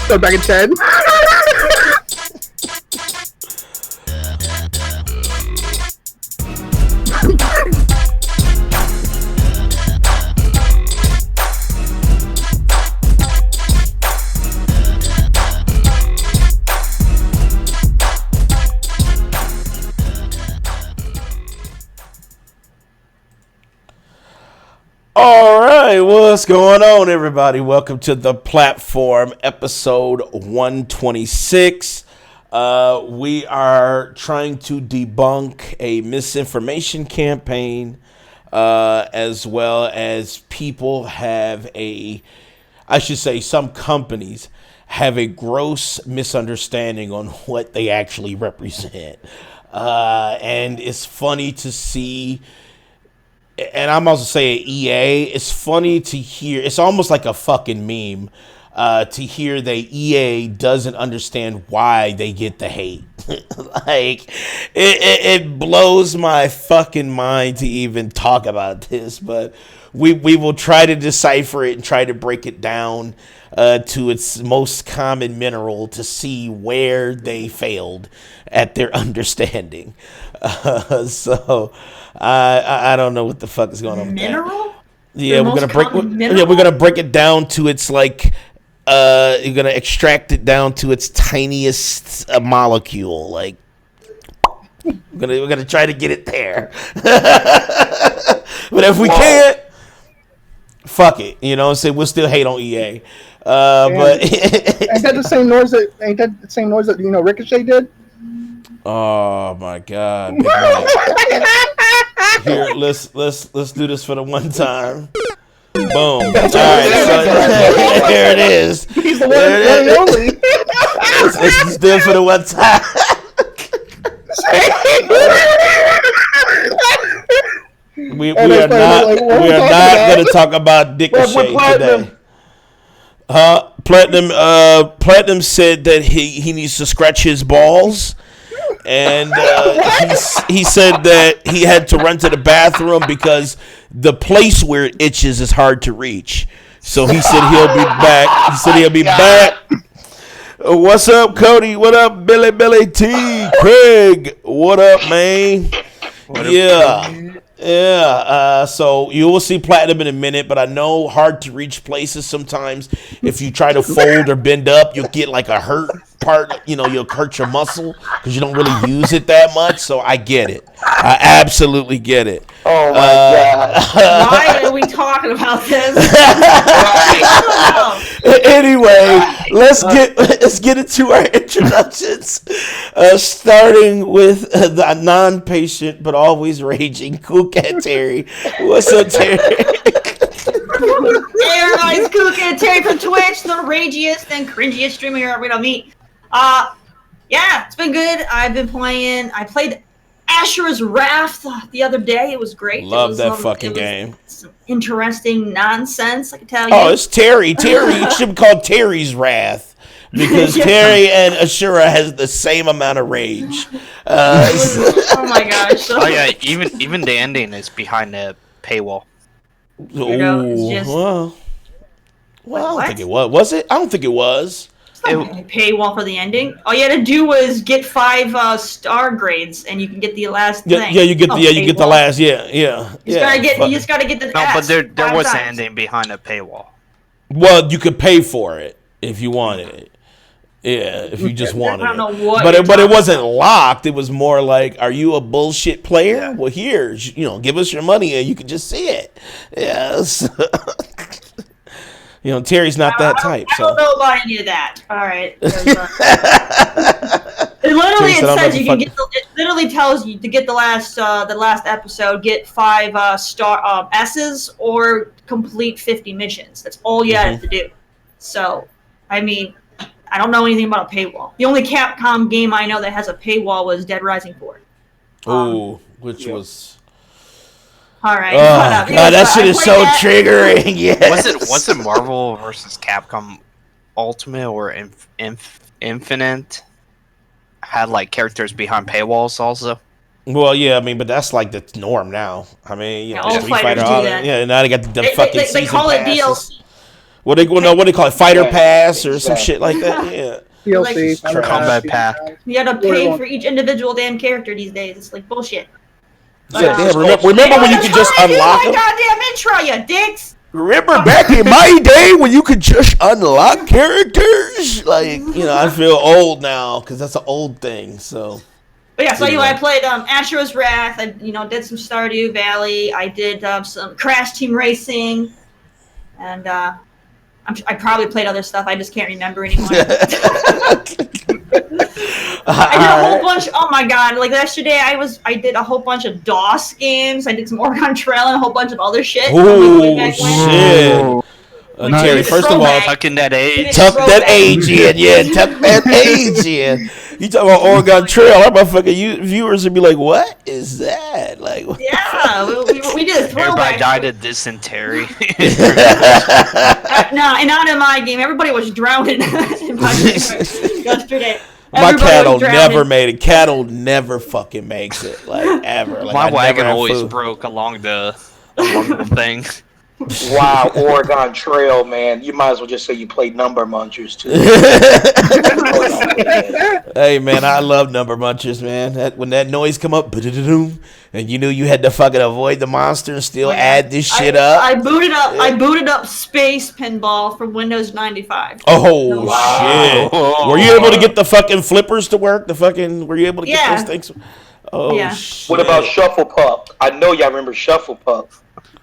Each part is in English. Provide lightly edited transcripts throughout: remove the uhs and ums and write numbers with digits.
So back in 10. All right, what's going on, everybody? Welcome to the platform, episode 126. We are trying to debunk a misinformation campaign, as well as some companies have a gross misunderstanding on what they actually represent. And it's funny to see. And I'm also saying EA, it's funny to hear, it's almost like a fucking meme to hear that EA doesn't understand why they get the hate. Like, it blows my fucking mind to even talk about this, but we will try to decipher it and try to break it down to its most common mineral to see where they failed at their understanding. I don't know what the fuck is going on with mineral? that. Yeah, we're gonna break it down to its like you're gonna extract it down to its tiniest molecule. Like we're gonna try to get it there. But if we can't, fuck it. You know what I'm saying? We'll still hate on EA. But ain't that the same noise that Ricochet did? Oh my God! Here, let's do this for the one time. Boom! All right, so here it is. He's the one and only. Let's do it for the one time. we are not going to talk about Dick and Shay today. Platinum said that he needs to scratch his balls. And he said that he had to run to the bathroom because the place where it itches is hard to reach. So he said he'll be back. He said he'll be back. What's up, Cody? What up, Billy T? Craig? What up, man? Yeah. So you will see Platinum in a minute, but I know hard to reach places sometimes. If you try to fold or bend up, you'll get like a hurt part. You'll hurt your muscle because you don't really use it that much. So I get it. I absolutely get it. Oh my God! Why are we talking about this? Anyway, let's get into our introductions. Starting with the non-patient but always raging Cool Cat Terry. What's up, Terry? Hey everybody's Cool Cat Terry from Twitch, the ragiest and cringiest streamer you're ever gonna meet. Yeah, it's been good. I played Asher's Wrath the other day. It was great. Love that fucking game. Some interesting nonsense, I can tell you. Oh, it's Terry. It should be called Terry's Wrath because Terry and Ashura has the same amount of rage. Oh my gosh! Oh yeah, even the ending is behind the paywall. Well, I don't think it was. Was it? I don't think it was. Paywall for the ending. All you had to do was get 5 star grades, and you can get the last thing. Yeah, you get the last. Yeah. You just gotta get the. No, but there was an ending behind the paywall. Well, you could pay for it if you wanted it. Yeah, if you just wanted it. But it wasn't locked. It was more like, are you a bullshit player? Yeah. Well, here, give us your money and you can just see it. Yes. Terry's not that type. I don't know about any of that. All right. It literally tells you to get the last episode, get 5 star S's or complete 50 missions. That's all you had to do. So, I mean, I don't know anything about a paywall. The only Capcom game I know that has a paywall was Dead Rising 4. Which was. All right. Oh, God, that shit is so triggering. Yes. Was it Marvel versus Capcom Ultimate or Infinite? Had like characters behind paywalls also. Well, yeah, I mean, but that's like the norm now. I mean, all Street Fighter, do that. Yeah, now they got the fucking. They call it DLC. What they call it, Fighter Yeah, Pass or some exactly. shit like that. Yeah. DLC, Like, Fighter Combat Pass, Pack. You gotta pay for each individual damn character these days. It's like bullshit. Yeah, damn, Hey, remember when you could just unlock my them? goddamn intro, you dicks! Remember back in my day when you could just unlock characters? Like, I feel old now because that's an old thing. So. But yeah, so Anyway. I played Asura's Wrath. I did some Stardew Valley. I did some Crash Team Racing, and I probably played other stuff. I just can't remember anymore. I did a whole bunch. Oh my god! Like yesterday, I did a whole bunch of DOS games. I did some Oregon Trail and a whole bunch of other shit. Oh Back when. shit! Terry, Nice. first of all, Tucking that age. tuck that age in, tuck that age in. You talk about Oregon Trail, our motherfucking viewers would be like, "What is that?" Like, what Yeah, we did a throwback. Everybody died of dysentery. No, and not in my game. Everybody was drowning in my game yesterday. My Everybody cattle was drowning. never made it. Cattle never fucking makes it, like ever. Like, My I wagon never have always food. broke along the thing. Wow, Oregon Trail, man. You might as well just say you played Number Munchers too. Hey man, I love number munchers, man. When that noise come up, and you knew you had to fucking avoid the monster and still add this shit up. I booted up Space Pinball from Windows 95. Oh Wow. shit! Were you able to get the fucking flippers to work? Were you able to get those things? Oh Yeah. shit! What about Shuffle Pup? I know y'all remember Shuffle Pup.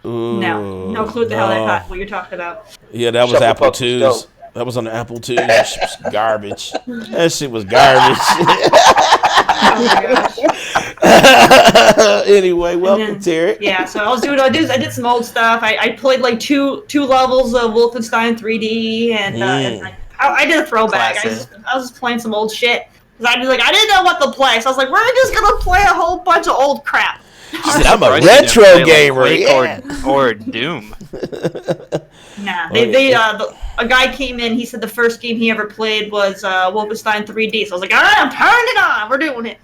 No clue what you're talking about. Yeah, that was Shuffle Apple Pup was IIs. dope. That was on the Apple IIs. That shit was garbage. That shit was garbage. Anyway, welcome, Terry. Yeah, so I did some old stuff. I played like two levels of Wolfenstein 3D, and I did a throwback. I was just playing some old shit because I didn't know what to play. So I was like, we're just gonna play a whole bunch of old crap. I'm a retro gamer, or Doom. Nah, a guy came in. He said the first game he ever played was Wolfenstein 3D. So I was like, all right, I'm turning it on. We're doing it.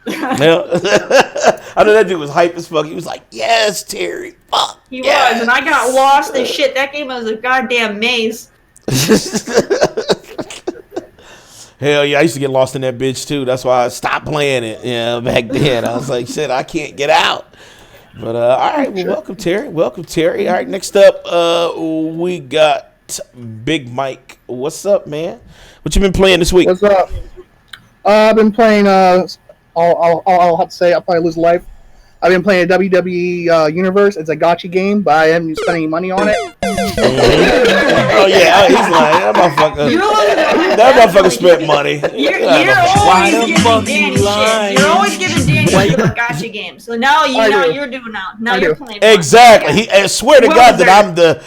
I know that dude was hype as fuck. He was like, "Yes, Terry, fuck." He was, and I got lost as shit. That game was a goddamn maze. Hell yeah, I used to get lost in that bitch too. That's why I stopped playing it. Back then I was like, shit, I can't get out. But all right, well, welcome Terry. Welcome Terry. All right, next up, we got Big Mike. What's up, man? What you been playing this week? What's up? I've been playing. I'll have to say I'll probably lose life. I've been playing a WWE Universe. It's a gacha game, but I haven't spent any money on it. Oh yeah, he's lying. That motherfucker spent money. You're always giving Danny shit. You're always giving Danny shit about gacha games. So now you're doing now. Now you're playing. Exactly. I swear to God that I'm the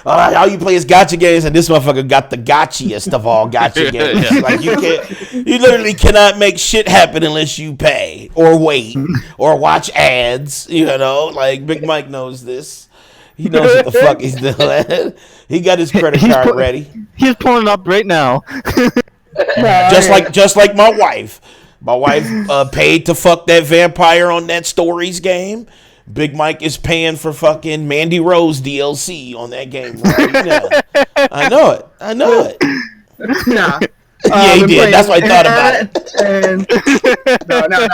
all you play is gacha games, and this motherfucker got the gotchiest of all gacha games. Like you literally cannot make shit happen unless you pay or wait or watch ads. Like Big Mike knows this. He knows what the fuck he's doing. He got his credit card ready. He's pulling it up right now. just like my wife. My wife paid to fuck that vampire on that Stories game. Big Mike is paying for fucking Mandy Rose DLC on that game right now. I know it. Nah. Yeah, he did. That's why I thought about it. No.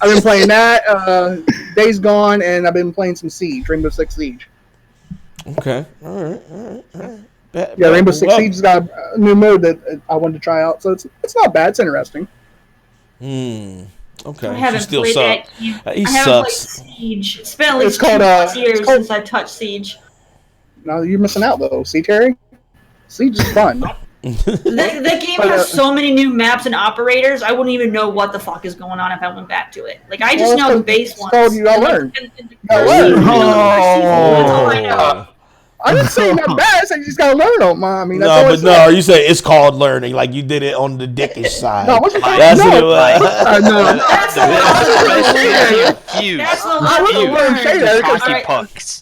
I've been playing that. Days Gone, and I've been playing some Siege, Rainbow Six Siege. Okay. All right. Rainbow Six Siege has got a new mode that I wanted to try out, so it's not bad. It's interesting. Okay. I haven't played that game. He I haven't played Siege. It's been at least 2 years since I touched Siege. No, you're missing out though. See, Terry? Siege is fun. The game has so many new maps and operators. I wouldn't even know what the fuck is going on if I went back to it. Like I just know the base ones. You gotta learn. That's all I know. I didn't say not bad. I said you just gotta learn them. I mean, you say it's called learning. Like you did it on the dickish side. No, what's the That's what it was.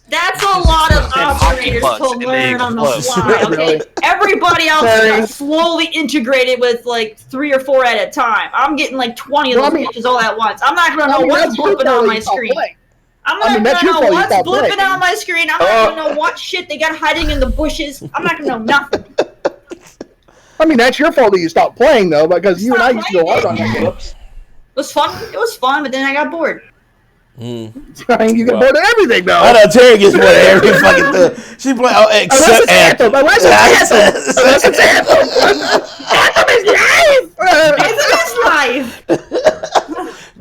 That's a lot of operators to learn on the fly. Okay, everybody else got slowly integrated with like 3 or 4 at a time. I'm getting like 20 of those bitches all at once. I'm not gonna know what's flipping on my screen. I'm not that's your gonna know fault you what's stopped blipping playing. on my screen. I'm not gonna know what shit they got hiding in the bushes. I'm not gonna know nothing. I mean, that's your fault that you stopped playing, though, because you and I used to go hard on that game. It was fun. It was fun, but then I got bored. I mean, you get bored of everything, though. I know Terry gets bored of every fucking thing. She play except Anthem. Unless it's Anthem. Anthem is life. It's life.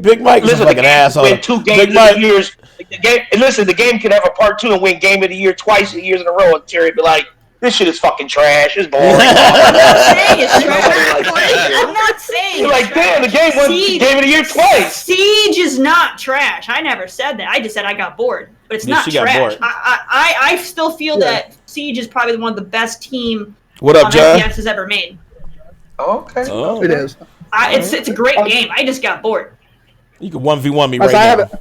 Big Mike is a fucking asshole. Win 2 games of the years. The game, and listen, the game could have a part 2 and win Game of the Year twice years in a row, and Terry be like, "This shit is fucking trash. It's boring." I'm not saying it's trash. I'm not saying You're it's like, damn, the game won Siege- Game of the Year twice. Siege is not trash. I never said that. I just said I got bored. But it's not she got trash. bored. I still feel that Siege is probably one of the best team What up, John? FPS has ever made. Okay. Oh, It is. It's a great game. I just got bored. you can 1v1 me right I have now. it.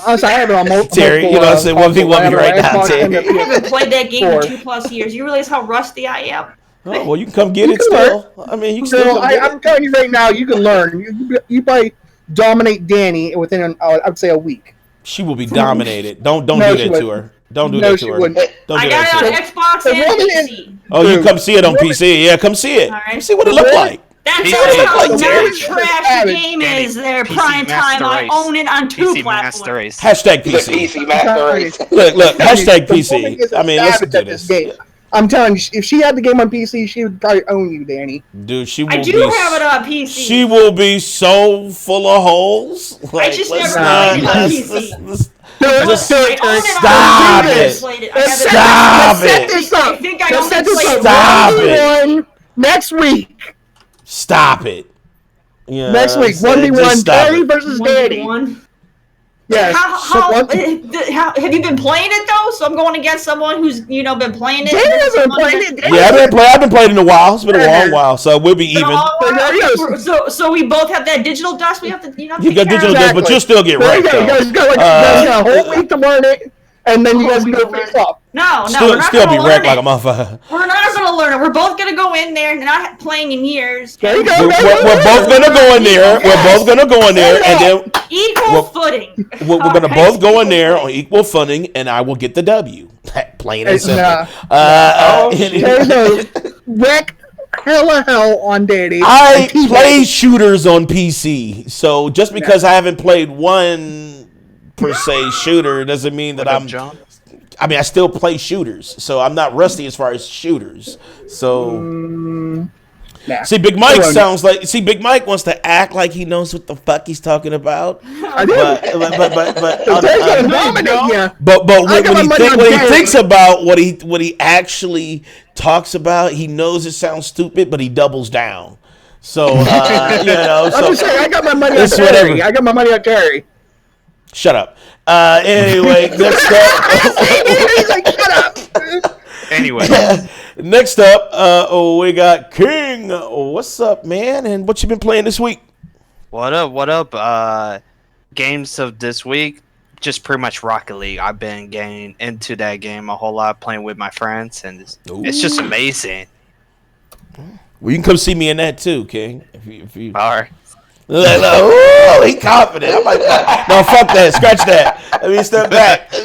I have it on multiple. Terry, you know what I'm saying? 1v1 me right now, Terry. I haven't played that game Four. in 2+ years. You realize how rusty I am? Oh, well, you can come get You it can still. I mean, you can still So come get I'm it. telling you right now, you can learn. You probably dominate Danny within, I'd say, a week. She will be dominated. Don't No, do she that to wouldn't. her. Don't do No, that she to her. wouldn't. Don't do I got that to it her. on Xbox The and woman PC. Oh, you Dude, come see it on woman- PC. Yeah, come see it. All right. Come see what it look Woman- like. That's PC how like not Terry. trash the game Danny, is. There, PC prime time. Master I Race. own it on 2 PC Master platforms. Race. Hashtag He's a PC. PC master race. Look, hashtag The woman PC. is a I mean, let's savage do at this. game. I'm telling you, if she had the game on PC, she would probably own you, Danny. Dude, she will I do be. have it on PC. She will be so full of holes. Like, just let's never not- played it on let's- PC. let's- Just I own it on Stop PC. it. Played it. I have it Stop on- it. Set this up. I think I Let's only set this played up. it Stop once. it. 1v1 next week. Stop it. Yeah, Next week, just 1v1 stop Terry it. versus Danny. 1v1. Yes. How have you been playing it though? So I'm going against someone who's been playing it. Danny hasn't been playing it. Danny Yeah, hasn't- I've been playing in a while. It's been a long while, so we'll be even. So we both have that digital dust. We have to You got take care digital of. dust, but you'll still get There you wrecked go. You guys though. got a whole week to learn it, and then you guys can go face off. No, Still, we're not still be gonna wrecked learn like a it. motherfucker. We're not gonna learn it. We're both gonna go in there, not playing in years. There you go. We're both gonna go in there. We're both gonna go in there, and then Equal Well, footing. we're gonna both go in there on equal footing, and I will get the W. Plain and simple. There's a wreck hell on Danny. I And play shooters on PC, so just because I haven't played one per se shooter doesn't mean that What up, I'm. John? I mean, I still play shooters, so I'm not rusty as far as shooters. So, Nah. see, Big Mike Hold on. sounds like. See, Big Mike wants to act like he knows what the fuck he's talking about. I do. But Terry's gonna dominate you. But I when, got when, my he, money on when he Terry. thinks about what he actually talks about, he knows it sounds stupid, but he doubles down. So you know, I'm so just saying, I got my money on it's Terry. whatever. I got my money on Terry. Shut up. Anyway, next up. He's like, shut up. Anyway, Next up, we got King. What's up, man? And what you been playing this week? what up? What up? Games of this week, just pretty much Rocket League. I've been getting into that game a whole lot, playing with my friends, and it's just amazing. Well, you can come see me in that too, King. If you All right. Ooh, he confident. I'm like, no, fuck that. Scratch that. Let me step back. A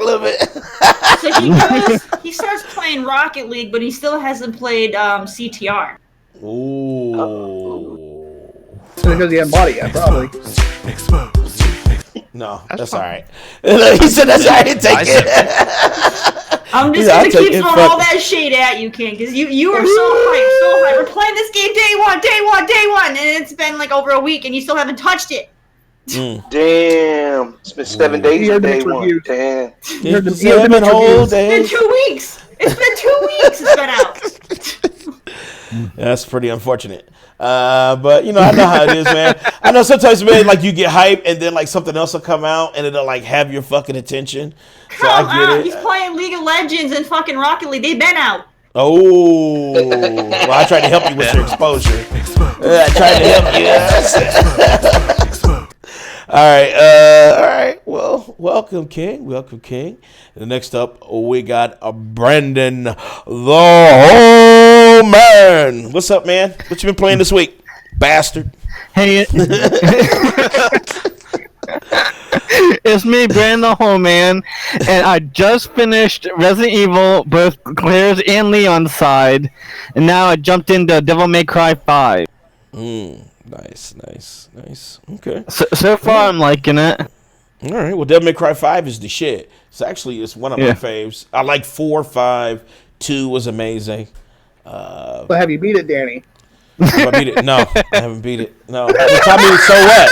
little bit. So he starts playing Rocket League, but he still hasn't played CTR. Ooh. Because he hadn't bought it yet, probably. No, that's all right. He said that's all right. Take it. I'm just Yeah, I'll gonna take keep it, throwing fuck all that shade at you, King, because you are so hyped. We're playing this game day one, and it's been like over a week, and you still haven't touched it. Damn. It's been 7 days He of heard the day mixed one. reviews. Damn. He heard the Seven mixed whole reviews. It's been days. 2 weeks. It's been 2 weeks. It's been out. That's pretty unfortunate. But you know, I know how it is, man. I know sometimes, man, like you get hype and then like something else will come out and it'll like have your fucking attention. So Come I get on, it. he's playing League of Legends and fucking Rocket League. They've been out. Oh, well, I tried to help you with your exposure. I tried to help you. All right. Well, welcome, King. And next up, we got Brandon, the whole man. What's up, man? What you been playing this week, bastard? Hey, It's me, Brandon the Whole Man, and I just finished Resident Evil, both Claire's and Leon's side, and now I jumped into Devil May Cry 5. Nice. Okay. So far, I'm liking it. All right. Well, Devil May Cry 5 is the shit. It's one of my faves. I like 4, 5, 2 was amazing. But have you beat it, Danny? Have I beat it? No, I haven't beat it. No. Tell me, so what?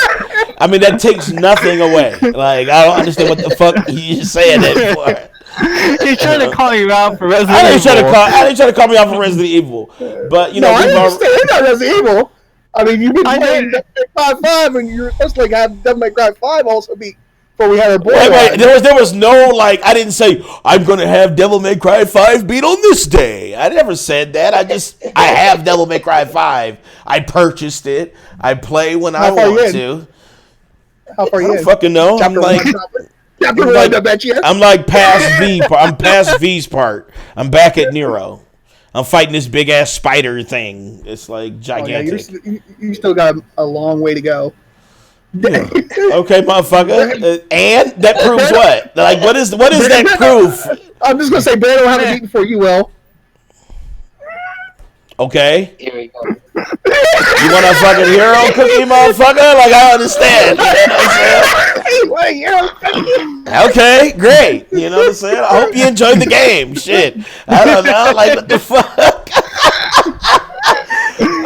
I mean, that takes nothing away. Like, I don't understand what the fuck you're saying that for. He's trying to call you out for Resident I Evil. I didn't try to call me out for Resident Evil. But, you know, I understand not Resident Evil. I mean, you've been playing did. Devil May Cry 5, and you're supposed to have Devil May Cry 5 also beat before we had our boy. Wait, there was no, like, I didn't say, I'm going to have Devil May Cry 5 beat on this day. I never said that. I have Devil May Cry 5. I purchased it. I play when I want to. How far I you don't in? fucking know. Chapter I'm like past V. I'm past V's part. I'm back at Nero. I'm fighting this big ass spider thing. It's like gigantic. Oh, yeah, you still got a long way to go. Yeah. Okay, motherfucker. And that proves what? Like, what is that proof? I'm just gonna say Brandon will have a beat before you will. Okay. Here we go. You want a fucking hero cookie, motherfucker? Like, I understand. You know what I'm saying? Okay, great. You know what I'm saying? I hope you enjoyed the game. Shit. I don't know. Like, what the fuck?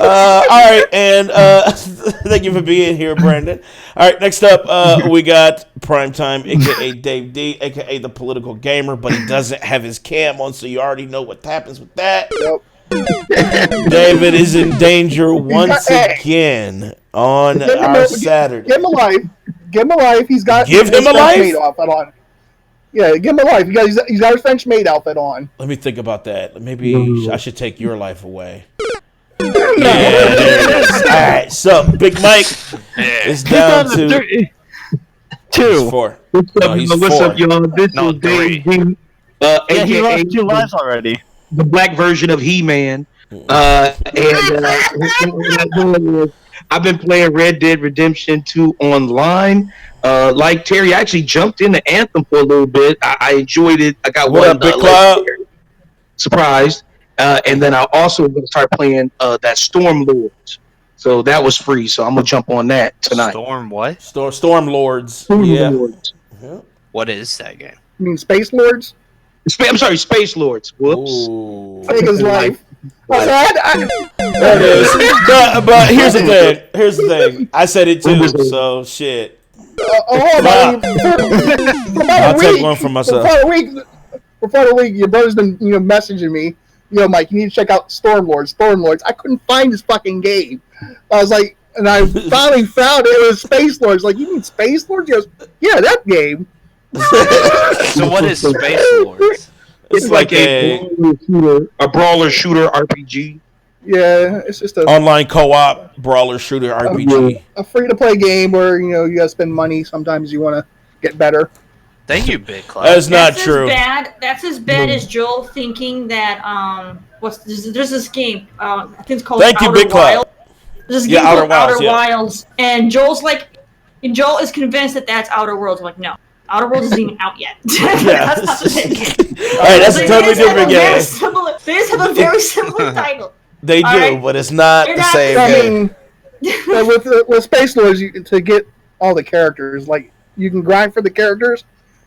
All right, and thank you for being here, Brandon. All right, next up, we got Primetime, a.k.a. Dave D, a.k.a. the political gamer, but he doesn't have his cam on, so you already know what happens with that. Yep. David is in danger once again on our Saturday. Give him a life. Give him a life. He's got give him a life. On. Yeah, give him a life. He's got his French maid outfit on. Let me think about that. Maybe I should take your life away. Yeah, there it is. All right, so Big Mike is down to 2. He's 4. What's up, y'all? This is Dave D. He lost 2 lives already. The black version of He-Man. I've been playing Red Dead Redemption 2 online. Like Terry, I actually jumped into Anthem for a little bit. I enjoyed it. I got what one up, Big Club? surprised. And then I also going to start playing that Storm Lords. So that was free. So I'm going to jump on that tonight. Storm what? Storm Lords. Storm yeah. Lords. What is that game? You mean Space Lords? I'm sorry, Space Lords. Whoops. Take his life. There it is. But here's the thing. I said it too, so shit. I'll take one for myself. For about a week, your brother's been messaging me. Mike, you need to check out Storm Lords. I couldn't find this fucking game. I was like, and I finally found it. It was Space Lords. Like, you mean Space Lords? He goes, yeah, that game. So what is Space Lords? It's like a brawler shooter RPG. Yeah, it's just a online co-op brawler shooter RPG. A free-to-play game where you gotta spend money. Sometimes you want to get better. Thank you, Big Club. That's not true. That's as bad as Joel thinking that there's this game. I think it's called Thank you, Outer Big Club. Wilds. There's this game Outer called Wilds, Outer Wilds, and Joel is convinced that that's Outer Worlds. I'm like, no. Outer Worlds isn't even out yet. That's not the same game. All right, that's a totally different game. They just have a very similar title. They do, right? but it's not the same game. I mean, with Space Lords, to get all the characters, like you can grind for the characters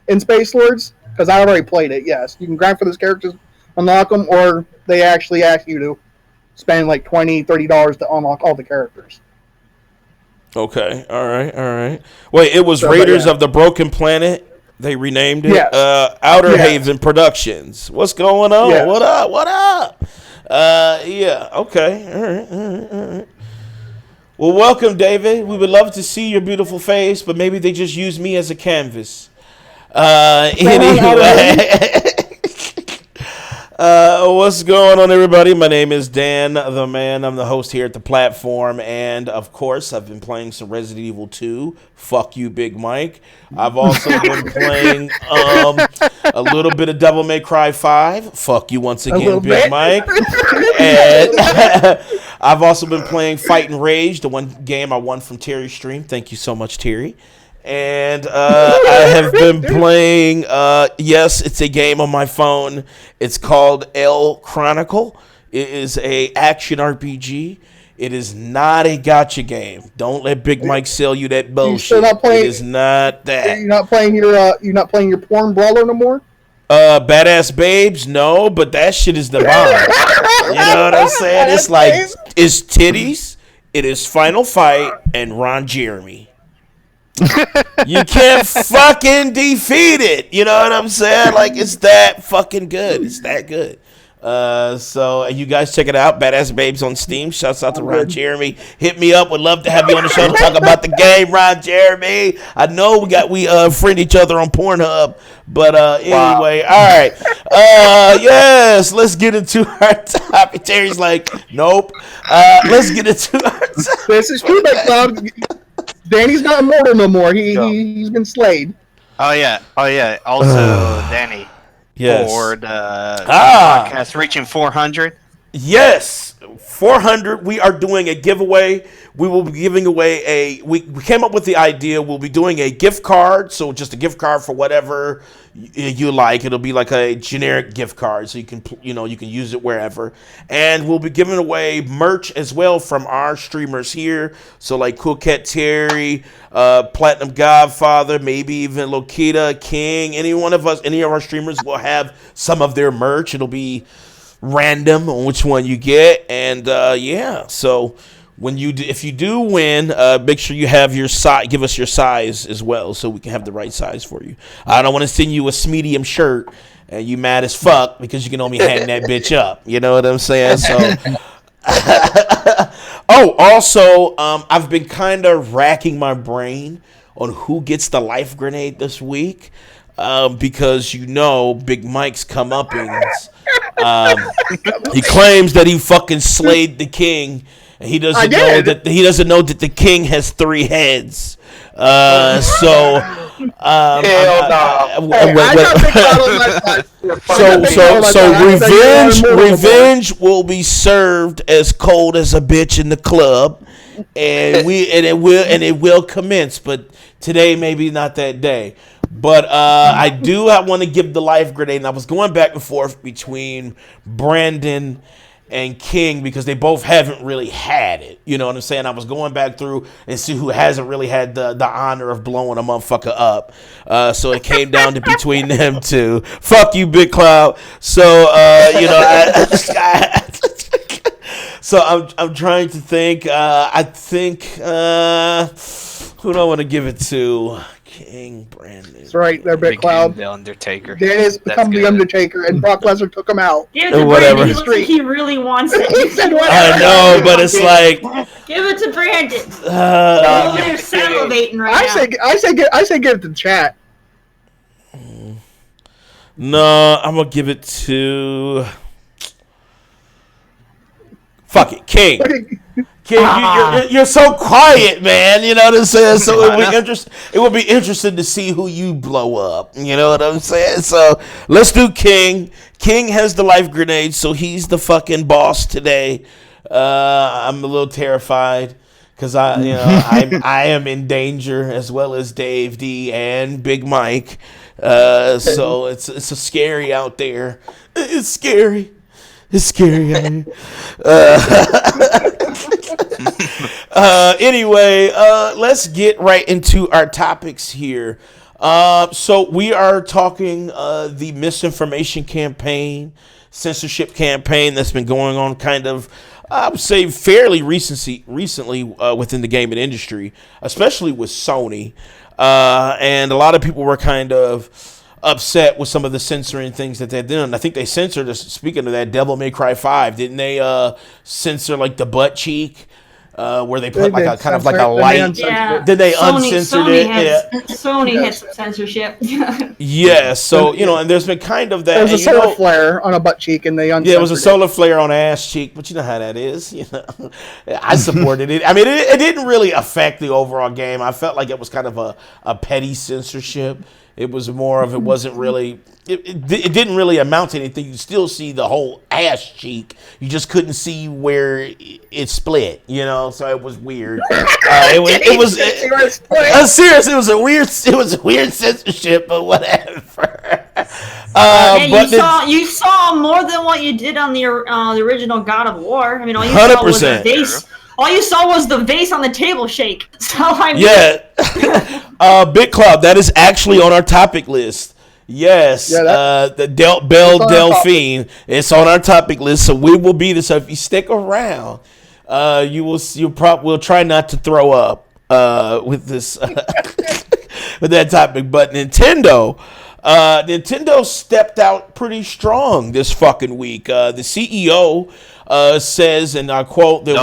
in Space Lords, because I already played it. Yes, you can grind for those characters, unlock them, or they actually ask you to spend like $20-$30 to unlock all the characters. Okay, all right. Wait, it was Raiders of the Broken Planet. They renamed it. Yes. Outer Haven Productions. What's going on? Yes. What up? Yeah. Okay. All right. Well, welcome, David. We would love to see your beautiful face, but maybe they just use me as a canvas. Anyway. What's going on, everybody? My name is Dan the Man. I'm the host here at the platform, and of course, I've been playing some Resident Evil 2. Fuck you, Big Mike. I've also been playing a little bit of Devil May Cry 5. Fuck you once again, Big Mike. And I've also been playing Fight and Rage, the one game I won from Terry's stream. Thank you so much, Terry. and I have been playing. Yes, it's a game on my phone. It's called L Chronicle. It is a action RPG. It is not a gotcha game. Don't let Big Mike sell you that bullshit. It is not that. You're not playing your porn brawler no more. Badass Babes, no, but that shit is the bomb. You know what I'm saying? It's like it's titties, it is Final Fight, and Ron Jeremy. You can't fucking defeat it. You know what I'm saying? Like, it's that fucking good. It's that good. So you guys check it out. Badass Babes on Steam. Shouts out to Ron Jeremy. Hit me up. Would love to have you on the show to talk about the game, Ron Jeremy. I know we friend each other on Pornhub, but anyway, all right. Yes, let's get into our topic. Terry's like, nope. Let's get into our topic. This is true, but Danny's not immortal no more. He's been slayed. Oh yeah. Also, Danny. Yes. For the podcast reaching 400. Yes, 400. We are doing a giveaway. We will be giving away we came up with the idea. We'll be doing a gift card. So just a gift card for whatever you like. It'll be like a generic gift card. So you can use it wherever. And we'll be giving away merch as well from our streamers here. So like Cool Cat Terry, Platinum Godfather, maybe even Lokita, King. Any of our streamers will have some of their merch. It'll be random on which one you get. And so if you do win, make sure you have your size. Give us your size as well, so we can have the right size for you. I don't want to send you a medium shirt and you mad as fuck because you can only hang that bitch up. You know what I'm saying? So, also, I've been kind of racking my brain on who gets the life grenade this week, because Big Mike's comeuppance. He claims that he fucking slayed the king. He doesn't know that the king has 3 heads. So revenge will be served as cold as a bitch in the club, and it will commence. But today maybe not that day. But I want to give the life grenade. And I was going back and forth between Brandon and King because they both haven't really had it. You know what I'm saying? I was going back through and see who hasn't really had the honor of blowing a motherfucker up. So it came down to between them two. Fuck you, Big Cloud. So so I'm trying to think. I think who do I want to give it to? King Brandon. That's right, there, Big Cloud. The Undertaker. Danny's become the Undertaker, and Brock Lesnar took him out. Give it to Brandon. He looks like he really wants it. I know, but it's like, give it to Brandon. Over there salivating right now. I say give it to chat. No, I'm gonna give it to. Fuck it, King. King, you're so quiet, man. You know what I'm saying? So it would be interesting to see who you blow up. You know what I'm saying? So let's do King. King has the life grenade, so he's the fucking boss today. I'm a little terrified because I am in danger, as well as Dave D and Big Mike. So it's scary out there. It's scary. It's scary out here. Anyway, let's get right into our topics here. So we are talking the misinformation campaign, censorship campaign that's been going on kind of, I would say, fairly recently within the gaming industry, especially with Sony. And a lot of people were kind of upset with some of the censoring things that they've done. I think they censored, speaking of that, Devil May Cry 5, didn't they censor like the butt cheek? Where they put like a kind of like a light. Yeah. Then they uncensored it. Sony had some censorship. Yeah, so and there's been kind of that. There was a solar flare on a butt cheek, and they uncensored it was a solar flare on an ass cheek, but you know how that is. I supported it. I mean, it didn't really affect the overall game. I felt like it was kind of a petty censorship. It was more of, it wasn't really, it didn't really amount to anything. You still see the whole ass cheek. You just couldn't see where it split, you know. So it was weird. It was serious. It was a weird censorship, but whatever. You saw more than what you did on the original God of War. I mean, all you 100%. saw was the vase. All you saw was the vase on the table shake. So I mean, Big Club, that is actually on our topic list. Yes, the Belle Delphine. It's on our topic list, so we will be there. So if you stick around, we'll try not to throw up with this with that topic. But Nintendo stepped out pretty strong this fucking week. The CEO says, and I quote, they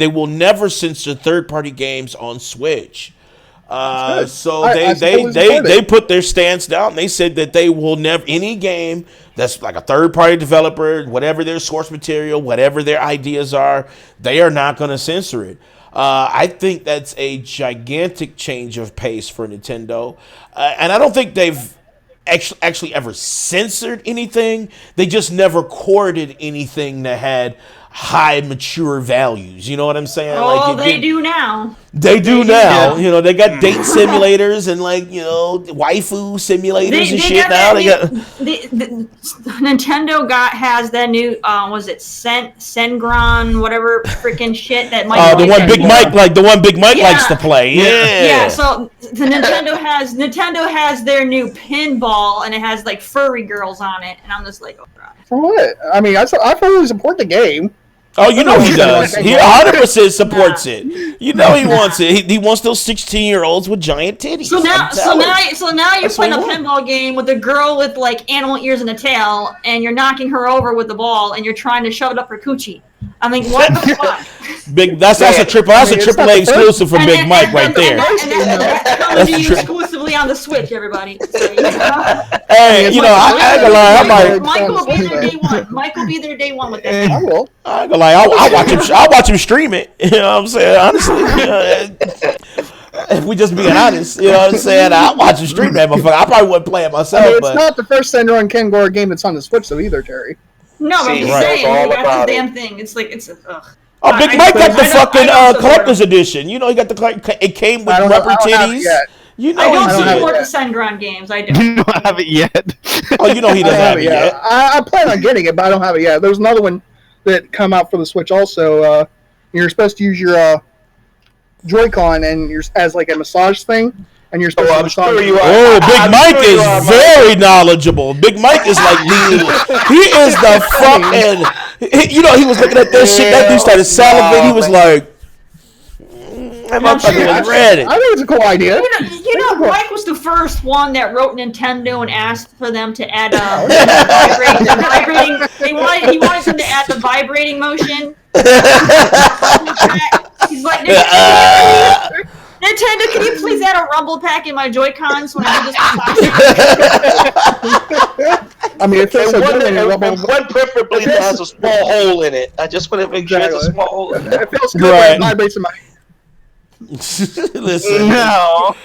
will never censor third-party games on Switch. So they put their stance down. They said that they will never, any game that's like a third-party developer, whatever their source material, whatever their ideas are, they are not going to censor it. I think that's a gigantic change of pace for Nintendo, and I don't think they've actually ever censored anything. They just never courted anything that had high mature values. You know what I'm saying? Oh, they do now. They do now. You know, they got date simulators and waifu simulators and shit now. Nintendo has that new was it Sengron whatever freaking shit that Mike. The one Big Mike likes to play. Yeah. So the Nintendo has their new pinball and it has like furry girls on it, and I'm just like, oh god. For what? I mean, I fully support the game. Oh, you know he does. He 100% supports it. You know he wants it. He wants those 16-year-olds with giant titties. So now you're playing a pinball game with a girl with like animal ears and a tail, and you're knocking her over with the ball, and you're trying to shove it up her coochie. I mean, what the fuck? That's a triple A exclusive for Big Mike right there. That's coming to you exclusively on the Switch, everybody. So, hey, I ain't gonna lie. Mike will be there day one. Mike will be there day one with that. I will. I ain't gonna lie. I'll watch him stream it. You know what I'm saying? Honestly. If we just being honest, you know what I'm saying? I'll watch him stream that motherfucker. I probably wouldn't play it myself. I mean, it's not the first Senran Kengor game that's on the Switch though either, Terry. No, but I'm just saying, that's the damn thing. It's like, ugh. Oh, Big Mike got the fucking collector's edition. You know, he got it came with rubber titties. You know, I don't support the Sengron games. I don't. You don't have it yet. Oh, you know he doesn't have it yet. I plan on getting it, but I don't have it yet. There's another one that come out for the Switch also. You're supposed to use your Joy-Con and as like a massage thing. And you're supposed to massage. Big Mike is very knowledgeable. Big Mike is like he is the fucking. He was looking at that shit. That dude started salivating. He was like, that motherfucker was ready. I think it's a cool idea. You know, Mike was the first one that wrote Nintendo and asked for them to add vibrating. He wanted them to add the vibrating motion. He's like, Nintendo, can you please add a rumble pack in my Joy-Cons when I do this? I mean, it feels so good when you rumble. One preferably that has a small hole in it. I just want to make sure there's a small hole in it. It feels good when it vibrates in my. Listen. No.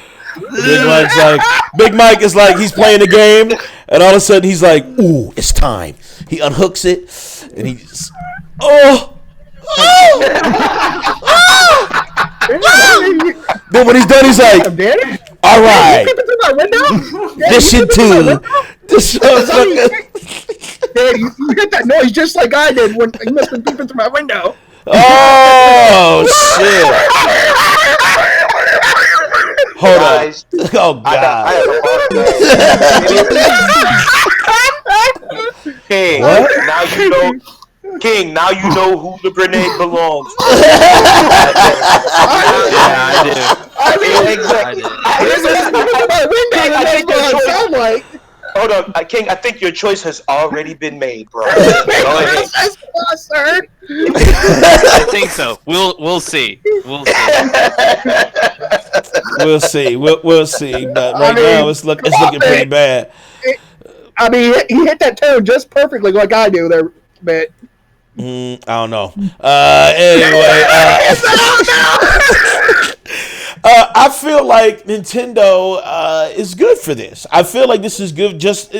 Big Mike is like, he's playing the game, and all of a sudden he's like, ooh, it's time. He unhooks it, and he just, then when he's done, he's like, all right, this shit too. Dad, you hit that noise just like I did when you must have been peeping through my window. Oh shit! Hold on. Oh god. King, now you know. King, now you know who the grenade belongs to. Yeah, I do. Hold on, King. I think your choice has already been made, bro. Go ahead. I think so. We'll see. We'll see. We'll see. But right now, it's looking pretty bad. I mean, he hit that tone just perfectly, like I do there, but. I don't know. Anyway, I feel like Nintendo is good for this. I feel like this is good. Just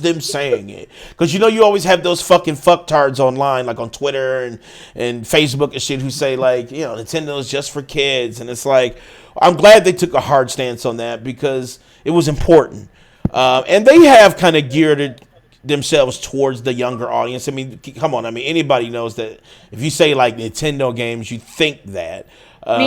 them saying it, because you always have those fucking fucktards online, like on Twitter and Facebook and shit, who say like Nintendo is just for kids, and it's like I'm glad they took a hard stance on that because it was important, and they have kind of geared it themselves towards the younger audience. I mean, come on. I mean, anybody knows that if you say like Nintendo games, you think that.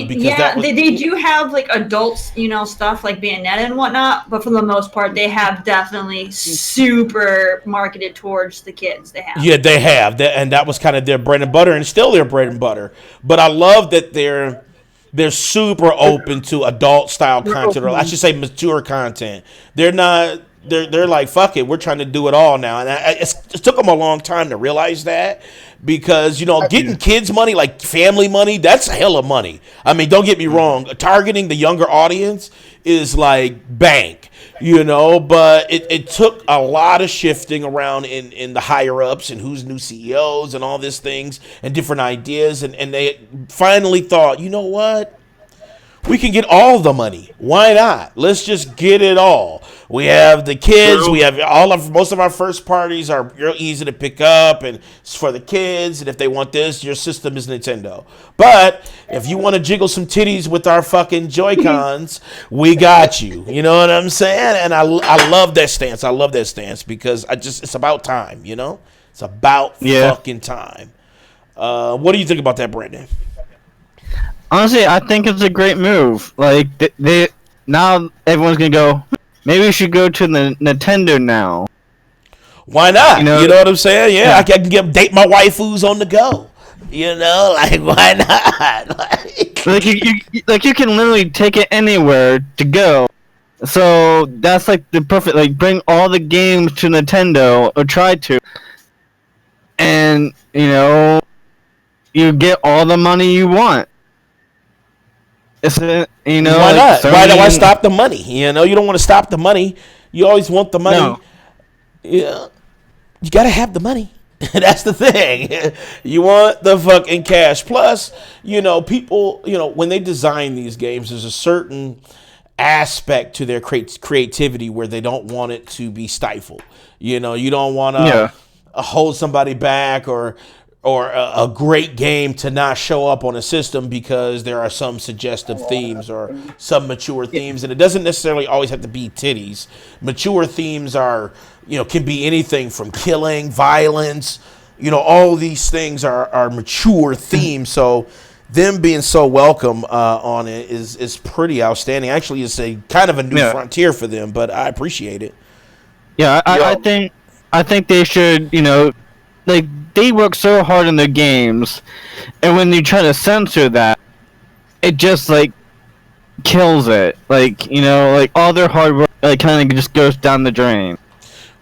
Because they do have like adults, stuff like Bayonetta and whatnot, but for the most part, they have definitely super marketed towards the kids. They have. Yeah, they have that, and that was kind of their bread and butter, and still their bread and butter. But I love that they're super open to adult style content, or I should say mature content. They're not. They're like, fuck it, we're trying to do it all now, and it took them a long time to realize that, because getting kids money, like family money, that's a hell of money. I mean, don't get me wrong, targeting the younger audience is like bank, but it took a lot of shifting around in the higher ups and who's new CEOs and all these things and different ideas, and they finally thought, you know what? We can get all the money. Why not? Let's just get it all. We have the kids. We have most of our first parties are real easy to pick up, and it's for the kids. And if they want this, your system is Nintendo. But if you want to jiggle some titties with our fucking Joy-Cons, we got you. You know what I'm saying? And I love that stance. I love that stance because it's about time. It's about fucking time. What do you think about that, Brandon? Honestly, I think it's a great move. Like they now everyone's gonna go. Maybe we should go to the Nintendo now. Why not? You know what I'm saying? Yeah. I can date my waifus on the go. Like why not? like you can literally take it anywhere to go. So that's like the perfect, like bring all the games to Nintendo, or try to, and you get all the money you want. Why not? Why stop the money? You don't want to stop the money. You always want the money. No. Yeah, you gotta have the money. That's the thing. You want the fucking cash. Plus, people, when they design these games, there's a certain aspect to their creativity where they don't want it to be stifled. You don't want to hold somebody back or a great game to not show up on a system because there are some suggestive themes or some mature themes, and it doesn't necessarily always have to be titties. Mature themes are, can be anything from killing, violence, all these things are mature themes. So them being so welcome on it is pretty outstanding. Actually, it's a kind of a new frontier for them, but I appreciate it. Yeah, I think they should, like, they work so hard in their games, and when you try to censor that, it just like kills it. Like, like all their hard work kind of just goes down the drain.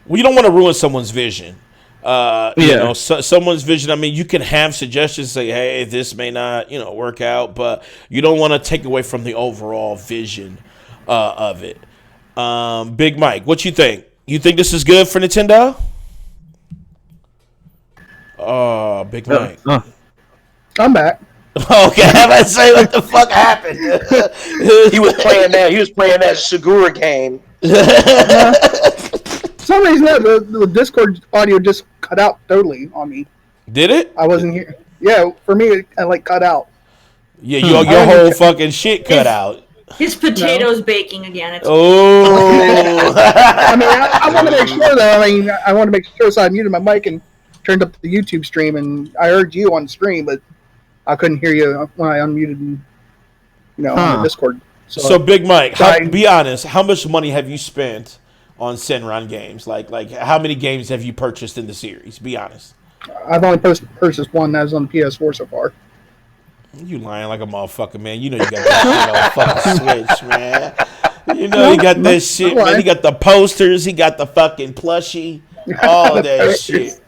Well, you don't want to ruin someone's vision. Someone's vision. I mean, you can have suggestions, say, hey, this may not, work out, but you don't want to take away from the overall vision of it. Big Mike, what you think? You think this is good for Nintendo? Oh, Big Mike. I'm back. Okay, I'm about to say what the fuck happened. He was playing that Segura game. For some reason, the Discord audio just cut out totally on me. Did it? I wasn't here. Yeah, for me, it kind of cut out. Yeah, your whole fucking shit cut out. His potatoes baking again. Oh. I mean, I want to make sure though. I want to make sure, so I muted my mic and turned up the YouTube stream, and I heard you on stream, but I couldn't hear you when I unmuted, on the Discord. So Big Mike, be honest. How much money have you spent on Senran games? Like how many games have you purchased in the series? Be honest. I've only purchased one that was on PS4 so far. You lying like a motherfucker, man. You got that shit on fucking Switch, man. He got that shit, man. He got the posters. He got the fucking plushie. All that shit.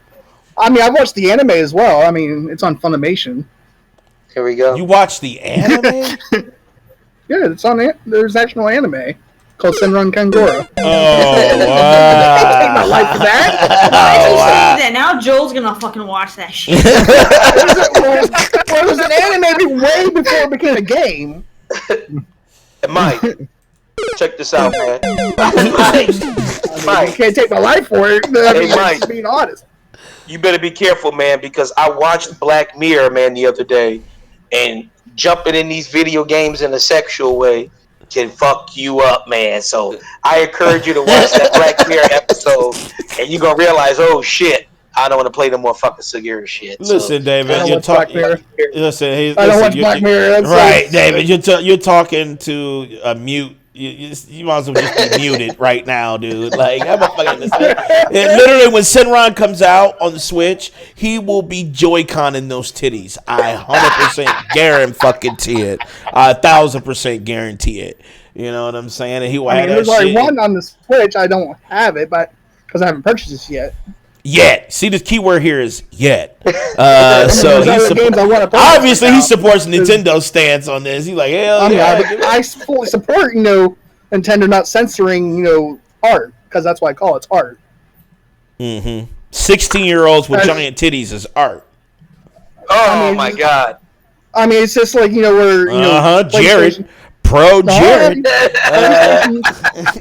I mean, I watched the anime as well. I mean, it's on Funimation. Here we go. You watched the anime? Yeah, it's on. There's actual anime called Senran Kangura. Oh, wow. Take my life for that. That now Joel's gonna fucking watch that shit. Well, it was an anime way before it became a game. Mike, check this out, man. Mike, you can't take my life for it. Hey, Mike. Just being honest. You better be careful, man, because I watched Black Mirror, man, the other day, and jumping in these video games in a sexual way can fuck you up, man. So I encourage you to watch that Black Mirror episode, and you're gonna realize, oh shit, I don't want to play no more fucking cigarette shit. Listen, David, you're talking. Listen, I don't watch Black Mirror. Right, David, you're talking to a mute. You might as well just be muted right now, dude. Like, I'm a fucking literally, when Senran comes out on the Switch, he will be Joy-Conning those titties. I 100% guarantee it. 1,000% guarantee it. You know what I'm saying? And he will have that there's already shit. one on the Switch. I don't have it, but because I haven't purchased this yet. Yet. See, the key word here is yet. So obviously he supports Nintendo's stance on this. He's like, hell yeah. I fully support, Nintendo not censoring, art, because that's why I call it art. 16-year-olds with giant titties is art. Oh my god. I mean, it's just like, where, Jared. Pro Jared.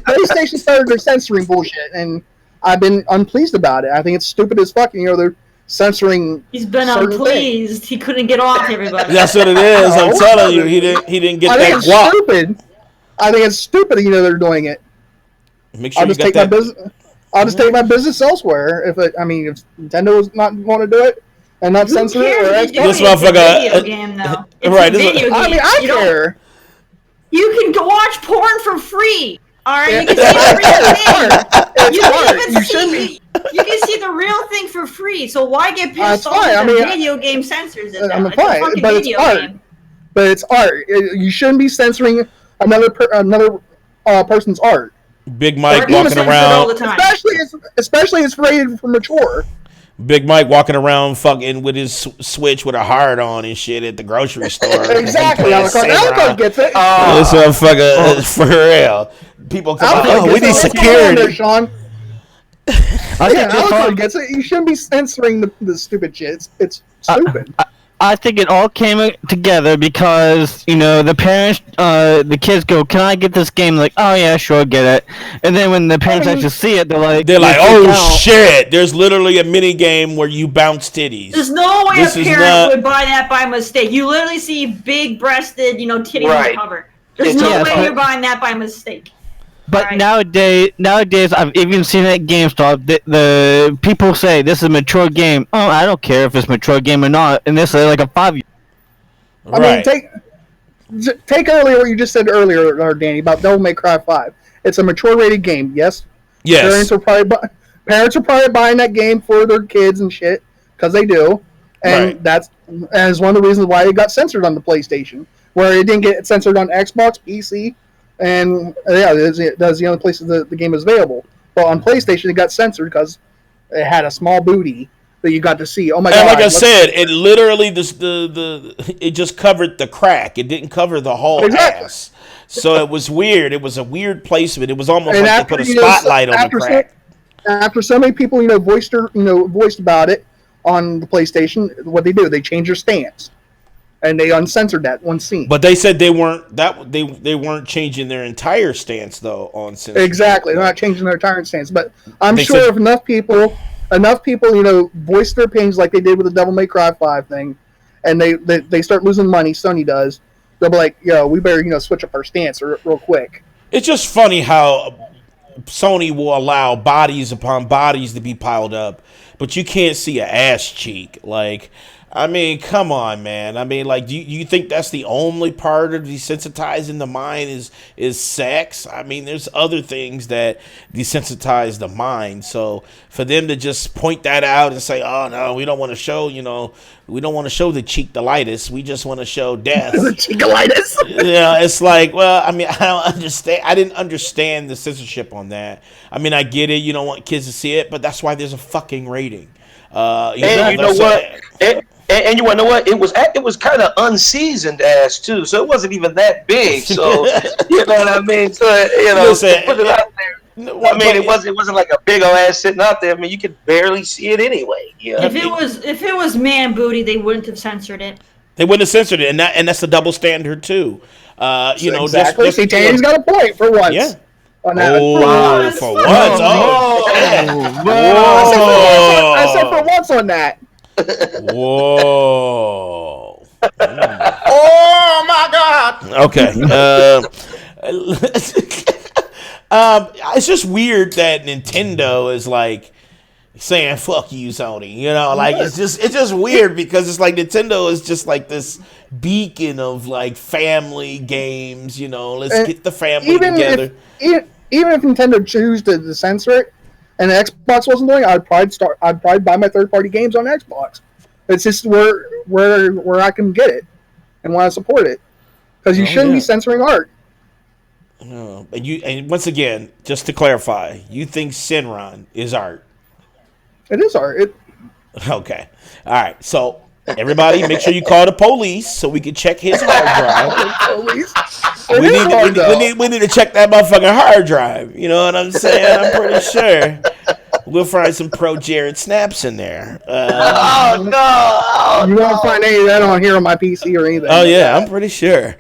PlayStation started their censoring bullshit, and I've been unpleased about it. I think it's stupid as fuck. They're censoring. He's been unpleased. He couldn't get off everybody. That's what it is. I'm telling you, he didn't get that guap. Stupid. I think it's stupid. They're doing it. Make sure I'll just take my business. I'll just take my business elsewhere. If Nintendo is not want to do it and not censor it, or this motherfucker. Video game, though. Right. I care. You can go watch porn for free. All right, you can see the real thing. You can see the real thing for free. So why get pissed off if the video game censors it? I'm fine, but it's art. But it's art. You shouldn't be censoring another person's art. Big Mike walking around, especially it's rated for mature. Big Mike walking around fucking with his Switch with a heart on and shit at the grocery store. Exactly. Alucard gets it. This motherfucker, for real. People come we need security. There, Sean. Alucard gets it. You shouldn't be censoring the stupid shit. It's stupid. I think it all came together because, the parents, the kids go, can I get this game? Like, oh yeah, sure, get it. And then when the parents actually see it, they're like, oh shit, there's literally a mini game where you bounce titties. There's no way a parent would buy that by mistake. You literally see big-breasted, titties on the cover. There's no way you're buying that by mistake. But nowadays, I've even seen it at GameStop. The people say this is a mature game. Oh, I don't care if it's a mature game or not. And this is like a 5-year. I mean, take earlier what you just said earlier, Danny, about Devil May Cry 5. It's a mature rated game. Yes. Parents are probably buying that game for their kids and shit because they do, and that's one of the reasons why it got censored on the PlayStation, where it didn't get censored on Xbox, PC. And that's the only places the game is available. But on PlayStation, it got censored because it had a small booty that you got to see. Oh my god! And like I said, it literally it just covered the crack. It didn't cover the whole ass. So it was weird. It was a weird placement. It was almost like they put a spotlight on the crack. After so many people voiced about it on the PlayStation, what they do, they change their stance. And they uncensored that one scene. But they said they weren't changing their entire stance though on censorship. Exactly, they're not changing their entire stance. But I'm sure if enough people, voice their opinions like they did with the Devil May Cry 5 thing, and they start losing money, Sony does, they'll be like, yo, we better switch up our stance real quick. It's just funny how Sony will allow bodies upon bodies to be piled up, but you can't see an ass cheek. Like, I mean, come on, man. I mean, like, do you think that's the only part of desensitizing the mind is sex? I mean, there's other things that desensitize the mind. So for them to just point that out and say, oh, no, we don't want to show, we don't want to show the cheek-delitis. We just want to show death. The cheek-delitis? It's like, well, I mean, I don't understand. I didn't understand the censorship on that. I mean, I get it. You don't want kids to see it, but that's why there's a fucking rating. And you know what? And you want to know what? It was kind of unseasoned ass too, so it wasn't even that big. So you know what I mean? So Listen, put it out there. I mean, it wasn't like a big old ass sitting out there. I mean, you could barely see it anyway. If it was man booty, they wouldn't have censored it. They wouldn't have censored it, and that's a double standard too. Exactly. Just See, Tanny's got a point for once. Yeah. On that. Oh, for once. I said for once on that. Whoa. Oh my God. Okay. It's just weird that Nintendo is like saying "fuck you, Sony." Like it's just weird because it's like Nintendo is just like this beacon of like family games. Let's get the family together. Even if Nintendo choose to censor it, and the Xbox wasn't doing it, I'd probably buy my third-party games on Xbox. It's just where I can get it and want to support it, because you shouldn't be censoring art. And once again, just to clarify, you think Sinron is art? It is art. Okay. All right. So everybody, make sure you call the police so we can check his hard drive. We need to check that motherfucking hard drive. You know what I'm saying? I'm pretty sure we'll find some pro Jared snaps in there. You won't find any of that on here on my PC or anything. Oh yeah, I'm pretty sure.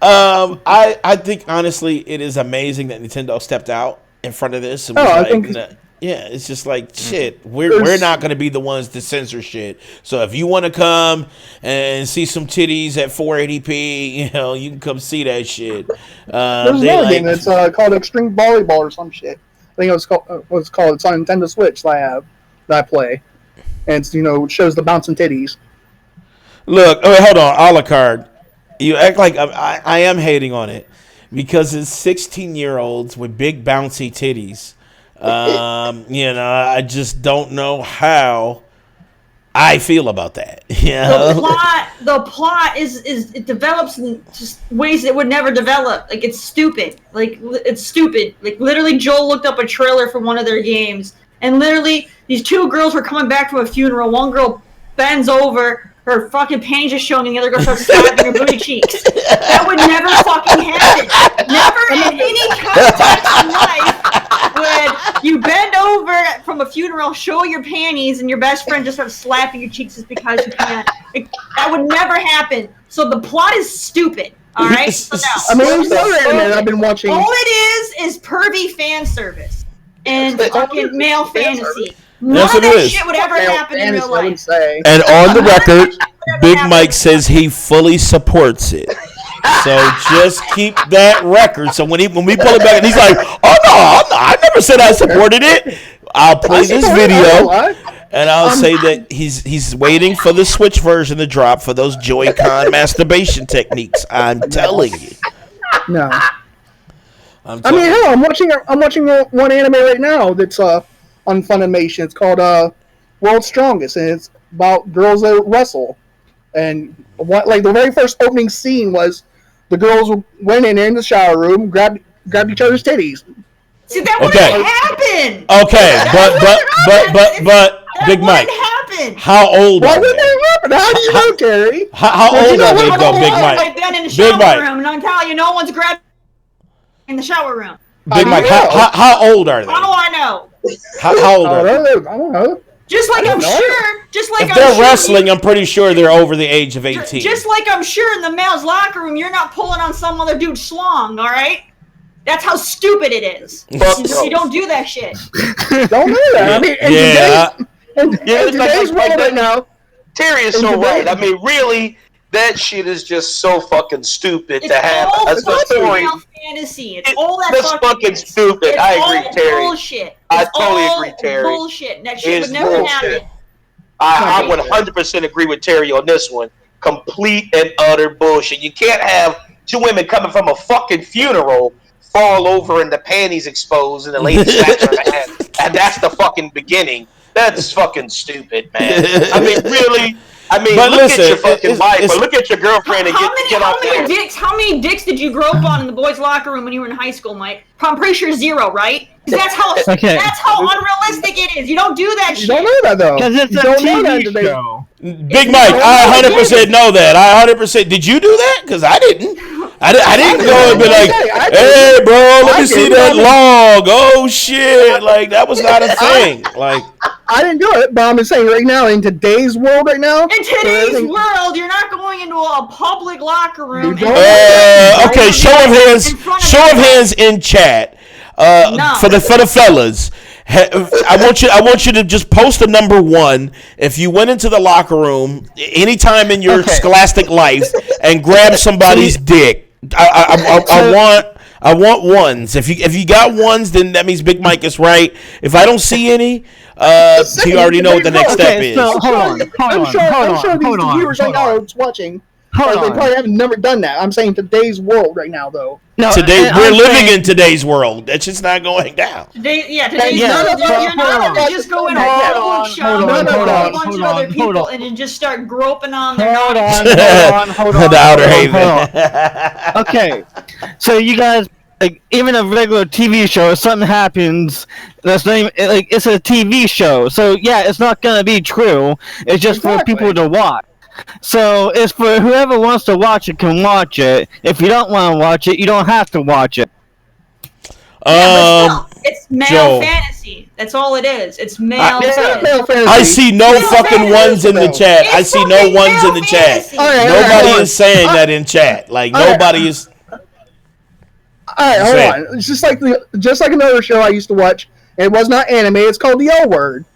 I think honestly, it is amazing that Nintendo stepped out in front of this. And it's just like shit. We're not going to be the ones to censor shit. So if you want to come and see some titties at 480p, you can come see that shit. There's another game that's called Extreme Volleyball or some shit. I think it's called. It's on Nintendo Switch that I play, and it's, it shows the bouncing titties. Look, hold on, a la carte. You act like I am hating on it because it's 16-year-olds with big bouncy titties. I just don't know how I feel about that. The plot is it develops in just ways it would never develop. Like it's stupid. Like literally, Joel looked up a trailer for one of their games, and literally these two girls were coming back from a funeral. One girl bends over. Her fucking panties are showing, and the other girl starts slapping her booty cheeks. That would never fucking happen. Never in any context in life would you bend over from a funeral, show your panties, and your best friend just starts slapping your cheeks just because you can. That would never happen. So the plot is stupid. All right. So there's another anime I've been watching. All it is pervy fan service and fucking male fantasy. None of that shit would ever happen in real life. And on the record, Big Mike says he fully supports it. So just keep that record. So when we pull it back and he's like, "Oh no, I never said I supported it." I'll play this video and I'll say that he's waiting for the Switch version to drop for those Joy-Con masturbation techniques. I'm telling you. No. I'm watching one anime right now that's on Funimation. It's called World's Strongest, and it's about girls that wrestle. And the very first opening scene was the girls went in the shower room, grabbed each other's titties. See, that wouldn't happen. Okay, but Big Mike, how old are they? Why would that happen? How do you know, Terry? How old are they, though, Big Mike? I've been in the shower room, and I'm telling you, no one's grabbed in the shower room. Big Mike, how old are they? How do I know? How old are they? I don't know. Just like I'm sure. If they're wrestling, I'm pretty sure they're over the age of 18. Just like I'm sure in the male's locker room, you're not pulling on some other dude's schlong, all right? That's how stupid it is. You don't do that shit. Don't do that. I mean, in today's world right now, Terry is so right. I mean, really, that shit is just so fucking stupid to have a story. Fantasy. It's all that That's fucking stupid. I agree, Terry. Bullshit. I totally agree, Terry. Bullshit. That shit would never happen. I would 100% agree with Terry on this one. Complete and utter bullshit. You can't have two women coming from a fucking funeral fall over and the panties exposed and the lady slaps her hand, and that's the fucking beginning. That's fucking stupid, man. I mean, really. I mean, look at your fucking wife, or look at your girlfriend and get out there. How many dicks did you grow up on in the boys' locker room when you were in high school, Mike? I'm pretty sure 0, right? Because that's how unrealistic it is. You don't do that shit. You don't know that, though. Because it's a TV show. Big Mike, I 100% know that. I 100%. Did you do that? Because I didn't. I didn't go and be like, "Hey, bro, let me see that log." Oh shit! Like that was not a thing. Like I didn't do it, but I'm just saying right now, in today's world right now. In today's world, you're not going into a public locker room. Okay, show of hands. Show of hands in chat. For the fellas. I want you to just post a number 1 if you went into the locker room anytime in your scholastic life and grabbed somebody's dick. I want ones. If you got ones, then that means Big Mike is right. If I don't see any, you already know what the next step is. So I'm sure these viewers right now are watching. They probably haven't never done that. I'm saying today's world right now, though. No, we're living in today's world. That's just not going down. Today's world. You're not going to just go in a public show with a bunch of other people and then just start groping on their Hold on. The Outer Haven. Okay, so you guys, like, even a regular TV show, if something happens, that's not even, like, it's a TV show. So yeah, it's not gonna be true. It's just for people to watch. So it's for whoever wants to watch it can watch it. If you don't want to watch it, you don't have to watch it. It's male fantasy. That's all it is. It's male fantasy. I see no fucking ones in the chat. I see no ones in the chat. Nobody is saying that in chat. Like, nobody is. All right, hold on. It's just like another show I used to watch. It was not anime. It's called The L Word.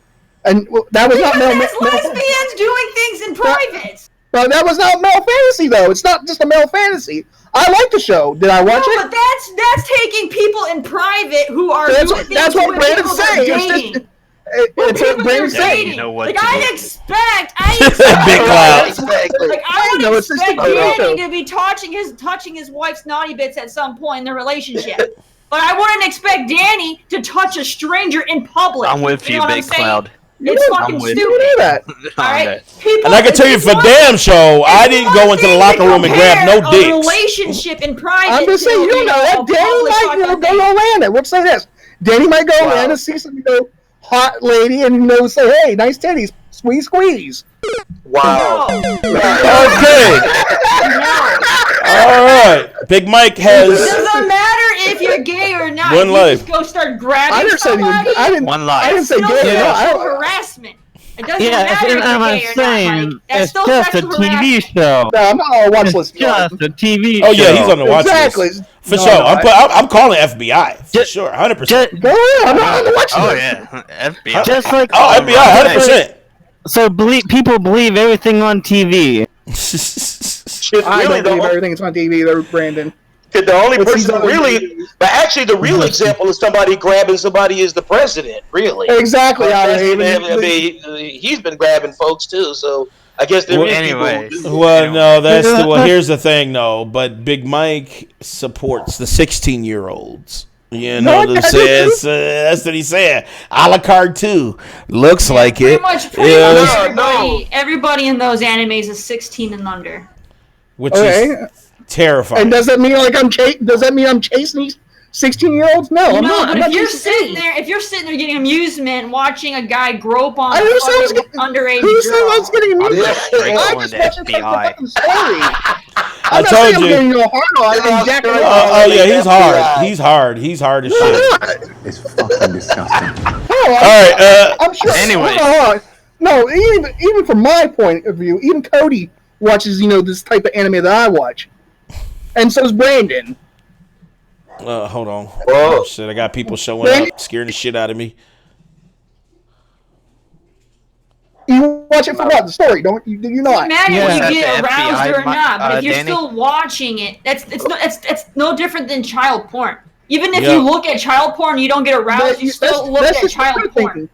And that was not male. That's lesbians doing things in private. But that was not male fantasy, though. It's not just a male fantasy. I like the show. Did I watch it? But that's taking people in private who are doing things. That's what Brandon's saying. It's what Brandon's saying. You know what? Like, I expect Big Cloud. Like, I would expect Danny to be touching his wife's naughty bits at some point in the relationship. But I wouldn't expect Danny to touch a stranger in public. I'm with you, Big Cloud. It's fucking stupid. Alright? And I can tell you for damn show, I didn't go into the locker room and grab no dicks. A relationship in private. I'm just saying, you know that Danny might go to Atlanta. Let's say this. Danny might go to Atlanta, see some hot lady, and say, hey, nice titties. Squeeze. Wow. Okay. All right. Big Mike has. It doesn't matter if you're gay or not. One life. Just go start grabbing somebody. One life. I didn't say gay. Sexual harassment. It doesn't matter if you're gay or not. It's just a TV show. No, I'm not on a watch list. Just a TV show. Oh yeah, he's on the watch list. For sure. I'm calling FBI. For sure, 100%. Go ahead. I'm not on the watch list. Oh yeah, FBI. Just like FBI, 100%. So people believe everything on TV. I don't believe everything that's on TV, though, Brandon. The only person really, but actually, the real example of somebody grabbing somebody is the president. Really, exactly. I mean, he's been grabbing folks too. So I guess there is people. Well, here's the thing, though. But Big Mike supports the 16-year-olds. You know what I'm saying? That's what he said. A la carte too. Looks like it. Pretty much everybody in those animes is 16 and under. Which is terrifying. And does that mean I'm chasing these 16-year-olds? No, I'm not. But if you're sitting there getting amusement watching a guy grope on an underage who girl. said I was getting amusement? I'm just watching FBI. I told you. He's hard. He's hard as shit. It's fucking disgusting. All right. I'm sure. Anyway. No, even from my point of view, even Cody watches this type of anime that I watch, and so's Brandon. Hold on. Oh shit! I got people showing up, scaring the shit out of me. You watch it for what? The story, don't you? Do you not? It doesn't matter if you get aroused or not, but if you're still watching it, it's no different than child porn. Even if you look at child porn, you don't get aroused. You still look at child porn,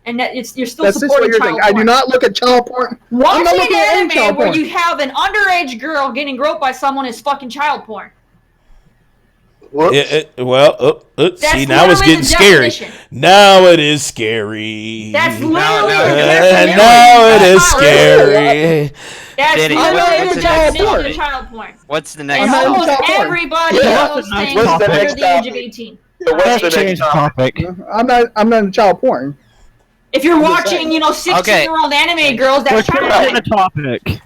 and you're still supporting child porn. I do not look at child porn. Watching an anime where you have an underage girl getting groped by someone is fucking child porn. See, now it's getting scary. Now it is scary. That's literally now it is scary. That's literally the definition of child porn. What's the next? And almost everybody knows things under the age of 18. What's the next topic? I'm not into child porn. If you're I'm just watching, saying. you know, 16-year-old anime girls, We're that's child changing the porn. topic.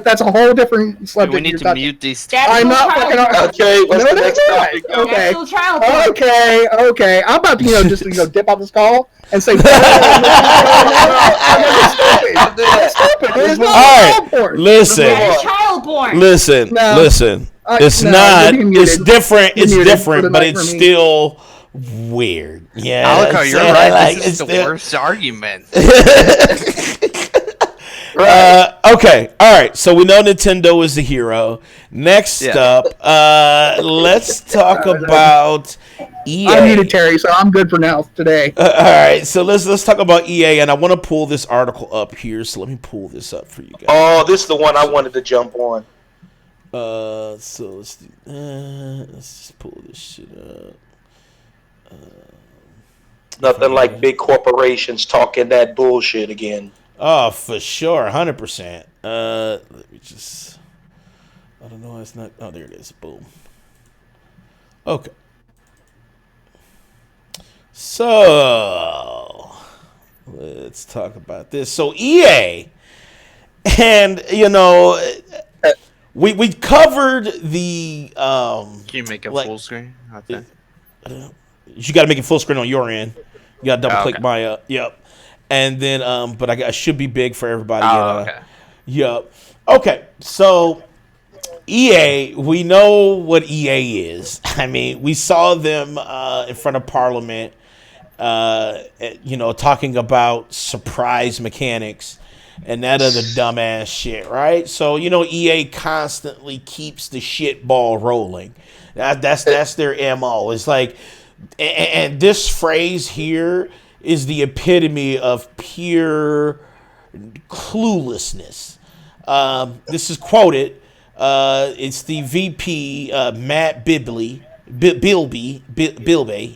That's a whole different subject. We need you're to touching. mute these. That's I'm still not child fucking. porn. Okay, what's No, the that's next not. topic? That's Okay. still child porn. Okay. I'm about to, just dip off this call and say, that's stupid. I'll do that. That's stupid. It's not All right, child porn. listen. That is child porn. Listen. No. It's No, not. you're muted. It's different. You're It's muted for different, the but night it's for me. still weird. Yeah. Alco, you're so, right. like, This is the still- worst argument. Okay. All right. So we know Nintendo is the hero. Next Yeah. up, let's talk about EA. I'm muted, Terry, so I'm good for now today. All right. So let's talk about EA, and I want to pull this article up here. So let me pull this up for you guys. Oh, this is the one I wanted to jump on. So let's just pull this shit up. Nothing like big corporations talking that bullshit again. Oh, for sure, 100%. Let me just. I don't know. It's not. Oh, there it is. Boom. Okay. So let's talk about this. So EA, and we covered the. Can you make it full screen? Okay. You got to make it full screen on your end. You got to double click okay. my yep. And then but I should be big for everybody. Okay. Yep. Okay. So EA, we know what EA is. I mean, we saw them in front of Parliament, talking about surprise mechanics and that other dumbass shit, right? So EA constantly keeps the shit ball rolling. That's their MO. It's like, and this phrase here is the epitome of pure cluelessness. This is quoted. It's the VP, Matt Bilby.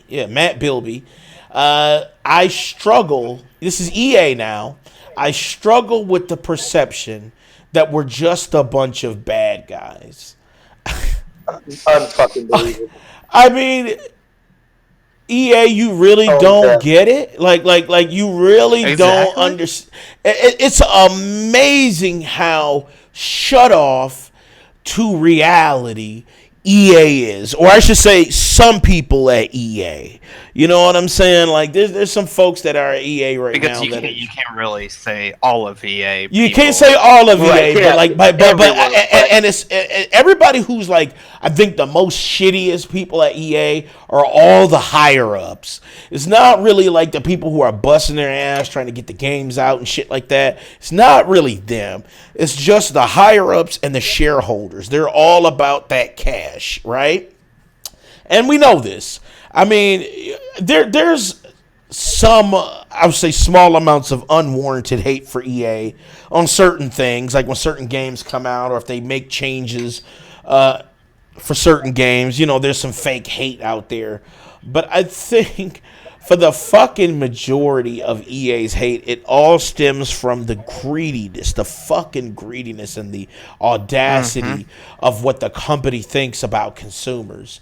Yeah, Matt Bilby. I struggle. This is EA now. I struggle with the perception that we're just a bunch of bad guys. Unfucking believable. I mean, EA, you really don't get it. Like you really don't understand. It's amazing how shut off to reality EA is, or I should say, some people at EA. You know what I'm saying? Like, there's some folks that are at EA right Because now. you can't really say all of EA. You can't say all of Right, EA, yeah. but and it's everybody who's like, I think the most shittiest people at EA are all the higher ups. It's not really like the people who are busting their ass trying to get the games out and shit like that. It's not really them. It's just the higher ups and the shareholders. They're all about that cash, right? And we know this. I mean, there's some, I would say, small amounts of unwarranted hate for EA on certain things, like when certain games come out or if they make changes for certain games. There's some fake hate out there. But I think for the fucking majority of EA's hate, it all stems from the greediness, the fucking greediness and the audacity of what the company thinks about consumers.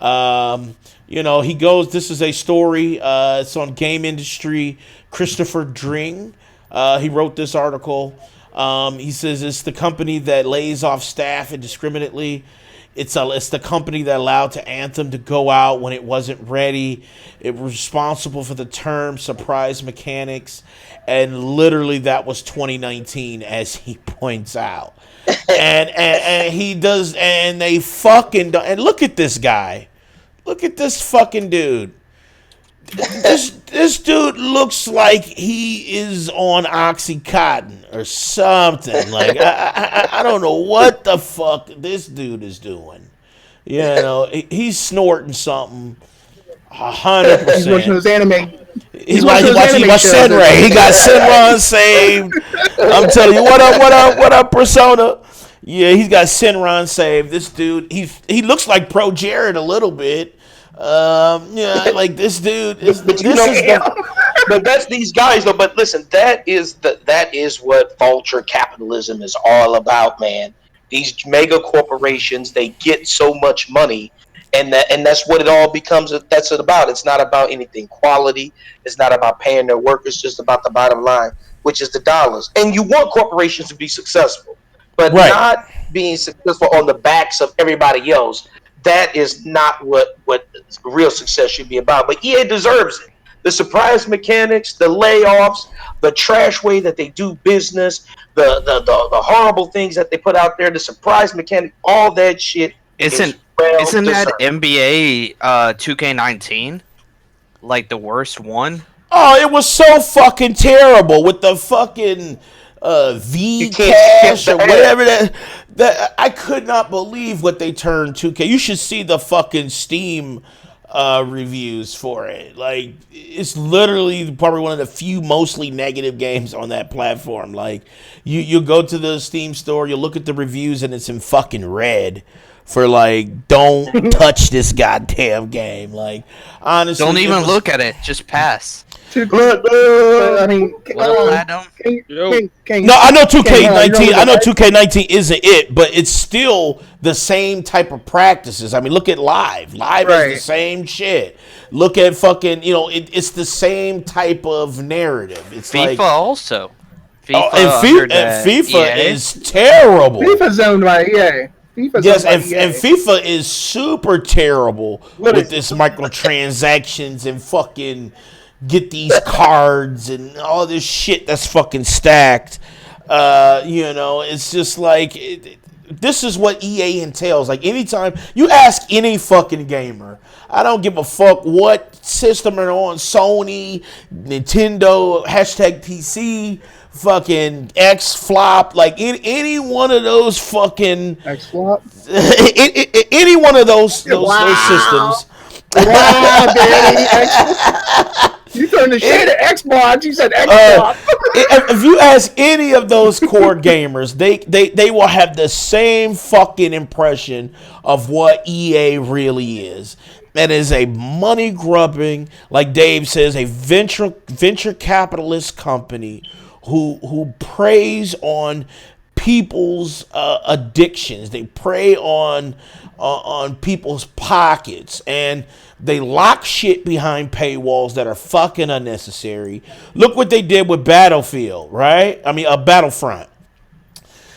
He goes, this is a story, it's on Game Industry. Christopher Dring, he wrote this article. He says it's the company that lays off staff indiscriminately. It's the company that allowed Anthem to go out when it wasn't ready. It was responsible for the term surprise mechanics, and literally that was 2019, as he points out. and he does, and they fucking don't. And look at this guy. Look at this fucking dude. This dude looks like he is on Oxycontin or something. Like I don't know what the fuck this dude is doing. He's snorting something. 100%. He's watching his anime. He watched Senrai. He got Senran saved. I'm telling you, what up, Persona? Yeah, he's got Senran saved. This dude, he looks like Pro Jared a little bit. Like this dude. But that's these guys though. But listen, that is what vulture capitalism is all about, man. These mega corporations, they get so much money, and that's what it all becomes. That's it about. It's not about anything quality. It's not about paying their work. It's just about the bottom line, which is the dollars. And you want corporations to be successful, but Right. not being successful on the backs of everybody else. That is not what real success should be about. But EA deserves it. The surprise mechanics, the layoffs, the trash way that they do business, the horrible things that they put out there, the surprise mechanic, all that shit. Isn't that NBA 2K19 like the worst one? Oh, it was so fucking terrible with the fucking V cash or whatever that I could not believe what they turned 2K. You should see the fucking Steam reviews for it. Like, it's literally probably one of the few mostly negative games on that platform. Like, you go to the Steam store, you look at the reviews, and it's in fucking red for like, don't touch this goddamn game. Like, honestly, don't even look at it. Just pass. I mean, no, I know 2K19. I know 2K19 isn't it, but it's still the same type of practices. I mean, look at Live. Live is the same shit. Look at fucking, it's the same type of narrative. It's FIFA like, also. FIFA is terrible. FIFA's owned by EA. Yes, and FIFA is super terrible with this microtransactions and fucking get these cards and all this shit that's fucking stacked. It's just like this is what EA entails. Like, anytime you ask any fucking gamer, I don't give a fuck what system they're on, Sony, Nintendo, #PC, fucking X flop, like any one of those fucking X flop, any one of those systems. Wow, baby. You turned the shade of Xbox. You said Xbox. If you ask any of those core gamers, they will have the same fucking impression of what EA really is. That is a money grubbing, like Dave says, a venture capitalist company who preys on people's addictions. They prey on people's pockets, and they lock shit behind paywalls that are fucking unnecessary. Look what they did with Battlefield, right? I mean, Battlefront.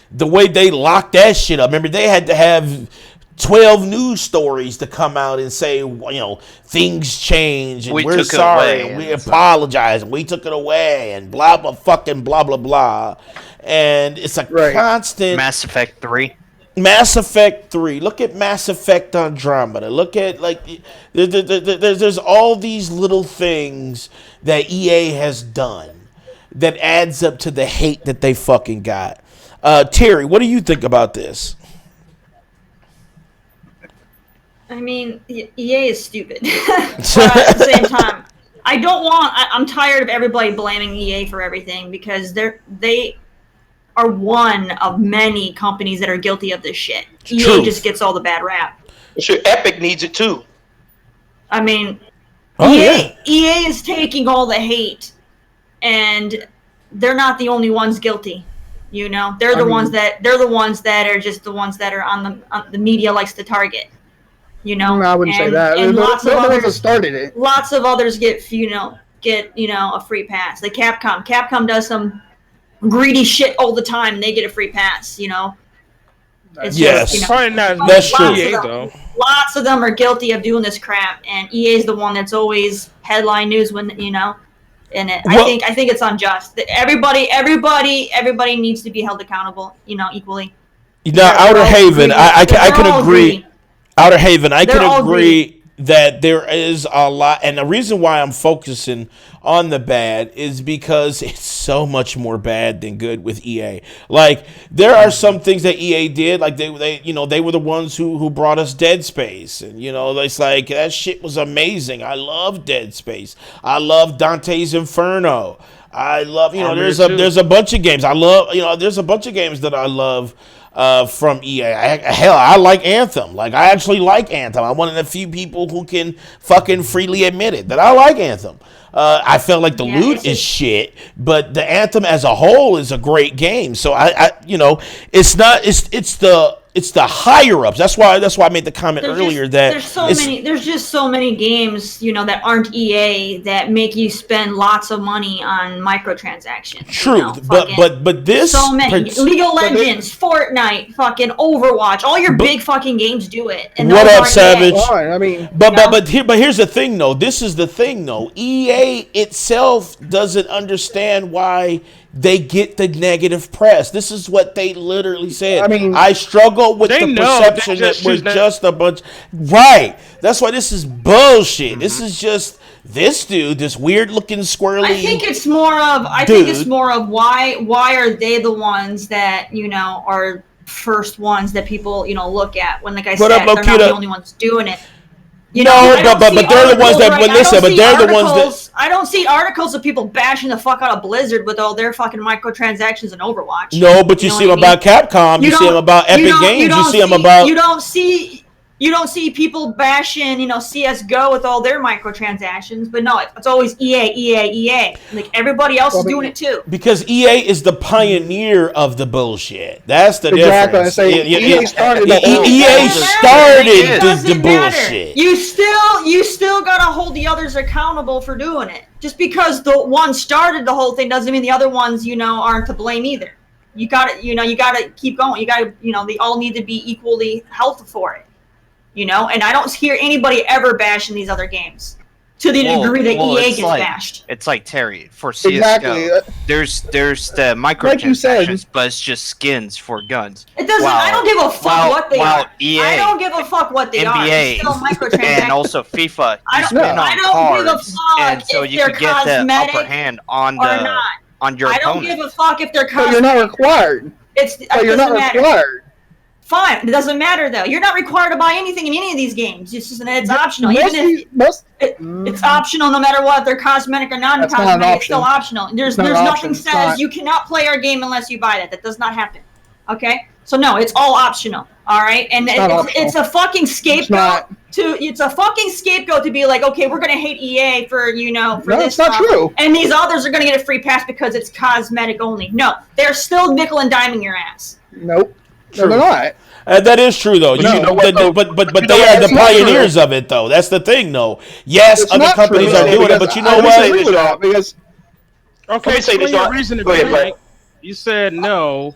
The way they locked that shit up. Remember, they had to have 12 news stories to come out and say, things change, and we're sorry, and we apologize, and we took it away, and blah, blah, fucking blah, blah, blah. And it's a constant... Mass Effect 3. Mass Effect 3. Look at Mass Effect Andromeda. Look at, there's all these little things that EA has done that adds up to the hate that they fucking got. Terry, what do you think about this? I mean, EA is stupid. But at the same time, I'm tired of everybody blaming EA for everything, because they are one of many companies that are guilty of this shit. EA just gets all the bad rap. Sure, Epic needs it too. I mean, EA is taking all the hate, and they're not the only ones guilty. They're the ones that are just the ones that are on the media likes to target. I wouldn't say that. And lots of others started it. Lots of others get a free pass. Like Capcom. Capcom does some greedy shit all the time, and they get a free pass. It's just, that's true. Though. Lots of them are guilty of doing this crap, and EA is the one that's always headline news when in it. I think it's unjust. Everybody needs to be held accountable, equally. Outer Haven, I can agree. Outer Haven, I can agree that there is a lot, and the reason why I'm focusing on the bad is because it's so much more bad than good with EA. Like, there are some things that EA did, like they were the ones who brought us Dead Space, and it's like that shit was amazing. I love Dead Space. I love Dante's Inferno. I love there's a bunch of games I love. There's a bunch of games that I love. From EA. I like Anthem. Like, I actually like Anthem. I'm one of the few people who can fucking freely admit it, that I like Anthem. I feel like the loot is shit, but the Anthem as a whole is a great game. So it's It's the higher ups. That's why I made the comment earlier that there's just so many games, that aren't EA that make you spend lots of money on microtransactions. True, but this so many League of Legends, Fortnite, fucking Overwatch, all your big fucking games do it. And what up, Savage? I mean, but here's the thing, though. This is the thing, though. EA itself doesn't understand why they get the negative press. This is what they literally said. I mean, I struggle with the perception that we're just a bunch. Right. That's why this is bullshit. Mm-hmm. This is just this dude, this weird looking squirrely. I think it's more of why are they the ones that are first ones that people look at when, like I said, they're not the only ones doing it. But they're the ones that listen. But they're the ones that I don't see articles of people bashing the fuck out of Blizzard with all their fucking microtransactions in Overwatch. No, but you see them about Capcom. You see them about Epic Games. You see them about. You don't see people bashing, CS:GO with all their microtransactions, but no, it's always EA. Like everybody else is doing it too. Because EA is the pioneer of the bullshit. That's the difference. EA started the bullshit. You still gotta hold the others accountable for doing it. Just because the one started the whole thing doesn't mean the other ones, aren't to blame either. You gotta keep going. You gotta, they all need to be equally held for it. And I don't hear anybody ever bashing these other games to the degree that EA gets bashed. It's like Terry for CS:GO. Exactly. There's the microtransactions, but it's just skins for guns. It doesn't. I don't give a fuck what they are. EA, I don't give a fuck what they are. It's still microtransactions. And also FIFA. I don't give a fuck and so if you they're could get the upper hand on not. On your opponent. I don't give a fuck if they're cosmetic. But you're not required. You're not required. Fine, it doesn't matter though. You're not required to buy anything in any of these games. It's optional. It's optional no matter what. If they're cosmetic or non-cosmetic, it's still optional. There's nothing says you cannot play our game unless you buy that. That does not happen. Okay, so no, it's all optional. All right, and it's a fucking scapegoat. It's a fucking scapegoat to be like, okay, we're gonna hate EA for for this. It's not true. And these others are gonna get a free pass because it's cosmetic only. No, they're still nickel and diming your ass. Nope. No, they're not. That is true, though. But they are the pioneers of it, though. That's the thing, though. Yes, other companies are doing it, but you know what? Because okay, so your reason to be like, you said no.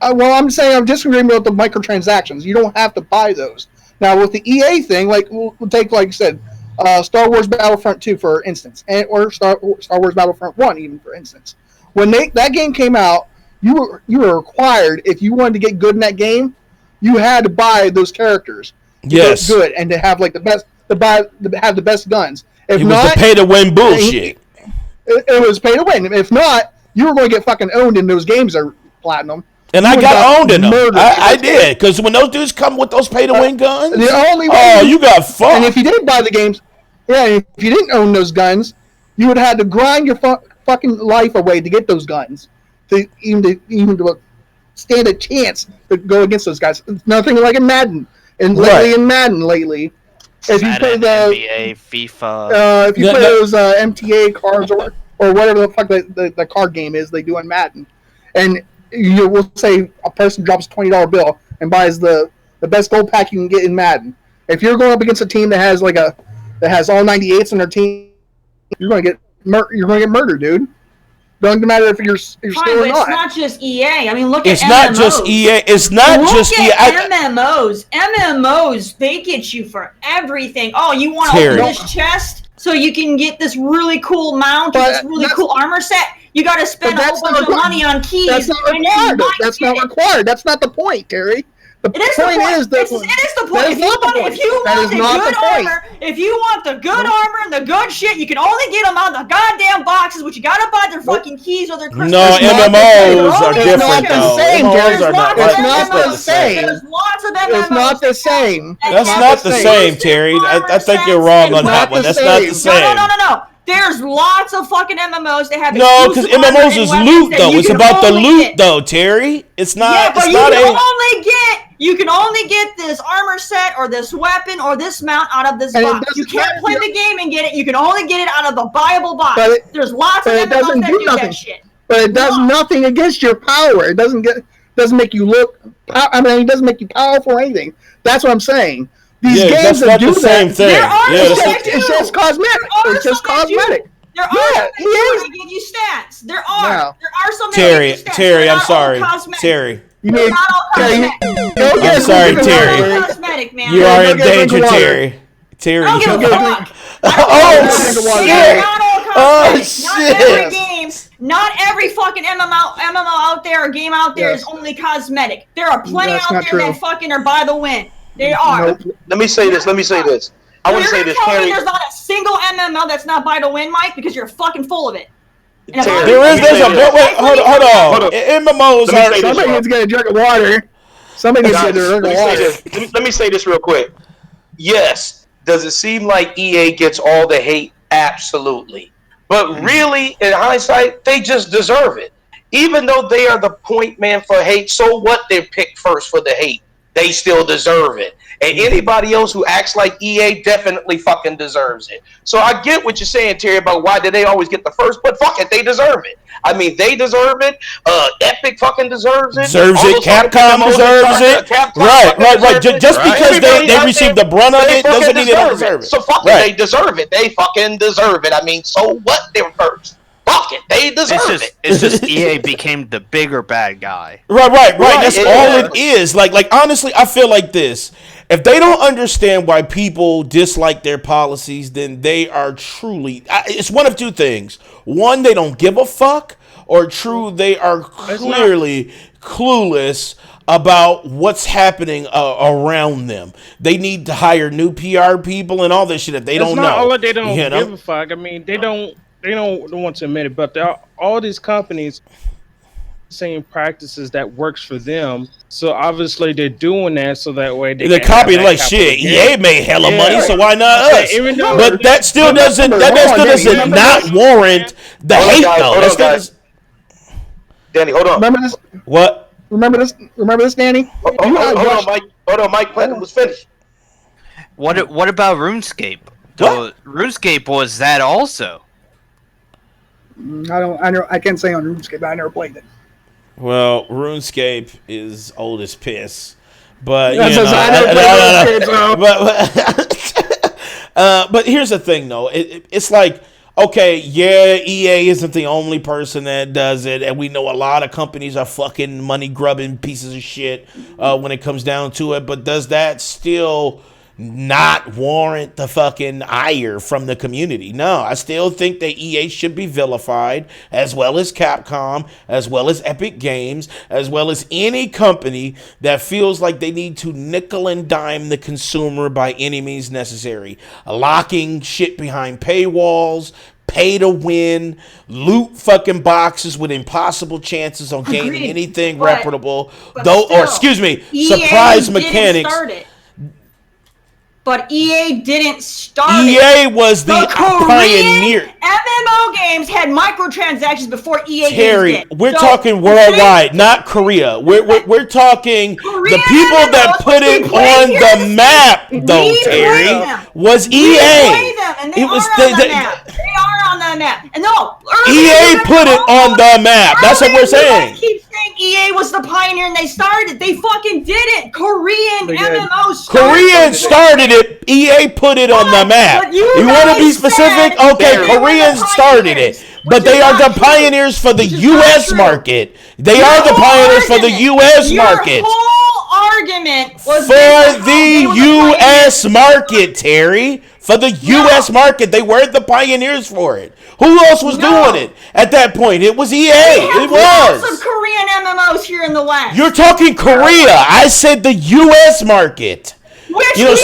Well, I'm saying I'm disagreeing with the microtransactions. You don't have to buy those. Now, with the EA thing, like we'll take, like I said, Star Wars Battlefront 2, for instance, or Star Wars Battlefront 1, even for instance. When that game came out, you were required, if you wanted to get good in that game, you had to buy those characters. Yes. Good and to have like have the best guns. If it was the pay to win bullshit. It was pay to win. If not, you were going to get fucking owned in those games that are platinum. And I got owned in them. I did, because when those dudes come with those pay to win guns, you got fucked. And if you didn't buy the games, if you didn't own those guns, you would have had to grind your fucking life away to get those guns. To even to stand a chance to go against those guys. It's nothing like in Madden. And lately, if you play the NBA, FIFA, if you play those MTA cards or whatever the fuck the card game is they do in Madden, and you will say a person drops a $20 bill and buys the best gold pack you can get in Madden. If you're going up against a team that has all 98s in their team, you're going to get murdered, dude. Doesn't matter if you're still or not. It's not just EA. I mean, look at MMOs. It's not just EA. It's not just EA. MMOs. MMOs, they get you for everything. Oh, you want to open this chest so you can get this really cool mount or this really cool armor set? You got to spend a whole bunch of money on keys. That's not required. That's not required. That's not the point, Terry. It is the point. It is the point. If you want the good armor and the good shit, you can only get them out of the goddamn boxes, which you gotta buy their fucking keys or their crystals. No, MMOs are different though. It's not the same. There's lots of MMOs. It's not the same. That's not the same, Terry. I think you're wrong on that one. That's not the same. No. There's lots of fucking MMOs that have because MMOs is loot though. It's about the loot though, Terry. It's not. Yeah, but you can only get this armor set or this weapon or this mount out of this box. You can't play the game and get it. You can only get it out of the buyable box. There's lots of MMOs that do that shit. But it does nothing against your power. It doesn't get. doesn't make you look. I mean, it doesn't make you powerful or anything. That's what I'm saying. These games that do same that, thing. It's just cosmetic. It's just cosmetic. There are some that give you stats. There are some that Terry, give you stats. Terry, They're I'm not sorry. all cosmetic. Terry. They're not all cosmetic. I'm sorry, Terry. They're not all cosmetic, man. You are in danger, Terry. Terry, I don't give a fuck. Oh shit! Not every game, not every fucking MMO out there or game out there is only cosmetic. There are plenty out there that fucking are by the win. They are. Nope. Let me say this. I want to say this, Terry. There's not a single MMO that's not by the win, Mike, because you're fucking full of it. There's a hold on. MMOs are. Somebody needs to get a drink of water. Somebody needs to get a drink of water. Let me say this real quick. Yes, does it seem like EA gets all the hate? Absolutely. But really, in hindsight, they just deserve it. Even though they are the point man for hate, so what? They're picked first for the hate. They still deserve it. And anybody else who acts like EA definitely fucking deserves it. So I get what you're saying, Terry, about why did they always get the first, but fuck it, they deserve it. I mean, they deserve it. Epic fucking deserves it. Capcom deserves it. Right. Just because they received the brunt of it doesn't mean they don't deserve it. So fuck it, they deserve it. They fucking deserve it. I mean, so what? They were first. Fuck it, they deserve it. It's just EA became the bigger bad guy. Right. That's all it is. Like honestly, I feel like this. If they don't understand why people dislike their policies, then they are truly. It's one of two things. One, they don't give a fuck, or true, they are clearly clueless about what's happening around them. They need to hire new PR people and all this shit if they don't know. It's not all that they don't give a fuck. I mean, they don't want to admit it, but all these companies same practices that works for them. So obviously they're doing that so that way they're copying like shit. EA made hella money, so why not us? But that still doesn't not warrant the hate though. Danny, hold on. Remember this? What? Remember this, Danny? Hold on, Mike Platinum was finished. What about RuneScape? RuneScape was that also. I can't say on RuneScape, but I never played it. Well, RuneScape is old as piss, but but here's the thing, though. It's like, okay, yeah, EA isn't the only person that does it, and we know a lot of companies are fucking money grubbing pieces of shit when it comes down to it. But does that still not warrant the fucking ire from the community? No, I still think that EA should be vilified, as well as Capcom, as well as Epic Games, as well as any company that feels like they need to nickel and dime the consumer by any means necessary. Locking shit behind paywalls, pay to win, loot fucking boxes with impossible chances on gaining anything reputable, surprise mechanics. But EA didn't start EA was the pioneer. MMO games had microtransactions before EA Terry, games did. we're talking worldwide, not Korea. We're talking the people that put it on the map, though, Terry, was EA. It was they are on the map. And no, EA put it on the map. That's what we're saying. EA was the pioneer and they started. They fucking did it. Korean MMOs. Koreans started it. EA put it on the map. You want to be specific? Okay, Koreans started it. But they are the pioneers for the U.S. market. They are the pioneers for the U.S. market. Your whole argument was for the U.S. market, Terry. For the U.S. market, they were the pioneers for it. Who else was doing it at that point? It was EA. It was. Lots of Korean MMOs here in the West. You're talking Korea. I said the U.S. market. Which a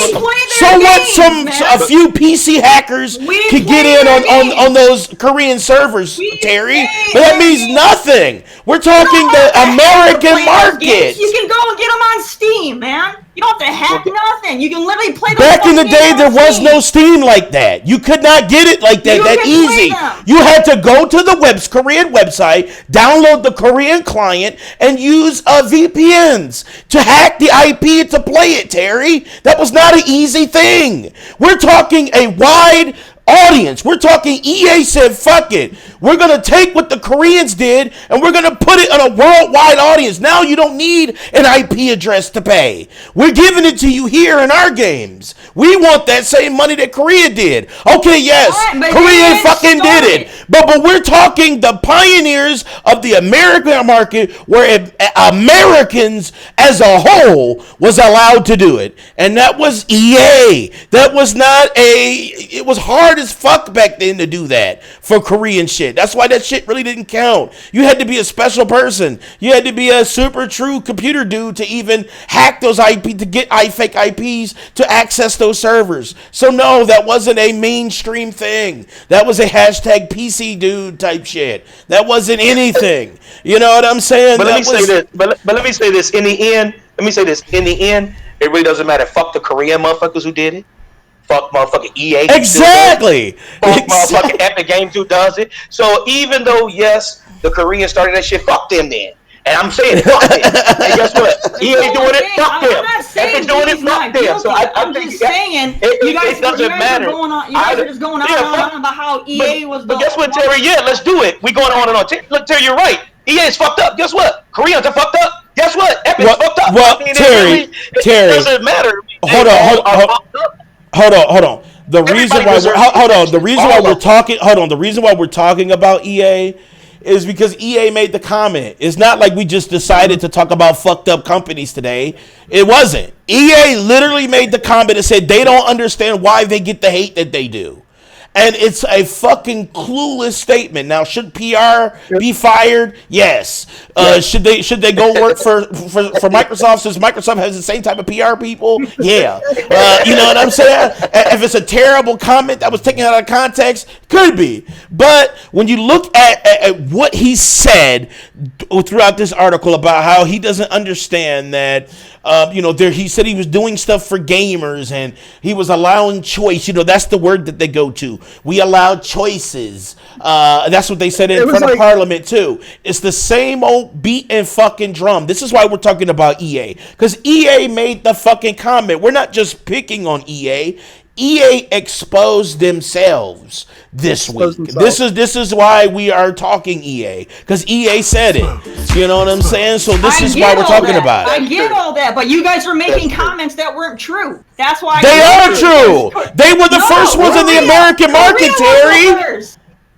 few PC hackers could get in on those Korean servers, Terry. But that means nothing. We're talking the American market. You can go and get them on Steam, man. You don't have to hack nothing. You can literally play them. Back in the day, there was no Steam like that. You could not get it like that easy. You had to go to the Korean website, download the Korean client, and use VPNs to hack the IP to play it, Terry. That was not an easy thing. We're talking a wide audience. We're talking EA said, fuck it. We're going to take what the Koreans did and we're going to put it on a worldwide audience. Now you don't need an IP address to pay. We're giving it to you here in our games. We want that same money that Korea did. Okay, yes, right, Korea fucking did it. But we're talking the pioneers of the American market where Americans as a whole was allowed to do it. And that was EA. That was not it was hard as fuck back then to do that for Korean shit. That's why that shit really didn't count. You had to be a special person. You had to be a super true computer dude to even hack those IP, to get fake IPs to access those servers. So no, that wasn't a mainstream thing. That was a hashtag PC dude type shit. That wasn't anything. You know what I'm saying? But let me say this. But let me say this. In the end, it really doesn't matter. Fuck the Korean motherfuckers who did it. Fuck motherfucking EA. Exactly. Fuck motherfucking Epic Games who does it. So even though, yes, the Koreans started that shit, fuck them then. And I'm saying fuck them. And guess what? EA doing it, fuck them. Epic doing it, fuck them. So I'm just saying, you guys doesn't matter. You guys are just going on about how EA was. But guess what, Terry? Yeah, let's do it. We going on and on. Look, Terry, you're right. EA is fucked up. Guess what? Koreans are fucked up. Guess what? Epic's fucked up. Well, Terry, it doesn't matter. Hold on. The reason why we're talking about EA is because EA made the comment. It's not like we just decided to talk about fucked up companies today. It wasn't. EA literally made the comment and said they don't understand why they get the hate that they do. And it's a fucking clueless statement. Now, should PR be fired? Yes. Should they go work for Microsoft since Microsoft has the same type of PR people? Yeah. You know what I'm saying? If it's a terrible comment that was taken out of context, could be. But when you look at what he said throughout this article about how he doesn't understand that, he said he was doing stuff for gamers and he was allowing choice. That's the word that they go to. We allow choices. That's what they said in front of Parliament too. It's the same old beat and fucking drum. This is why we're talking about EA, because EA made the fucking comment. We're not just picking on EA. EA exposed themselves this week. This is why we are talking EA, because EA said it. You know what I'm saying? So this is why we're talking about it. I get all that, but you guys were making comments that weren't true. That's why they are true. They were the first ones in the American market, Terry.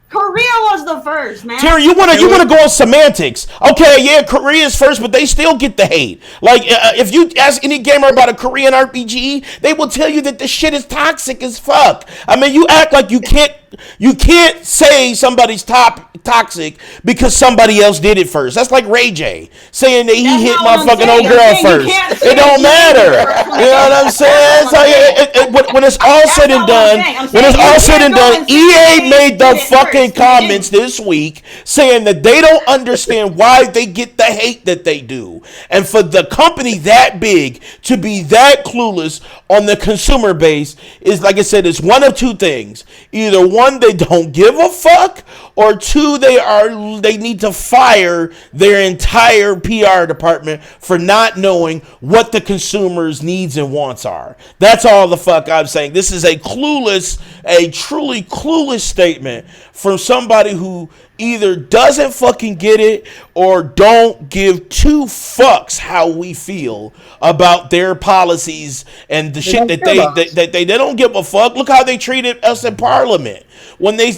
Korea was the first, man. Terry, you wanna go on semantics? Okay, yeah, Korea's first, but they still get the hate. Like, if you ask any gamer about a Korean RPG, they will tell you that the shit is toxic as fuck. I mean, you act like you can't say somebody's toxic because somebody else did it first. That's like Ray J saying that he hit my fucking old girl first. It don't matter. You know what I'm saying? So when it's all said and done, EA made the fucking comments this week saying that they don't understand why they get the hate that they do. And for the company that big to be that clueless on the consumer base is, like I said, it's one of two things. Either one, they don't give a fuck, or two, they need to fire their entire PR department for not knowing what the consumer's needs and wants are. That's all the fuck I'm saying. This is a truly clueless statement from somebody who either doesn't fucking get it or don't give two fucks how we feel about their policies and the shit that they don't give a fuck. Look how they treated us in Parliament when they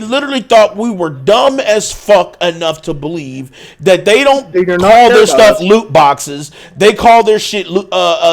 literally thought we were dumb as fuck enough to believe that they don't call their stuff loot boxes. They call their shit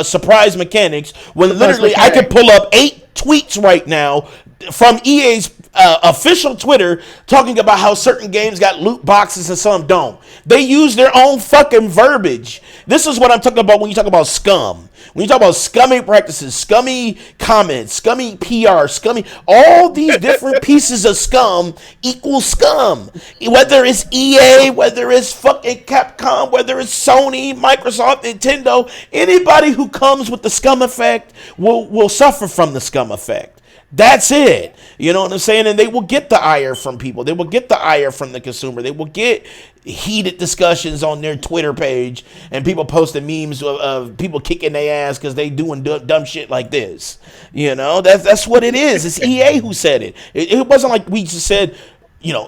surprise mechanics, when literally I could pull up 8 tweets right now from EA's official Twitter talking about how certain games got loot boxes and some don't. They use their own fucking verbiage. This is what I'm talking about when you talk about scum. When you talk about scummy practices, scummy comments, scummy PR, scummy, all these different pieces of scum equal scum. Whether it's EA, whether it's fucking Capcom, whether it's Sony, Microsoft, Nintendo, anybody who comes with the scum effect will suffer from the scum effect. That's it. You know what I'm saying? And they will get the ire from people. They will get the ire from the consumer. They will get heated discussions on their Twitter page and people posting memes of people kicking their ass because they doing dumb shit like this. You know, that's what it is. It's EA who said it. It wasn't like we just said, you know,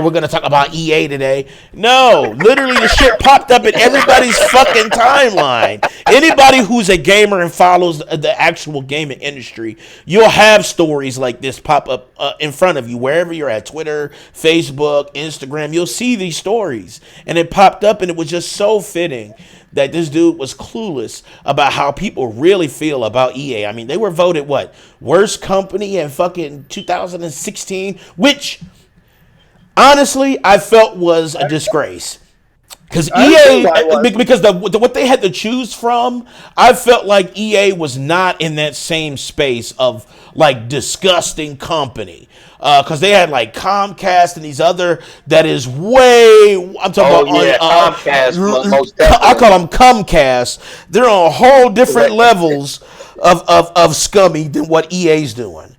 we're going to talk about EA today. No, literally the shit popped up in everybody's fucking timeline. Anybody who's a gamer and follows the actual gaming industry, you'll have stories like this pop up in front of you wherever you're at. Twitter, Facebook, Instagram, you'll see these stories. And it popped up, and it was just so fitting that this dude was clueless about how people really feel about EA. I mean, they were voted, what, worst company in fucking 2016, which honestly, I felt was a disgrace. Because EA, because what they had to choose from, I felt like EA was not in that same space of like disgusting company. Because they had like Comcast and these other that is way, I'm talking about Comcast, most I call them Comcast. They're on whole different levels of scummy than what EA's doing.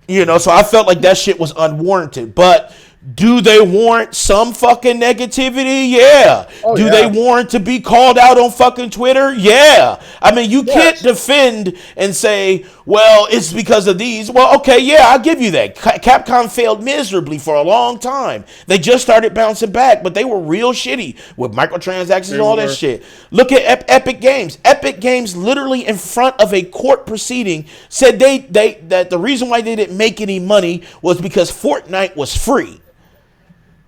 You know, so I felt like that shit was unwarranted. But do they warrant some fucking negativity? Yeah. Do they warrant to be called out on fucking Twitter? Yeah. I mean, you can't defend and say, well, it's because of these. Well, okay, yeah, I'll give you that. Capcom failed miserably for a long time. They just started bouncing back, but they were real shitty with microtransactions and all that shit. Look at Epic Games. Epic Games literally in front of a court proceeding said that the reason why they didn't make any money was because Fortnite was free.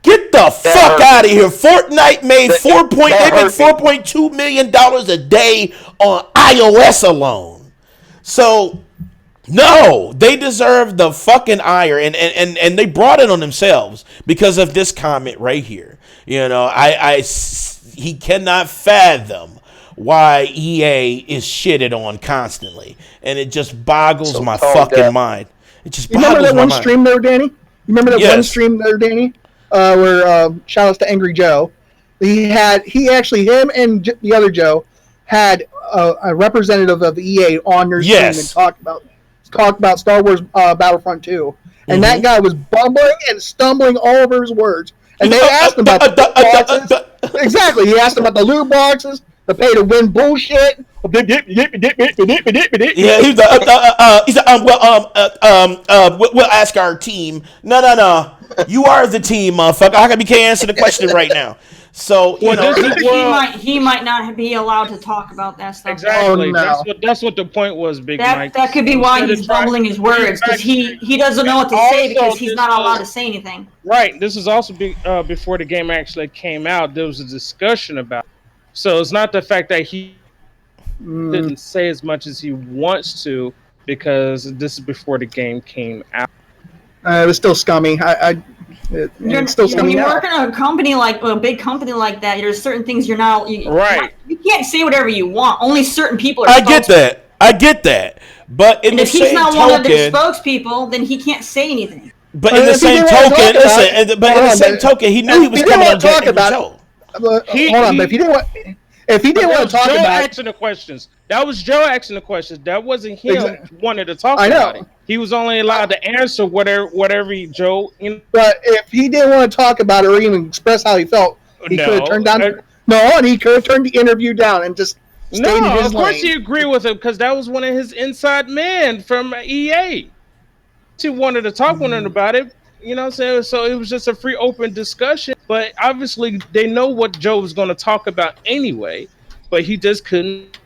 Get the fuck out of here. Fortnite made $4.2 million a day on iOS alone. So, no, they deserve the fucking ire. And they brought it on themselves because of this comment right here. You know, he cannot fathom why EA is shitted on constantly. And it just boggles my fucking mind. It just boggles my mind. Remember that one stream there, Danny? You remember that one stream there, Danny? Where shout outs to Angry Joe, him and the other Joe had a representative of EA on their stream and talked about Star Wars Battlefront 2, and that guy was bumbling and stumbling all over his words. And they asked him about the loot boxes. Exactly, he asked him about the loot boxes, the pay to win bullshit. Yeah, we'll ask our team. No. You are the team, motherfucker. How come you can't answer the question right now? So, you know, he might not be allowed to talk about that stuff. Exactly. That's what the point was, Big Mike. That could be why he's bumbling his words, because he doesn't know what to say because he's not allowed to say anything. Right. This is also before the game actually came out. There was a discussion about it. So it's not the fact that he didn't say as much as he wants to, because this is before the game came out. It was still scummy. It's still scummy. When you work in a big company like that, there's certain things you're not. You can't say whatever you want. Only certain people are. I get that. But if he's not one of their spokespeople, then he can't say anything. But in the same token, he knew he was coming on talk about it. Hold on, but if he didn't want to talk about asking the questions. That was Joe asking the questions. That wasn't him wanting to talk about it. He was only allowed to answer whatever Joe. But if he didn't want to talk about it or even express how he felt, he could have turned down. And he could have turned the interview down and just stayed in his lane. Of course you agree with him, because that was one of his inside men from EA. He wanted to talk with him about it. You know what I'm saying? So it was just a free, open discussion. But obviously, they know what Joe was going to talk about anyway. But he just couldn't.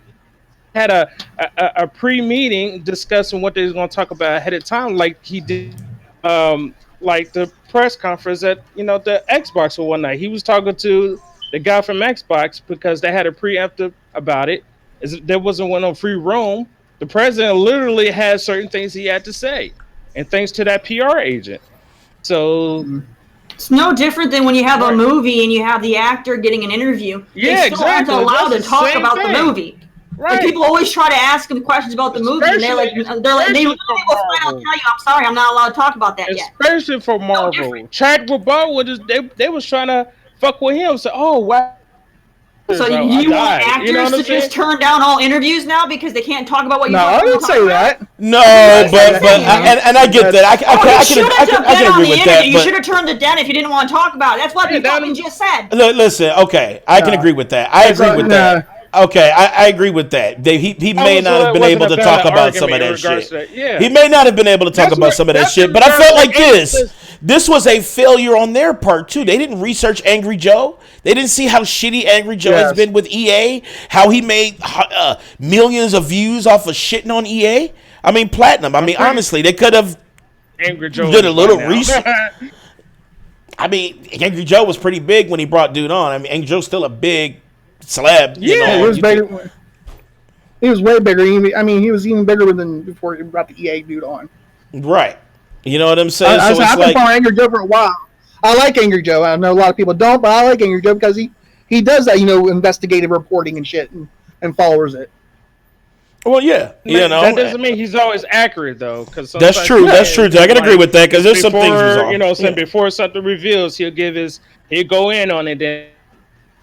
Had a pre-meeting discussing what they was going to talk about ahead of time, like he did, like the press conference at the Xbox for one night. He was talking to the guy from Xbox because they had a preemptive about it. There wasn't no free roam. The president literally had certain things he had to say, and thanks to that PR agent. So it's no different than when you have a movie and you have the actor getting an interview. Yeah, they still aren't allowed to talk about the movie. Right. And people always try to ask him questions about the movie, and they will flat out tell you, "I'm sorry, I'm not allowed to talk about that yet." Especially for Marvel, Chadwick Boseman they was trying to fuck with him. So, oh wow. So you want actors to just turn down all interviews now because they can't talk about what you want to talk about? No, I didn't say that. No, but I get that. I can agree with that. You should have turned it down if you didn't want to talk about it. That's what you just said. Listen, okay, I can agree with that. I agree with that. Okay, I agree with that. He may not have been able to talk about some of that shit. He may not have been able to talk about some of that shit, but I felt like this. this was a failure on their part too. They didn't research Angry Joe. They didn't see how shitty Angry Joe has been with EA. How he made millions of views off of shitting on EA. I mean, Platinum. I mean, honestly, they could have Angry Joe did a little research. I mean, Angry Joe was pretty big when he brought dude on. I mean, Angry Joe's still a big celeb. Yeah, he was bigger. He was way bigger. He was even bigger than before he brought the EA dude on. Right. You know what I'm saying? I've been following Angry Joe for a while. I like Angry Joe. I know a lot of people don't, but I like Angry Joe because he does that, investigative reporting and shit and follows it. Well, yeah, that doesn't mean he's always accurate though. Because that's true. That's true. I can agree with that because there's some things he's on. Before something reveals, he'll go in on it. Then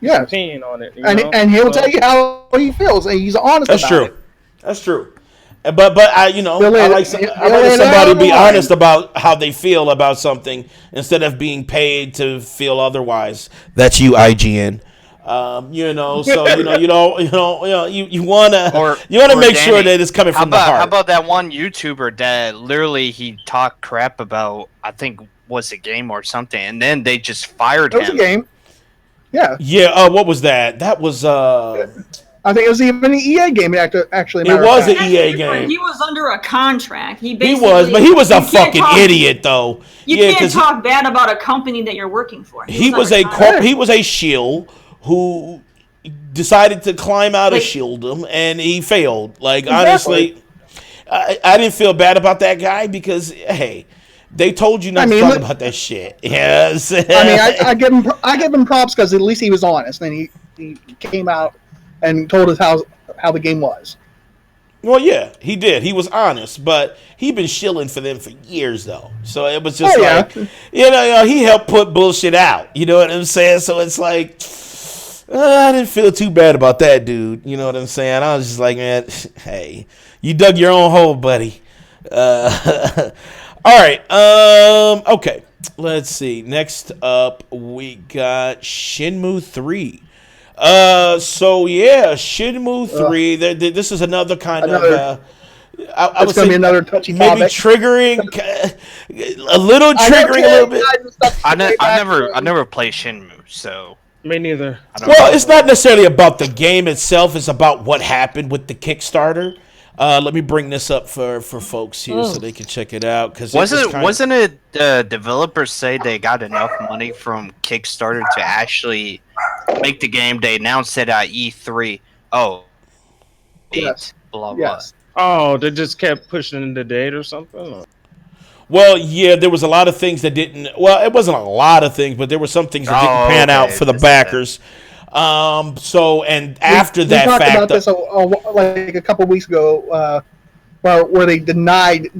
opinion on it, and he'll tell you how he feels, and he's honest. That's about true. It. That's true. But I like somebody to be honest about how they feel about something instead of being paid to feel otherwise. That's you, IGN. So you want to make sure that it's coming from the heart. How about that one YouTuber that literally he talked crap about? I think was a game or something, and then they just fired him. It was a game. Yeah. Yeah. What was that? That was. I think it was even an EA game. Actually, it was an EA game. He was under a contract. He was, but he was a fucking idiot, though. You can't talk bad about a company that you're working for. He was a shill who decided to climb out of Shieldom, and he failed. Like, honestly, I didn't feel bad about that guy because, hey, they told you not to talk about that shit. Yes. I give him props because at least he was honest, and he came out and told us how the game was. Well, yeah, he did. He was honest, but he'd been shilling for them for years, though. So it was just he helped put bullshit out. You know what I'm saying? So it's like, I didn't feel too bad about that dude. You know what I'm saying? I was just like, man, hey, you dug your own hole, buddy. All right. Okay. Let's see. Next up, we got Shenmue 3. Shenmue 3. This is another kind of. I would say be another touchy maybe topic. Triggering, a little triggering, a little bit. I never play Shenmue, so. Me neither. Well, it's not necessarily about the game itself. It's about what happened with the Kickstarter. Let me bring this up for folks here so they can check it out. Cause wasn't it the developers say they got enough money from Kickstarter to actually make the game? They announced it at E3. Oh, yes. Blah blah. Yes. Oh, they just kept pushing the date or something. Well, yeah, there was a lot of things that didn't. Well, it wasn't a lot of things, but there were some things that didn't pan out for the backers. After that we talked fact, about this like a couple weeks ago, where they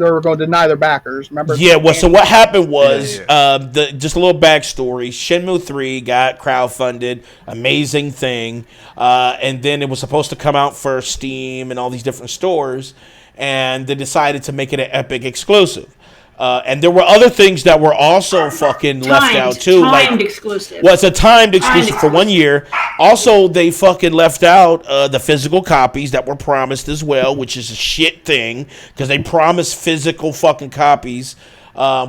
were going to deny their backers. Remember? Yeah. Well, so what happened was, just a little backstory. Shenmue 3 got crowdfunded, amazing thing, and then it was supposed to come out for Steam and all these different stores, and they decided to make it an Epic exclusive. And there were other things that were also fucking left out too. Timed exclusive. Well, it's a timed exclusive for 1 year. Also, they fucking left out the physical copies that were promised as well, which is a shit thing because they promised physical fucking copies,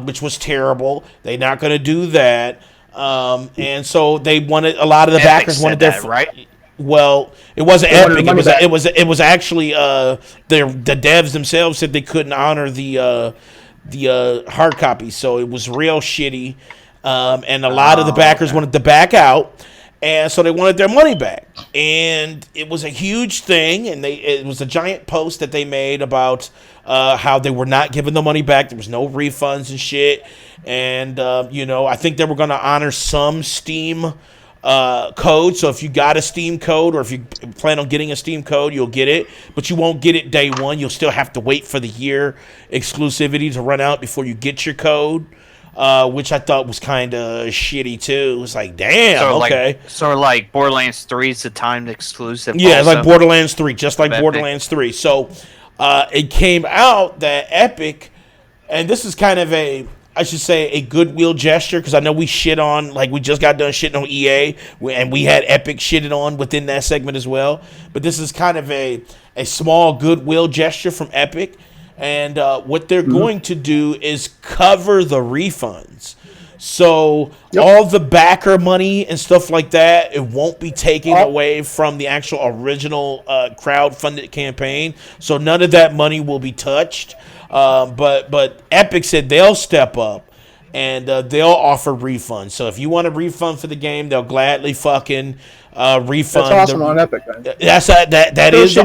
which was terrible. They're not going to do that. And so they wanted a lot of the backers wanted their right. Well, it wasn't Epic. It was actually the devs themselves said they couldn't honor the hard copy, so it was real shitty, and a lot of the backers wanted to back out, and so they wanted their money back, and it was a huge thing, and it was a giant post that they made about how they were not giving the money back. There was no refunds and shit, and I think they were going to honor some Steam code. So if you got a Steam code, or if you plan on getting a Steam code, you'll get it, but you won't get it day one. You'll still have to wait for the year exclusivity to run out before you get your code, which I thought was kind of shitty too. It was like, damn, okay. So like Borderlands 3 is a timed exclusive. Yeah, it's like Borderlands 3, just like Borderlands 3. So it came out that Epic, and this is kind of I should say a goodwill gesture, because I know we shit on, like we just got done shitting on EA, and we had Epic shitted on within that segment as well. But this is kind of a small goodwill gesture from Epic, and what they're going to do is cover the refunds. So all the backer money and stuff like that, it won't be taken away from the actual original crowd-funded campaign. So none of that money will be touched. But Epic said they'll step up and they'll offer refunds. So if you want a refund for the game, they'll gladly fucking refund. That's awesome on Epic, man. That is.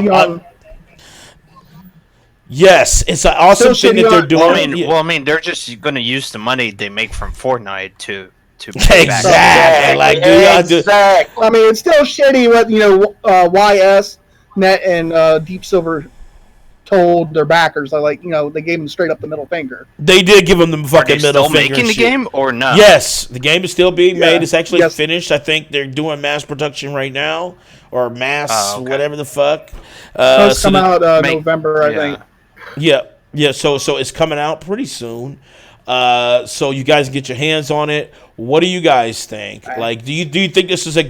Yes, it's an awesome thing that they're doing. I mean, they're just going to use the money they make from Fortnite to pay exactly. Back. Exactly. I mean, it's still shitty what YS Net and Deep Silver told their backers. Like they gave them straight up the middle finger. They did give them the fucking middle finger. Making the game or no? Yes, the game is still being made. It's actually finished. I think they're doing mass production right now, or whatever the fuck. It's come out November, I think. Yeah. So it's coming out pretty soon. So you guys get your hands on it. What do you guys think? Like, do you think this is a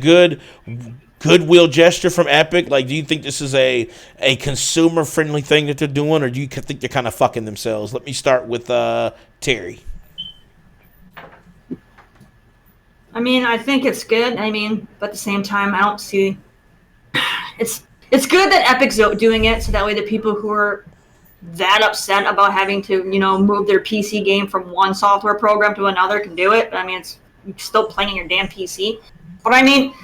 goodwill gesture from Epic? Like, do you think this is a consumer friendly thing that they're doing, or do you think they're kind of fucking themselves? Let me start with Terry. I mean, I think it's good. I mean, but at the same time, I don't see. It's good that Epic's doing it, so that way the people who are that upset about having to, move their PC game from one software program to another can do it. But I mean, it's still playing on your damn PC. But I mean,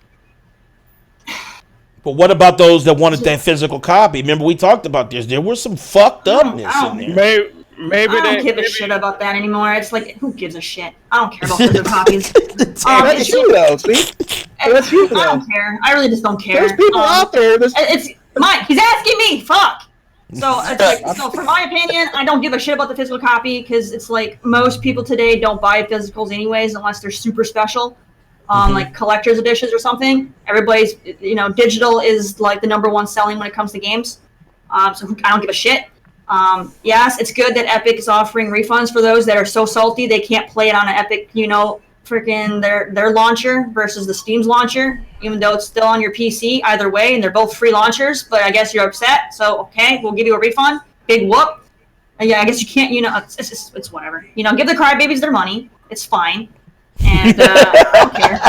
but what about those that wanted that physical copy? Remember, we talked about this. There was some fucked upness in there. Maybe I don't give a shit about that anymore. It's like, who gives a shit? I don't care about physical copies. That's you, though, see? That's you, though. I don't care. I really just don't care. There's people out there. It's Mike. He's asking me. Fuck. So it's like, for my opinion, I don't give a shit about the physical copy because it's like most people today don't buy physicals anyways unless they're super special, like collector's editions or something. Everybody's, digital is like the #1 selling when it comes to games. So I don't give a shit. Yes, it's good that Epic is offering refunds for those that are so salty they can't play it on an Epic, freaking their launcher versus the Steam's launcher, even though it's still on your PC. Either way, and they're both free launchers. But I guess you're upset, so okay, we'll give you a refund. Big whoop. And yeah, I guess you can't. It's whatever. Give the crybabies their money. It's fine. And I don't care.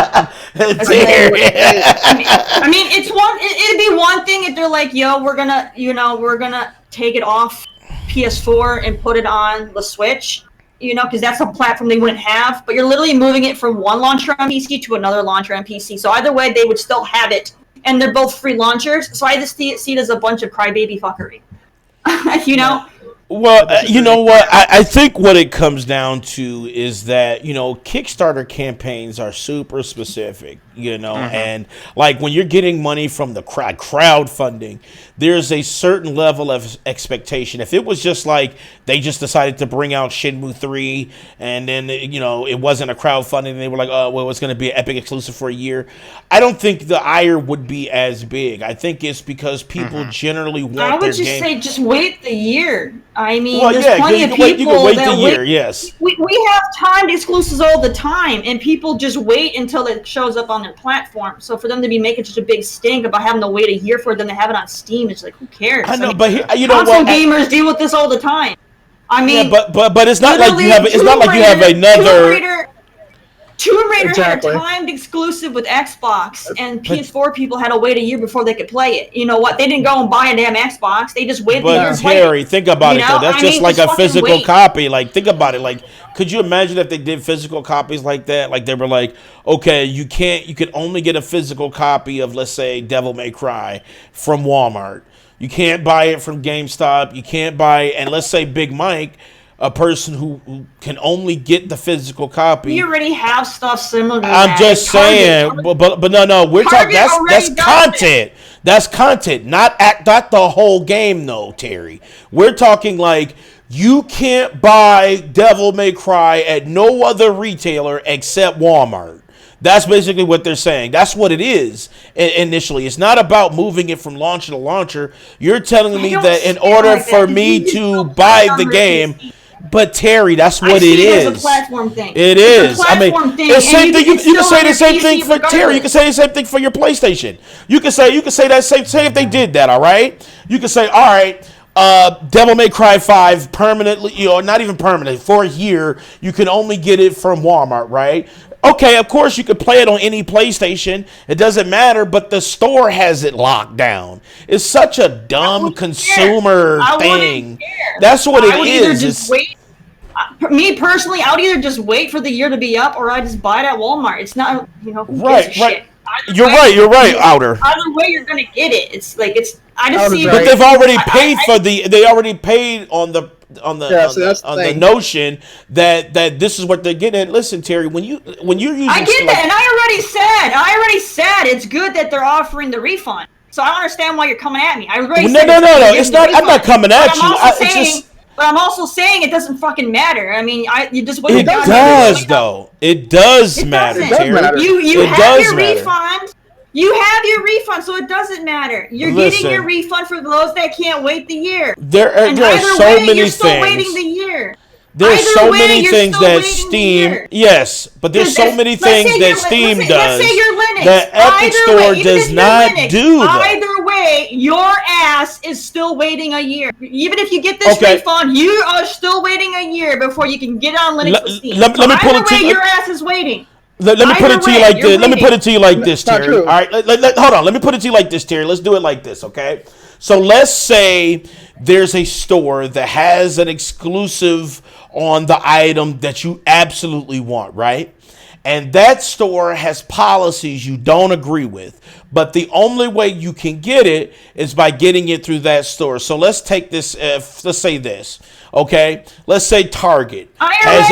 I mean, it'd be one thing if they're like, "Yo, we're gonna take it off PS4 and put it on the Switch." Because that's a platform they wouldn't have. But you're literally moving it from one launcher on PC to another launcher on PC. So either way, they would still have it. And they're both free launchers. So I just see it as a bunch of crybaby fuckery. Well, you know what? I think what it comes down to is that, Kickstarter campaigns are super specific, and like when you're getting money from the crowdfunding, there's a certain level of expectation. If it was just like they just decided to bring out Shenmue 3 and then, it wasn't a crowdfunding and they were like, oh, well, it's going to be an Epic exclusive for a year, I don't think the ire would be as big. I think it's because people generally want their game. I would just say just wait the year. I mean, well, there's plenty of people you can wait the year, yes. We have timed exclusives all the time, and people just wait until it shows up on their platform. So for them to be making such a big stink about having to wait a year for them to have it on Steam, it's like, who cares? I know, mean, but console gamers deal with this all the time. I mean, yeah, but it's not like you have. It's not like you have another. Tomb Raider had a timed exclusive with Xbox, and PS4 people had to wait a year before they could play it. You know what? They didn't go and buy a damn Xbox. They just waited a year and played it. Terry, think about it, though. That's just like a physical copy. Like, think about it. Like, could you imagine if they did physical copies like that? Like, they were like, okay, you can only get a physical copy of, let's say, Devil May Cry from Walmart. You can't buy it from GameStop. You can't buy it. And let's say Big Mike, a person who can only get the physical copy. You already have stuff similar to I'm just saying, but no, we're talking. That's content. That's content, not the whole game, though, Terry. We're talking like you can't buy Devil May Cry at no other retailer except Walmart. That's basically what they're saying. That's what it is initially. It's not about moving it from launcher to launcher. You're telling me that in order for me to buy the game. But Terry, that's what it is. It's a platform thing. It is. I mean, it's same thing. You can say the same thing for Terry. You can say the same thing for your PlayStation. You can say that same. Say if they did that, all right. You can say, all right. Devil May Cry 5 permanently, not even permanent, for a year, you can only get it from Walmart, right? Okay, of course you could play it on any PlayStation. It doesn't matter, but the store has it locked down. It's such a dumb consumer thing. That's what it is. Me personally, I would either just wait for the year to be up, or I just buy it at Walmart. It's not, who right, gives a shit. You're right, Outer. Either way, you're gonna get it. It's like I just see. But they've already paid They already paid on the the notion that this is what they're getting at. Listen, Terry, when you're using, I get that, and I already said it's good that they're offering the refund. So I don't understand why you're coming at me. No. It's not. I'm not coming at you. But I'm also saying it doesn't fucking matter. I mean, you just wait. It does, though. It does matter, Terry. You have your refund. You have your refund, so it doesn't matter. You're getting your refund for those that can't wait the year. There are so many you're things. Still waiting the year. There's so many things that Steam, yes, but there's so many things that Steam does that Epic Store does not do. Either way, your ass is still waiting a year. Even if you get this refund, you are still waiting a year before you can get on Linux with Steam. Let me pull it to you. Your ass is waiting. Let me put it to you like this. Let me put it to you like this, Terry. All right, hold on. Let me put it to you like this, Terry. Let's do it like this, okay? So let's say there's a store that has an exclusive on the item that you absolutely want, right? And that store has policies you don't agree with. But the only way you can get it is by getting it through that store. So let's take this, let's say this, okay? Let's say Target. Let's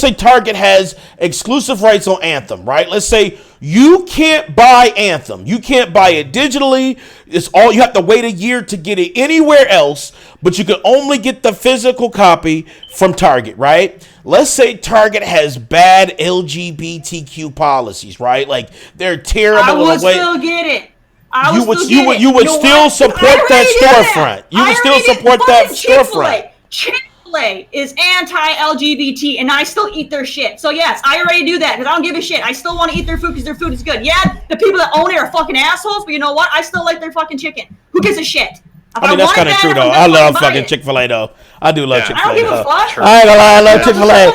say Target has exclusive rights on Anthem, right? Let's say you can't buy Anthem. You can't buy it digitally. You have to wait a year to get it anywhere else, but you can only get the physical copy from Target, right? Let's say Target has bad LGBTQ policies, right? Like they're terrible. I would still get it. You would still support that storefront. You would still support that storefront. Chick-fil-A is anti-LGBT, and I still eat their shit. So yes, I already do that because I don't give a shit. I still want to eat their food because their food is good. Yeah, the people that own it are fucking assholes, but you know what? I still like their fucking chicken. Who gives a shit? I mean, that's kind of true, though. I love fucking Chick-fil-A, though. I do love Chick-fil-A. I don't give a fuck. I ain't gonna lie, I love Chick-fil-A.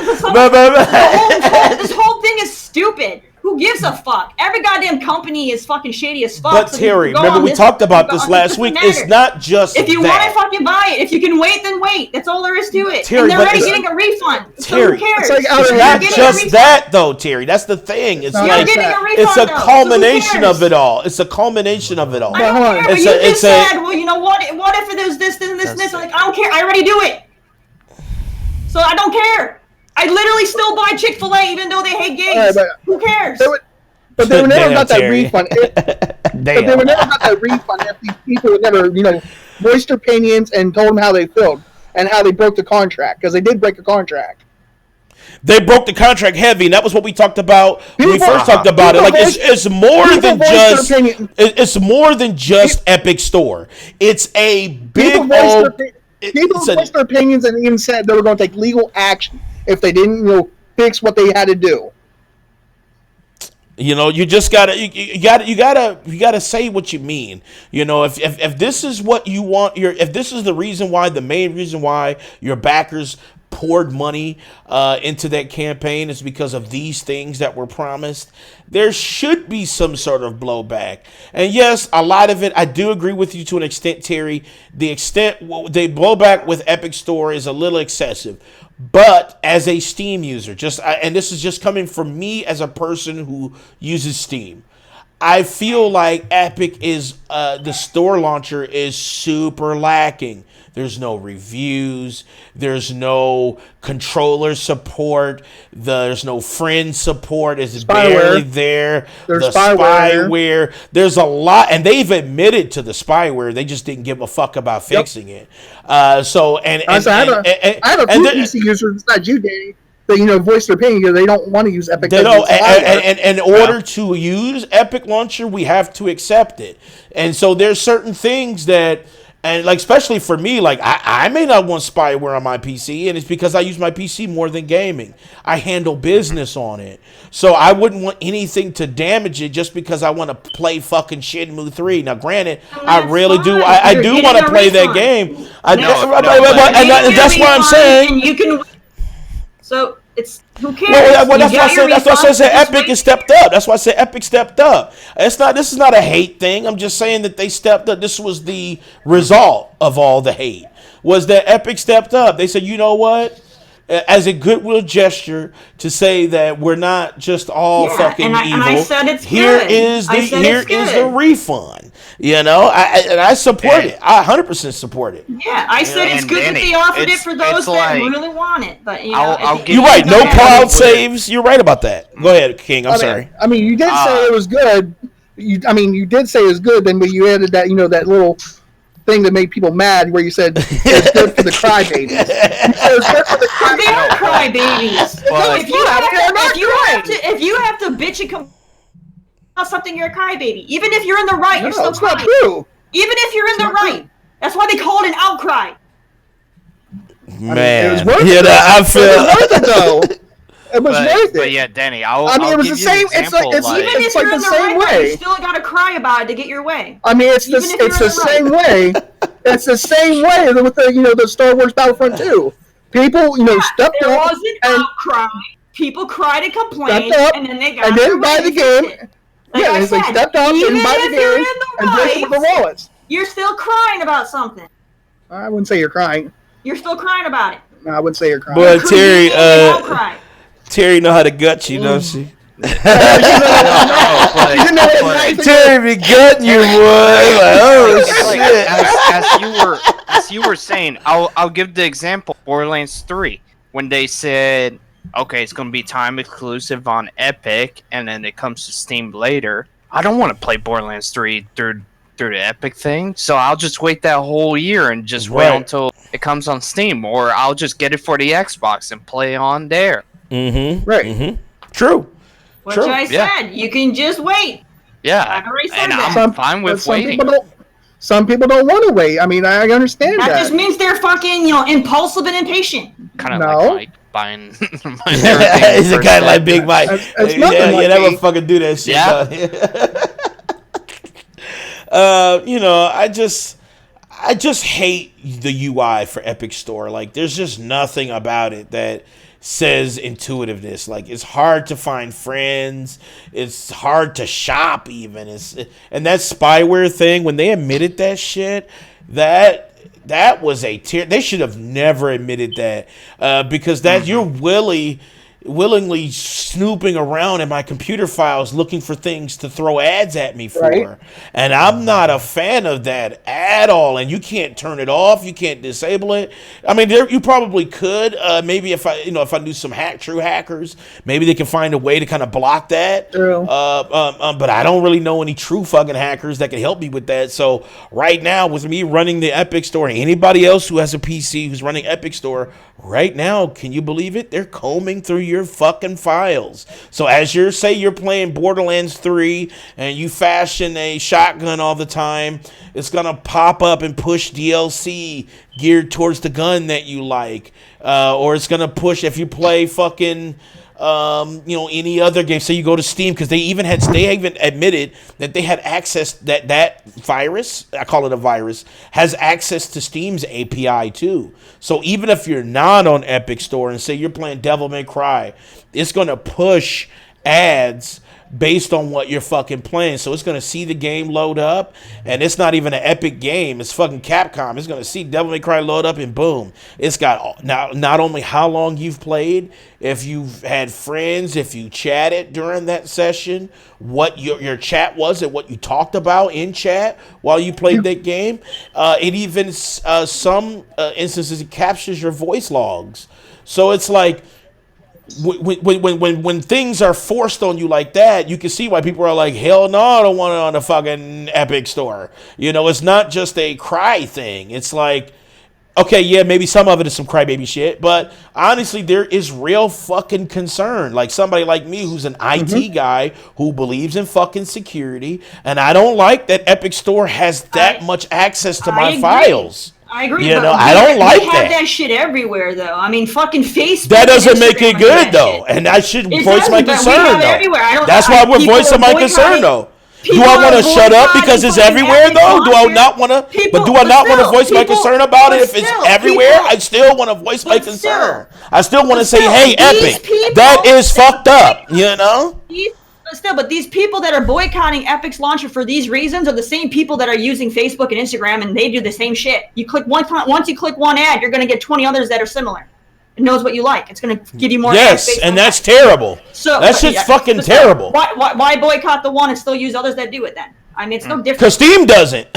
This whole thing is stupid. Who gives a fuck? Every goddamn company is fucking shady as fuck. But Terry, remember we talked about this last week. It's not just if you that. want to fucking buy it. If you can wait, then wait. That's all there is to it. Terry, and they're already getting a refund. Terry, so who cares? It's not just that, though, Terry. That's the thing. It's like it's a culmination of it all. It's a culmination of it all. I don't care. But you just said, well, you know what? What if there's this and this and this? Like, I don't care. I already do it. So I don't care. I literally still buy Chick-fil-A even though they hate gays. Who cares? But they would never got that refund. But they would never got that refund if these people would never, voiced their opinions and told them how they felt and how they broke the contract, because they did break a contract. They broke the contract heavy, and that was what we talked about when we first talked about it. Like it's more than just Epic Store. It's a big people voiced their opinions and even said they were going to take legal action if they didn't, fix what they had to do. You just gotta say what you mean. If this is what you want, if this is the main reason why your backers poured money into that campaign is because of these things that were promised, there should be some sort of blowback. And yes, a lot of it, I do agree with you to an extent, Terry. The extent they blowback with Epic Store is a little excessive. But as a Steam user, and this is just coming from me as a person who uses Steam, I feel like Epic is the store launcher is super lacking. There's no reviews. There's no controller support. There's no friend support. It's barely there. There's spyware. There's a lot, and they've admitted to the spyware. They just didn't give a fuck about fixing it. I have a few PC users. It's not you, Danny. That voice their opinion because they don't want to use Epic. They don't, and in order to use Epic Launcher, we have to accept it. And so there's certain things that And like, especially for me, like I may not want spyware on my PC, and it's because I use my PC more than gaming. I handle business on it, so I wouldn't want anything to damage it just because I want to play fucking Shenmue 3. Now, granted, I really do. I do want to play that game. And that's why I'm saying. And you can. So it's who cares? Well, that's why I said Epic has stepped up. That's why I said Epic stepped up. This is not a hate thing. I'm just saying that they stepped up. This was the result of all the hate. Was that Epic stepped up? They said, you know what? As a goodwill gesture to say that we're not just all fucking evil. And I said it's here good. Is the refund. You know, I support it. I 100% support it. Yeah, I said it's good that they offered it for those that really want it. But you're right. No cloud saves. You're right about that. Go ahead, King. I'm sorry. I mean, you did say it was good. You did say it was good. Then, but you added that that little thing that made people mad, where you said it's good for the crybabies. You said it's good for the crybabies. They are crybabies. If you have to bitch and complain about something, you're a crybaby. Even if you're in the right, you're still crying. Not true. Even if you're in the right, true. That's why they call it an outcry. Man, it was worth it. I feel it was worth it though. It was worth it. But yeah, Danny, it was the same. It's like the same way. You still gotta cry about it to get your way. I mean, it's the same way. It's the same way with the Star Wars Battlefront 2. People stepped there up. Was an outcry. People cried and complained, and then they got and didn't buy the game. Like they stepped up, didn't buy the game, and did the wallets. You're still crying about something. I wouldn't say you're crying. You're still crying about it. No, I wouldn't say you're crying. But Terry know how to gut you, don't she? Terry be gutting you, boy. As you were saying, I'll give the example Borderlands 3 when they said, okay, it's going to be time exclusive on Epic, and then it comes to Steam later. I don't want to play Borderlands 3 through the Epic thing, so I'll just wait that whole year and just wait until it comes on Steam, or I'll just get it for the Xbox and play on there. Mm-hmm. Right. Mm-hmm. True. Which I said, you can just wait. Yeah. And I'm fine with waiting. Some people don't want to wait. I mean, I understand that. That just means they're fucking, impulsive and impatient. Kind of like Mike buying. He's a guy like Big Mike. It's nothing like never fucking do that shit. Yeah. I just hate the UI for Epic Store. Like, there's just nothing about it that says intuitiveness. Like, it's hard to find friends. It's hard to shop even. And that spyware thing, when they admitted that shit, that was a tear. They should have never admitted that, because that you're willingly snooping around in my computer files looking for things to throw ads at me for. Right. And I'm not a fan of that at all. And you can't turn it off. You can't disable it. I mean, you probably could. Maybe if I knew some true hackers, maybe they can find a way to kind of block that. True. But I don't really know any true fucking hackers that can help me with that. So right now, with me running the Epic Store, anybody else who has a PC who's running Epic Store right now, can you believe it? They're combing through your fucking files. So as you're playing Borderlands 3 and you fashion a shotgun all the time, it's gonna pop up and push DLC geared towards the gun that you like, or it's gonna push if you play fucking any other game. Say you go to Steam, because they even admitted that they had access, that virus, I call it a virus, has access to Steam's API too. So even if you're not on Epic Store and say you're playing Devil May Cry, it's going to push ads based on what you're fucking playing. So it's going to see the game load up, and it's not even an Epic game. It's fucking Capcom. It's going to see Devil May Cry load up, and boom. It's got not only how long you've played, if you've had friends, if you chatted during that session, what your chat was and what you talked about in chat while you played that game. It even, some instances, it captures your voice logs. So it's like, when things are forced on you like that, you can see why people are like, hell no, I don't want it on the fucking Epic Store. It's not just a cry thing. It's like, Okay, yeah, maybe some of it is some crybaby shit, but honestly, there is real fucking concern. Like somebody like me who's an IT guy who believes in fucking security, and I don't like that Epic Store has that much access to my agree. files. I agree. You but know, I don't like they have that shit everywhere, though. I mean, fucking Facebook. That doesn't and make it Instagram good, do that though, shit. and I should It voice my doesn't, but we concern, have it though. everywhere. I don't. That's why we're people voicing are my concern, boycotting- though. Do people I want are to shut up because it's boycotting everywhere, fucking though? Do I Epic not want to? People- But do I not want to still, voice my people- concern about but it? If it's still, everywhere, people- I still want to voice my but concern. still- I still want to but say, still, hey, these Epic, people that is that fucked up, you know? But these people that are boycotting Epic's launcher for these reasons are the same people that are using Facebook and Instagram, and they do the same shit. You click once you click one ad, you're going to get 20 others that are similar. It knows what you like. It's going to give you more. Yes, and that's terrible. So that shit's fucking terrible. Why boycott the one and still use others that do it then? I mean, it's no different. Because Steam doesn't.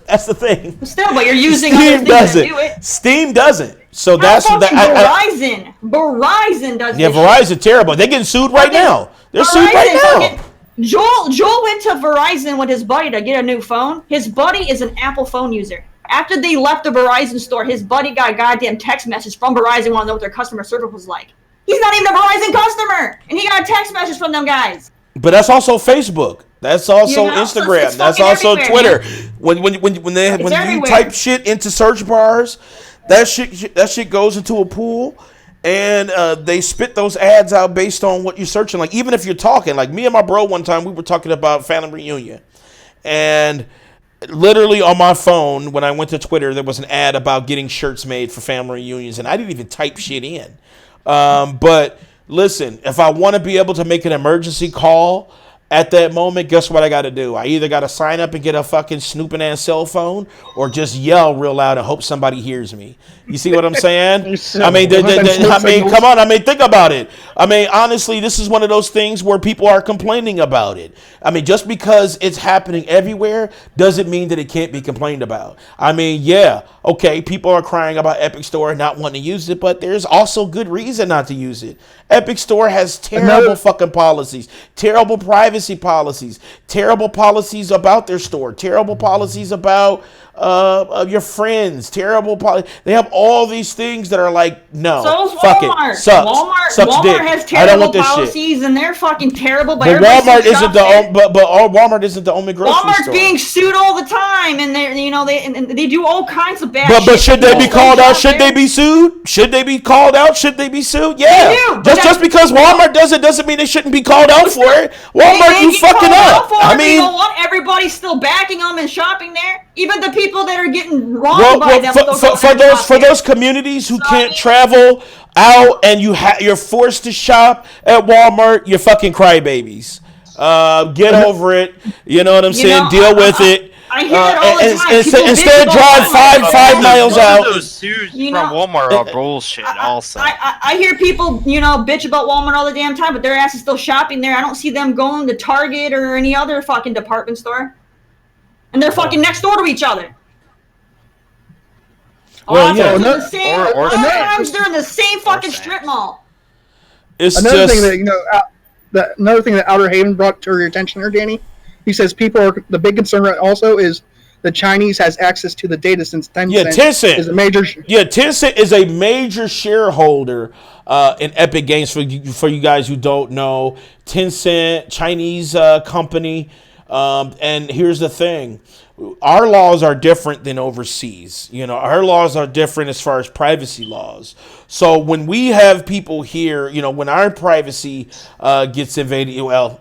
That's the thing. But still, but you're using Steam other things doesn't. that do it. Steam doesn't. So Verizon does. Yeah, this Verizon shit. terrible. They're getting sued right now. They're sued right now. Joel went to Verizon with his buddy to get a new phone. His buddy is an Apple phone user. After they left the Verizon store, his buddy got a goddamn text message from Verizon, want to know what their customer service was like. He's not even a Verizon customer, and he got a text message from them guys. But that's also Facebook. That's also Instagram. It's That's also everywhere, Twitter. Man. When you everywhere. type shit into search bars, that shit goes into a pool, and they spit those ads out based on what you're searching. Like even if you're talking, like me and my bro one time, we were talking about family reunion, and literally on my phone when I went to Twitter, there was an ad about getting shirts made for family reunions, and I didn't even type shit in. But listen, if I want to be able to make an emergency call at that moment, guess what I got to do? I either got to sign up and get a fucking snooping ass cell phone, or just yell real loud and hope somebody hears me. You see what I'm saying? I mean, come on. I mean, think about it. I mean, honestly, this is one of those things where people are complaining about it. I mean, just because it's happening everywhere doesn't mean that it can't be complained about. I mean, yeah, okay, people are crying about Epic Store and not wanting to use it, but there's also good reason not to use it. Epic Store has terrible fucking policies, terrible privacy policies, terrible policies about their store, terrible policies about your friends, they have all these things that are like, no, So is fuck Walmart. it, sucks, Walmart dick. has I don't terrible want this policies, shit. and they're fucking terrible. But Walmart isn't Walmart isn't the only grocery Walmart's store. being sued all the time, and they do all kinds of bad. But shit. should they be People called out? out Should there. they be sued? Should they be called out? Should they be sued? Yeah. They do, but just because Walmart does it doesn't mean they shouldn't be called out for it. Walmart, They you get fucking called out up. for it, I but mean, you know what? Everybody's still backing them and shopping there. Even the people that are getting wronged well, by them. for those communities who can't travel out and you're forced to shop at Walmart, you're fucking crybabies. Get over it. You know what I'm saying? Deal with it. I hear it all the time. Instead, drive five miles out. Those suits from Walmart are bullshit. Also, I hear people, bitch about Walmart all the damn time, but their ass is still shopping there. I don't see them going to Target or any other fucking department store, and they're fucking next door to each other. Well, yeah. They're in the same fucking strip mall. Another thing that Outer Haven brought to your attention there, Danny. He says the big concern also is the Chinese has access to the data since Tencent is a major. Tencent is a major shareholder in Epic Games. For you guys who don't know, Tencent, Chinese company. And here's the thing. Our laws are different than overseas. Our laws are different as far as privacy laws. So when we have people here, when our privacy gets invaded, well,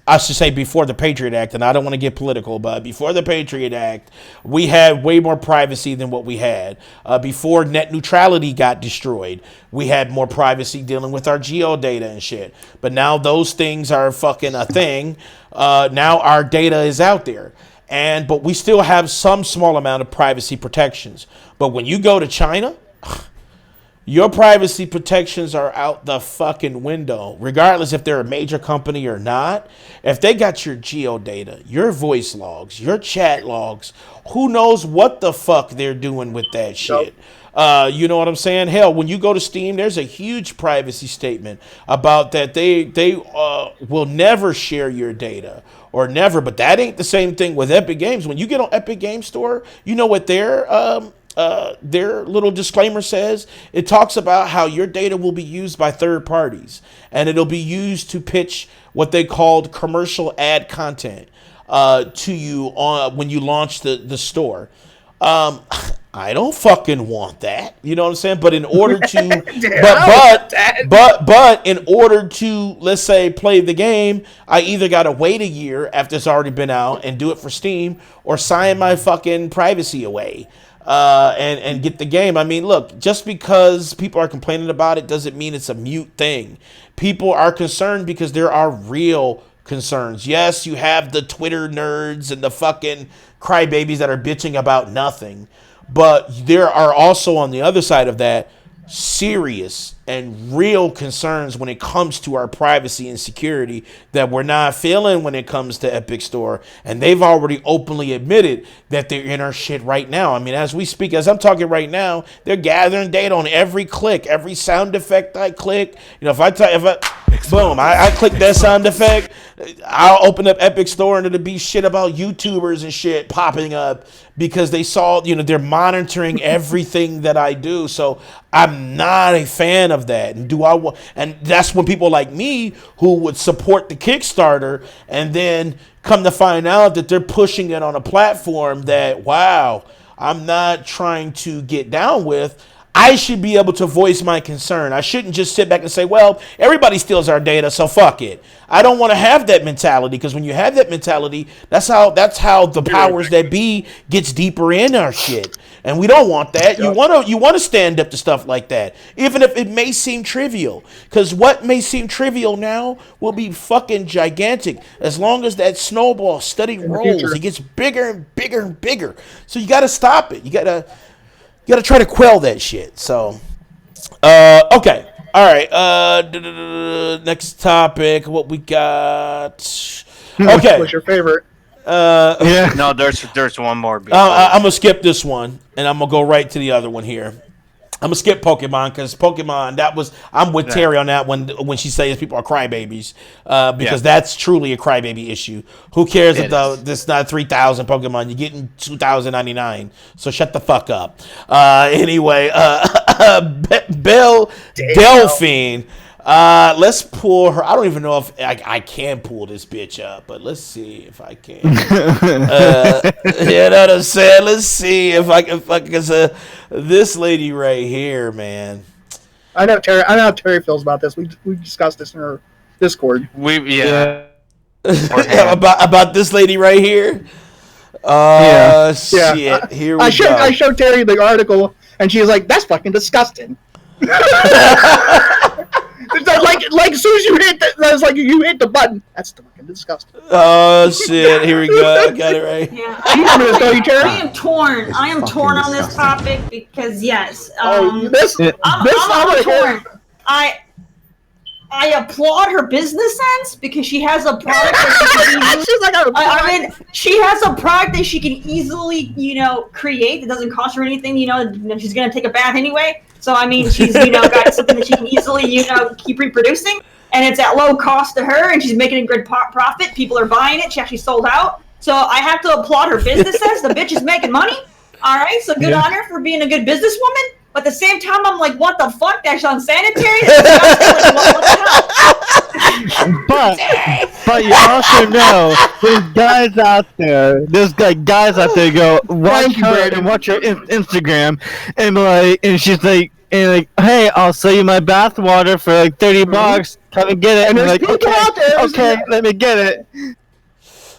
I should say before the Patriot Act, and I don't want to get political, but before the Patriot Act, we had way more privacy than what we had. Before net neutrality got destroyed, we had more privacy dealing with our geodata and shit. But now those things are fucking a thing. Now our data is out there. But we still have some small amount of privacy protections. But when you go to China, your privacy protections are out the fucking window, regardless if they're a major company or not. If they got your geodata, your voice logs, your chat logs, who knows what the fuck they're doing with that shit. You know what I'm saying? Hell, when you go to Steam, there's a huge privacy statement about that they will never share your data or never. But that ain't the same thing with Epic Games. When you get on Epic Games Store, you know what their their little disclaimer says, it talks about how your data will be used by third parties, and it'll be used to pitch what they called commercial ad content to you on when you launch the store. I don't fucking want that. You know what I'm saying? But in order to, but in order to, let's say, play the game, I either got to wait a year after it's already been out and do it for Steam, or sign my fucking privacy away and get the game. I mean, look, just because people are complaining about it doesn't mean it's a mute thing. People are concerned because there are real concerns. Yes, you have the Twitter nerds and the fucking crybabies that are bitching about nothing. But there are also, on the other side of that, serious and real concerns when it comes to our privacy and security that we're not feeling when it comes to Epic Store. And they've already openly admitted that they're in our shit right now. I mean, as we speak, as I'm talking right now, they're gathering data on every click, every sound effect I click. You know, if I boom, I click that sound effect, I'll open up Epic Store and it'll be shit about YouTubers and shit popping up because they saw, you know, they're monitoring everything that I do. So I'm not a fan of that. And that's when people like me who would support the Kickstarter and then come to find out that they're pushing it on a platform that, wow, I'm not trying to get down with. I should be able to voice my concern. I shouldn't just sit back and say, well, everybody steals our data, so fuck it. I don't want to have that mentality, because when you have that mentality, that's how the powers that be gets deeper in our shit. And we don't want that. You want to stand up to stuff like that, even if it may seem trivial. Because what may seem trivial now will be fucking gigantic as long as that snowball steady rolls. It gets bigger and bigger and bigger. So you got to stop it. You got to try to quell that shit. So, okay. All right. Next topic. What we got? Okay. What's your favorite? Yeah. No, there's one more. I'm going to skip this one, and I'm going to go right to the other one here. I'm going to skip Pokemon, because Pokemon, I'm with Terry on that one when she says people are crybabies, because that's truly a crybaby issue. Who cares if this not 3,000 Pokemon? You're getting 2,099, so shut the fuck up. Anyway, Belle, Delphine. Let's pull her. I don't even know if I can pull this bitch up, but let's see if I can. You know what I'm saying? Let's see if I can. Because this lady right here, man. I know how Terry feels about this. We discussed this in our Discord. About this lady right here. Shit. Here we go. I showed Terry the article, and she was like, "That's fucking disgusting." Like as soon as you hit you hit the button. That's fucking disgusting. Oh shit! Here we go. I got it right. Yeah, I am torn. I am torn on this topic because yes, I'm torn. I applaud her business sense because she has a product that she can easily, she has a product that she can easily, create that doesn't cost her anything. She's gonna take a bath anyway. So I mean, she's got something that she can easily keep reproducing, and it's at low cost to her, and she's making a good profit. People are buying it. She actually sold out. So I have to applaud her business sense. The bitch is making money. All right, so good on her for being a good businesswoman. But at the same time, I'm like, what the fuck? That's unsanitary. What the hell? But you also know there's guys out there. Go watch her and watch her Instagram, and she's like, hey, I'll sell you my bath water for like $30. Come and get it. And like, okay, let me get it.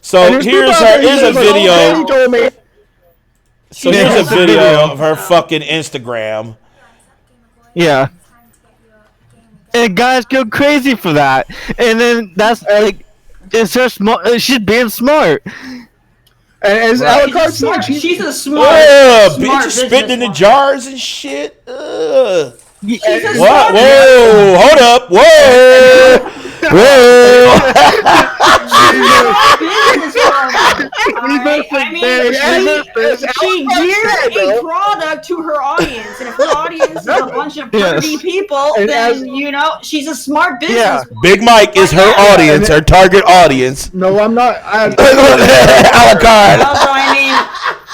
So here's a video. So here's a video of her fucking Instagram. Yeah. And guys go crazy for that. And then that's like, it's her smart. She's being smart. And as Alucard said, she's a smart. Bitch is spitting in the jars and shit. Whoa! Hold up! Whoa! She geared a product to her audience, and if her audience is a bunch of pretty people, then she's a smart business. Yeah. Big Mike is her audience, her target audience. No, I'm not. Alucard.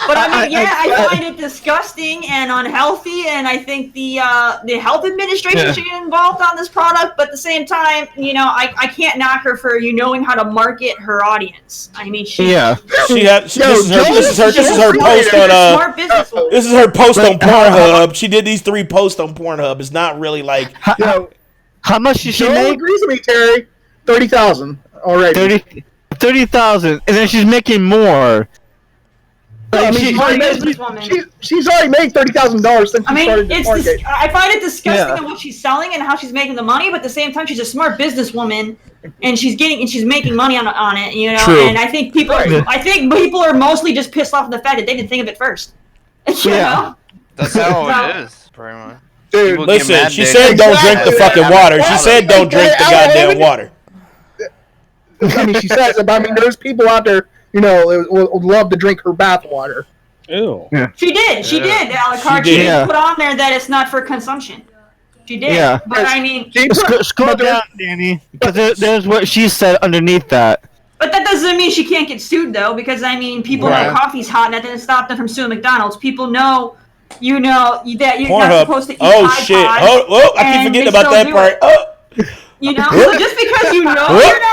But I mean, I find it disgusting and unhealthy, and I think the health administration should get involved on this product. But at the same time, I can't knock her for knowing how to market her audience. I mean, this is her post on smart businesswoman. This is her post on Pornhub. She did these 3 posts on Pornhub. It's not really like how much did she make? Agrees with me, Terry. 30,000 already. 30,000, and then she's making more. She's already made $30,000 since she started the market. I find it disgusting on what she's selling and how she's making the money, but at the same time, she's a smart businesswoman, and she's making money on it. True. And I think people are mostly just pissed off at the fact that they didn't think of it first. You know? That's how it is, pretty much. Dude, listen, she said don't drink the fucking water. She said don't drink the goddamn water. I mean, she says it, but I mean, there's people out there, would love to drink her bath water. Ew. Yeah. She did. She did put on there that it's not for consumption. She did. Yeah. But I mean, scroll down, Danny, because there's what she said underneath that. But that doesn't mean she can't get sued, though, because I mean, people know coffee's hot, and that didn't stop them from suing McDonald's. People know. That you're not supposed to eat iPods. Shit! Oh, I keep forgetting about that part. So just because you're not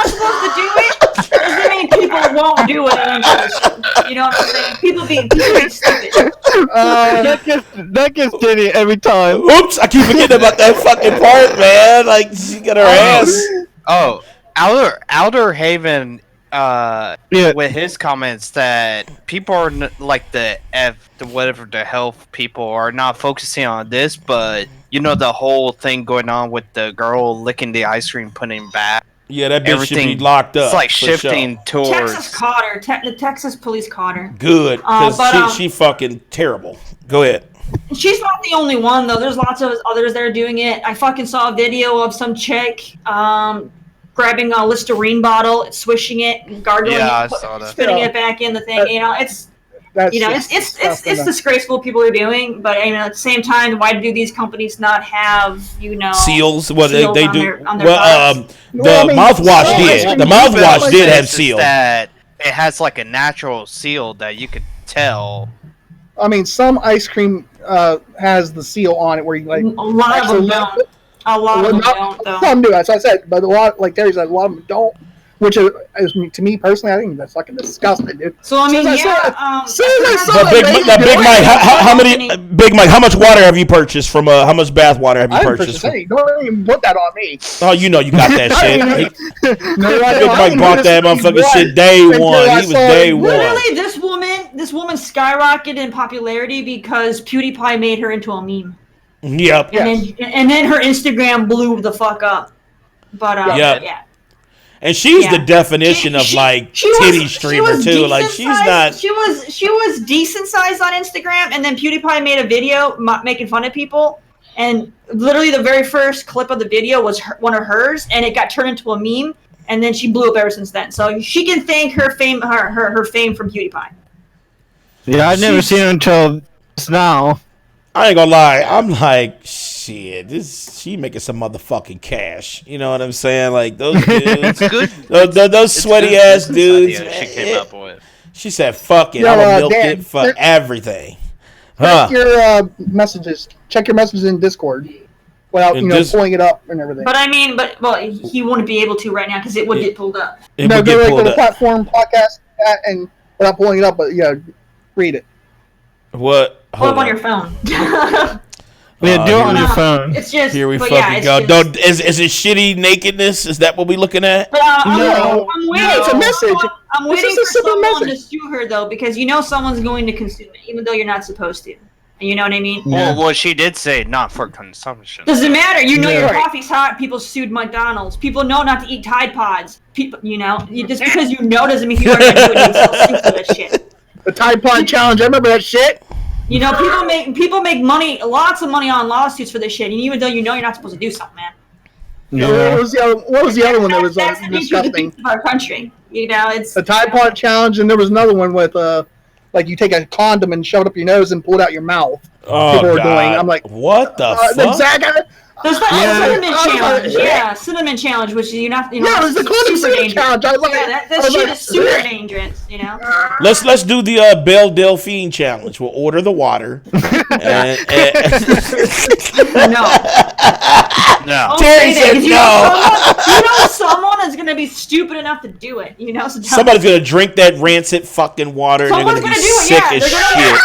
supposed to do it, doesn't mean people won't do it eventually. You know what I'm saying? People being stupid. That gets Danny every time. Oops! I keep forgetting about that fucking part, man. Like she got her ass. Oh, Alder Haven. With his comments that people are like the health people are not focusing on this, but the whole thing going on with the girl licking the ice cream, putting back. Yeah, that bitch should be locked up. It's like shifting towards. Texas caught her. The Texas police caught her. Good, because she fucking terrible. Go ahead. She's not the only one though. There's lots of others that are doing it. I fucking saw a video of some chick. Grabbing a Listerine bottle, swishing it, gargling it, spitting it back in the thing. It's disgraceful what people are doing. But at the same time, why do these companies not have seals? What seals they on do? The mouthwash did. The mouthwash did have seals. That it has like a natural seal that you could tell. I mean, some ice cream has the seal on it where you like. A lot of them don't. A lot of them don't, though. Some do, as I said, but a lot, like Terry said, a lot of them don't. Which is to me personally, I think that's fucking disgusting, dude. So I mean, Big Mike, how much water have you purchased from? How much bath water have you purchased? Don't even put that on me. Oh, you got that shit. Big Mike bought that motherfucking shit day one. He was day one. Literally, this woman skyrocketed in popularity because PewDiePie made her into a meme. Yep. And then her Instagram blew the fuck up. But yeah. And she's the definition of titty streamer too. Like she's not. She was decent sized on Instagram, and then PewDiePie made a video making fun of people. And literally, the very first clip of the video was one of hers, and it got turned into a meme. And then she blew up ever since then. So she can thank her fame from PewDiePie. Yeah, I've never seen her until just now. I ain't gonna lie. I'm like, shit. She making some motherfucking cash. You know what I'm saying? Like those dudes, those sweaty ass dudes. She came up with. She said, "Fuck it, I'm gonna milk it for everything." Check your messages. Check your messages in Discord. Without pulling it up and everything. But I mean, he wouldn't be able to right now because it would get pulled up. Go to the platform podcast and without pulling it up, but read it. What? Pull up on your phone. Do it on your phone. It's just here we fucking go. Don't is it shitty nakedness? Is that what we looking at? But, no, I'm waiting. It's a message. I'm waiting for someone to sue her though, because someone's going to consume it, even though you're not supposed to. You know what I mean? Yeah. Well, she did say not for consumption. Doesn't matter. Your coffee's hot. People sued McDonald's. People know not to eat Tide Pods. People, just because doesn't mean people are going to do it. They still stick to that shit. The Tide Pod challenge. I remember that shit. People make money, lots of money on lawsuits for this shit, and even though you're not supposed to do something, man. Yeah. What was the other one that was disgusting? Of our country, it's the Tide Pod challenge, and there was another one with like you take a condom and shove it up your nose and pull it out your mouth. Oh, people were God. doing. I'm like, what the fuck? exactly. There's the cinnamon challenge. Yeah, cinnamon challenge, which you're not. Yeah, there's the super cinnamon dangerous. challenge. I was like, Yeah, that shit is super dangerous. Let's do the Belle Delphine challenge. We'll order the water. and No. No. Terry said no. Someone is gonna be stupid enough to do it. So Somebody's gonna drink that rancid fucking water and they're Someone's gonna be gonna do it, sick yeah, as they're gonna- shit.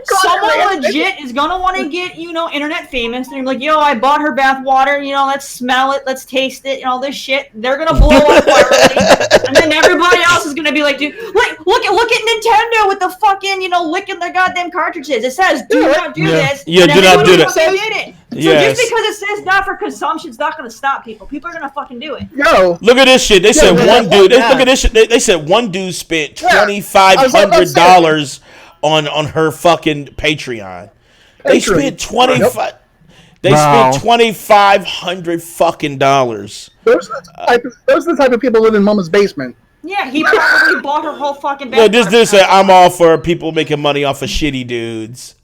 someone legit is gonna want to get internet famous. They're like, yo, I bought her bath water. Let's smell it, let's taste it, and all this shit. They're gonna blow up virally, and then everybody else is gonna be like, dude, look at Nintendo with the fucking licking their goddamn cartridges. It says do not do this. Yeah, and do not do everybody that. fucking did it. So Yes. just because it says not for consumption, it's not gonna stop people. People are gonna fucking do it. Yo, Look at this shit. They said one dude. yeah. Look at this shit. They said one dude spent $2,500 on her fucking Patreon. They spent 25. They spent $2,500 fucking dollars. those are the type of people who live in Mama's basement. Yeah, he probably bought her whole fucking bath Yeah, water. this said I'm all for people making money off of shitty dudes.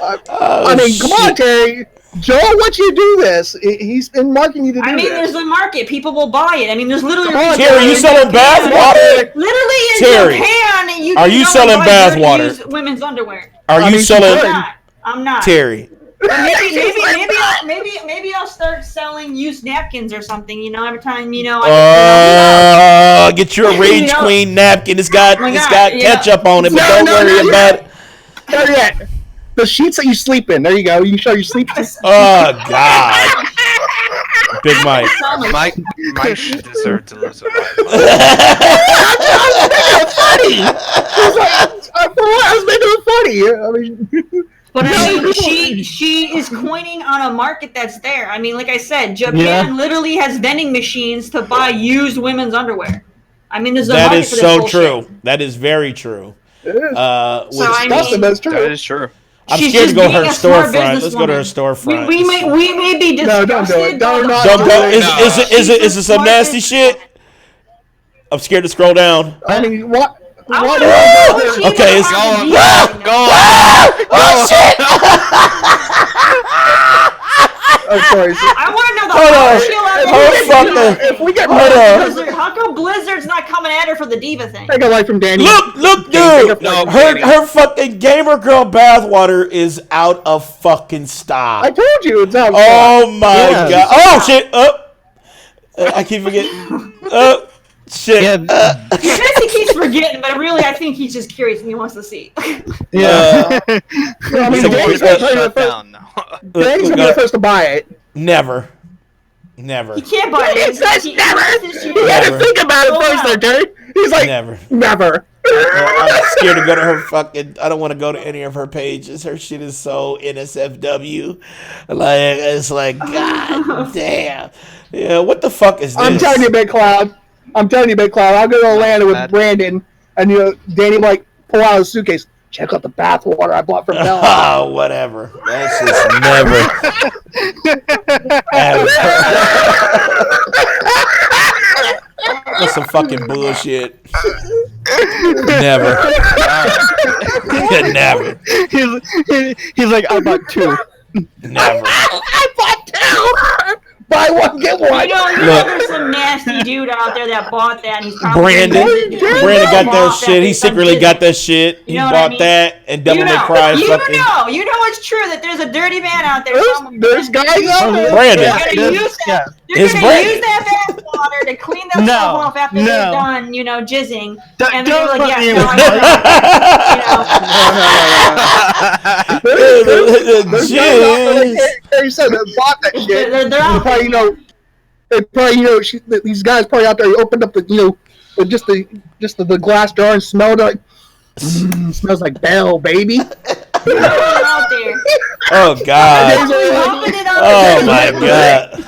I mean, come on, Terry. Joel, what you do this? He's been marketing you to do this. There's a market. People will buy it. There's literally. Terry, you selling bath water? Literally in Terry, Japan, are you selling bath water? Use women's underwear. Are you selling I'm not. Terry? Maybe I'll start selling used napkins or something. Every time Get your Rage Queen napkin. It's got ketchup on it, but don't worry about it. Not yet. The sheets that you sleep in. There you go. You can show your sleep. Oh God. Big Mike. Mike should deserve to lose a life. Funny. I was making it funny. I mean. But she is coining on a market that's there. Like I said, Japan literally has vending machines to buy used women's underwear. There's a That market is for this so bullshit. true. That is very true. It is. That's true. That is true. I'm She's scared to just go to her being a smart storefront. Let's go to her storefront. We may be No, disgusted. don't do it. Don't Don't go. do it. Is it some nasty shit? I'm scared to scroll down. I mean, what? I What? wanna know what she Okay, knows it's how to going. do it. Oh shit! I'm sorry. I want to know the Hold on. how she allowed to Hold do fucking- this. If we get Hold on. Blizzard, how come Blizzard's not coming at her for the diva thing? take a light from Danny. Look, dude. Her fucking gamer girl bathwater is out of fucking I stock. told you it's out. Oh my Yeah. god! Oh shit! I keep forgetting. Shit. Yeah. I guess he keeps forgetting, but really, I think he's just curious and he wants to see. Yeah. I mean, Some Danny's more gonna be the Shut first. down now. Danny's gonna be the first to buy it. Never. He can't buy it. That's never. He had Never. to think about it Hold first, on. there, Terry. He's like, Never. never. I'm scared to go to her fucking. I don't want to go to any of her pages. Her shit is so NSFW. It's like, god damn. Yeah, what the fuck is this? I'm telling you, Big Cloud. I'll go to Atlanta with Brandon, and Danny might pull out a suitcase. Check out the bathwater I bought from Belle. Oh, whatever. That's just never. ever. That's some fucking bullshit. Never. Never. He's like, I bought two. Never. I bought two. Buy one, get one. There's some nasty dude out there that bought that. And he's probably Brandon got that shit. He secretly got that that. shit. He You know what bought I mean? that and Devil May Cry. You Fucking know it's true that there's a dirty man out there. There's guys out there. Brandon. They're gonna use that. It's They're gonna Brandon. use that bath water to clean themselves off after they're done, jizzing. And they're like, yeah, no, There's guys out there, like Terry said, that bought that shit. They're out These guys probably out there opened up the just the glass jar and smelled like smells like Belle, baby. They're out there. Oh god. Pumping it up. Oh my god.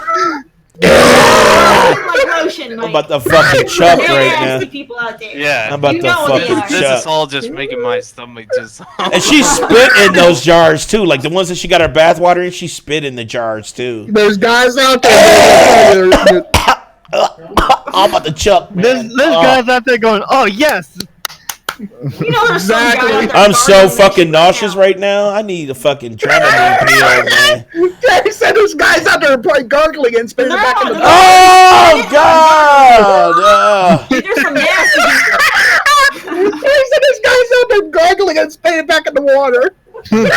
Like lotion, I'm about to fucking chuck right now. People out there. Yeah. I'm about You to know what they fucking are. This chuck. is all just making my stomach just. And she spit in those jars too, like the ones that she got her bathwater in. She spit in the jars too. There's guys out there. I'm about to chuck. There's guys out there going, oh yes. You know there's some guy out there I'm so gargling that fucking shit nauseous now. right now. I need a fucking Dramamine pill, man. He said there's guys out there probably gargling and spitting it back in the water. Oh God! Dude, there's some nasty people. He said there's guys out there gargling and spitting it back in the water. Make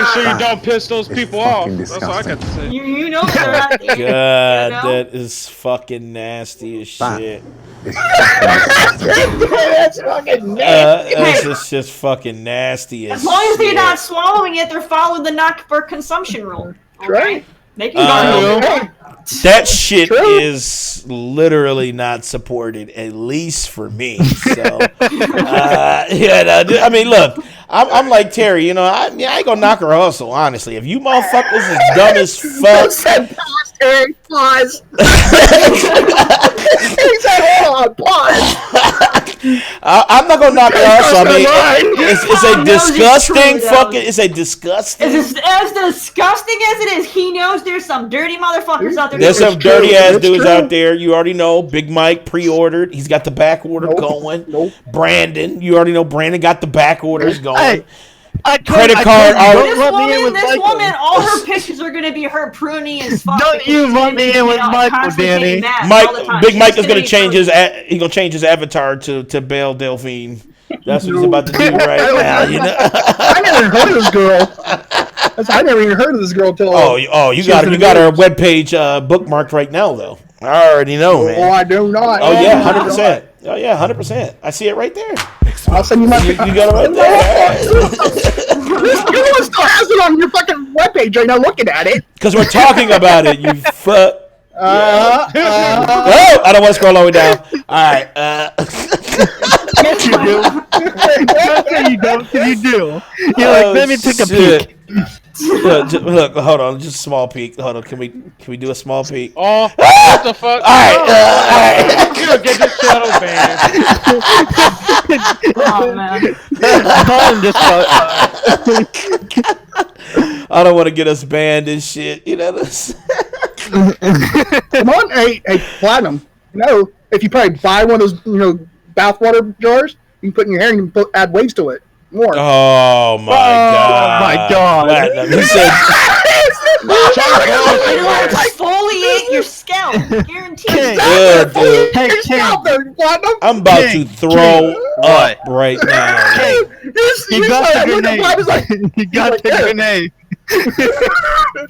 sure you don't piss those people off. That's all I got to say. You know they're out there. God, You know? that is fucking nasty as shit. That's fucking nasty. It's just fucking nasty as As long as they're shit. not swallowing it, they're following the not for consumption rule. Okay? Right. They can gargle. That shit True. is literally not supported, at least for me. So, I mean, look, I'm like Terry. You know, I ain't gonna knock her hustle. Honestly, if you motherfuckers is dumb as fuck, Said pause, Eric, pause. He said, hold on, pause. I'm not gonna knock her hustle. I mean, it's a He knows it's disgusting true, fucking. It's a disgusting. As disgusting as it is, he knows there's some dirty motherfuckers out there. There's doing some shit. dirty ass It's dudes true. out there. You already know. Big Mike pre-ordered. He's got the back order going. Nope. Brandon, you already know. Brandon got the back orders going. Hey, Credit card. This woman, all her pictures are gonna be her pruny as fuck. Don't because you she's run gonna me be, in with Michael, constantly Danny. taking naps all the time. Big She's Mike is gonna be change pruny. he's gonna change his avatar to Belle Delphine. That's what he's about to do right now. You know. I never heard of this girl. I never even heard of this girl till. You got her webpage bookmarked right now though. I already know, man. Oh, I do not. Oh yeah, 100%. Oh yeah, 100%. I see it right there. I'll send you my. You got it right there. This girl still has it on your fucking webpage right now. Looking at it. Because we're talking about it. You fuck. Oh, I don't want to scroll all the way down. All right. yes, you do. That's what you don't. You do. You're like, let me take a shit. peek. Look, hold on, just a small peek. Hold on, can we do a small peek? Oh, what the fuck? All right, You don't get this shadow banned. Oh man. I don't want to get us banned and shit. You know this. come on, hey, Platinum. You know, if you probably buy one of those, bathwater jars, you can put in your hair and you can add waves to it. More. Oh my god! Oh my god! Platinum. He said. It'll exfoliate your scalp, guaranteed. Good, dude. Hey, I'm about to throw up right now. He got the grenade. He got the grenade.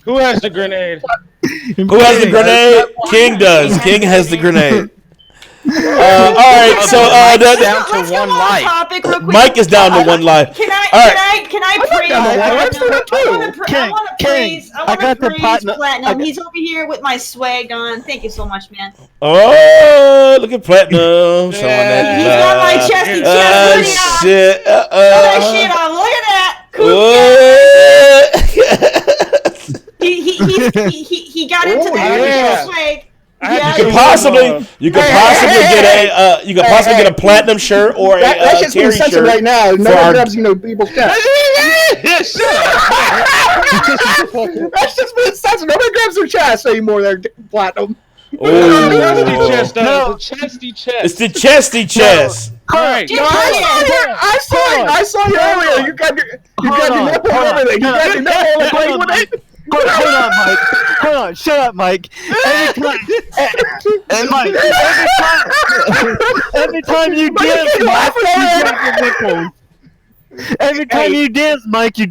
Who has the grenade? Who has the grenade? King does. King has the grenade. All right, so Let's to go one on life. topic real quick. Mike is down to one life. Can I praise? down to one. Let's do that too. I want to praise platinum. Platinum. He's over here with my swag on. Thank you so much, man. Oh, look at Platinum. Showing that. He's got my chesty chest hoodie on. Shit. Throw that shit on. Look at that. He got into that swag. You could possibly get a platinum shirt or a That's just Terry being censored shirt. right now. No one grabs, people's chest. That's just being censored. Nobody grabs their chest anymore. They're Platinum. Chesty Oh, chest, No. the chesty chest. it's the chesty chest. Right. No, I saw you earlier. You got your nipple and everything. You got your nipple and playing with it. Hold on, Mike. Hold on. Shut up, Mike. Every time you dance, Mike, you touch your nipples. Every time you dance, Mike, you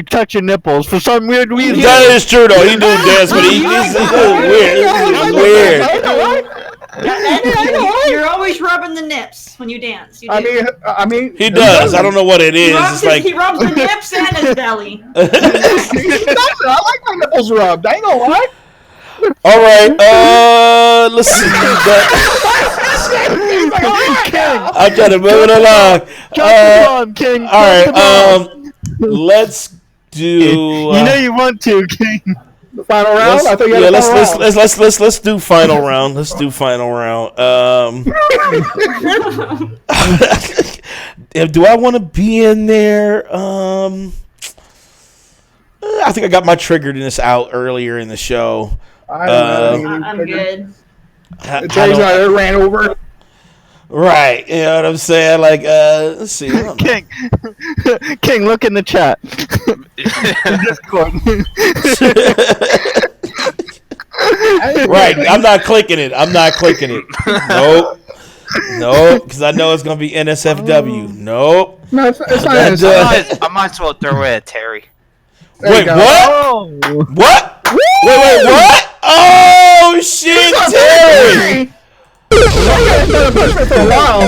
touch your nipples for some weird reason. That is true though. He do dance, but he's weird. It's weird. You're always rubbing the nips when you dance. You do. I mean, He does. I don't know what it is. It's like he rubs the nips and his belly. I like my nipples rubbed. I ain't gonna lie. all right. Let's see. I'm trying to move it along. King. All right. Let's do. You know you want to, King. The final round. I thought you had a final round. Let's do final round. Let's do final round. Do I want to be in there? I think I got my triggeredness out earlier in the show. I don't know. I'm good. I Terry's don't- ran over. Right. You know what I'm saying? Like, let's see. I don't know. King, look in the chat. Discord. Right. I'm not clicking it. Nope. Nope. Because I know it's gonna be NSFW. Nope. No, it's not. I might as well throw it at Terry. Wait, go. what? Oh. What? Wait, what? Oh shit, Terry! For a while.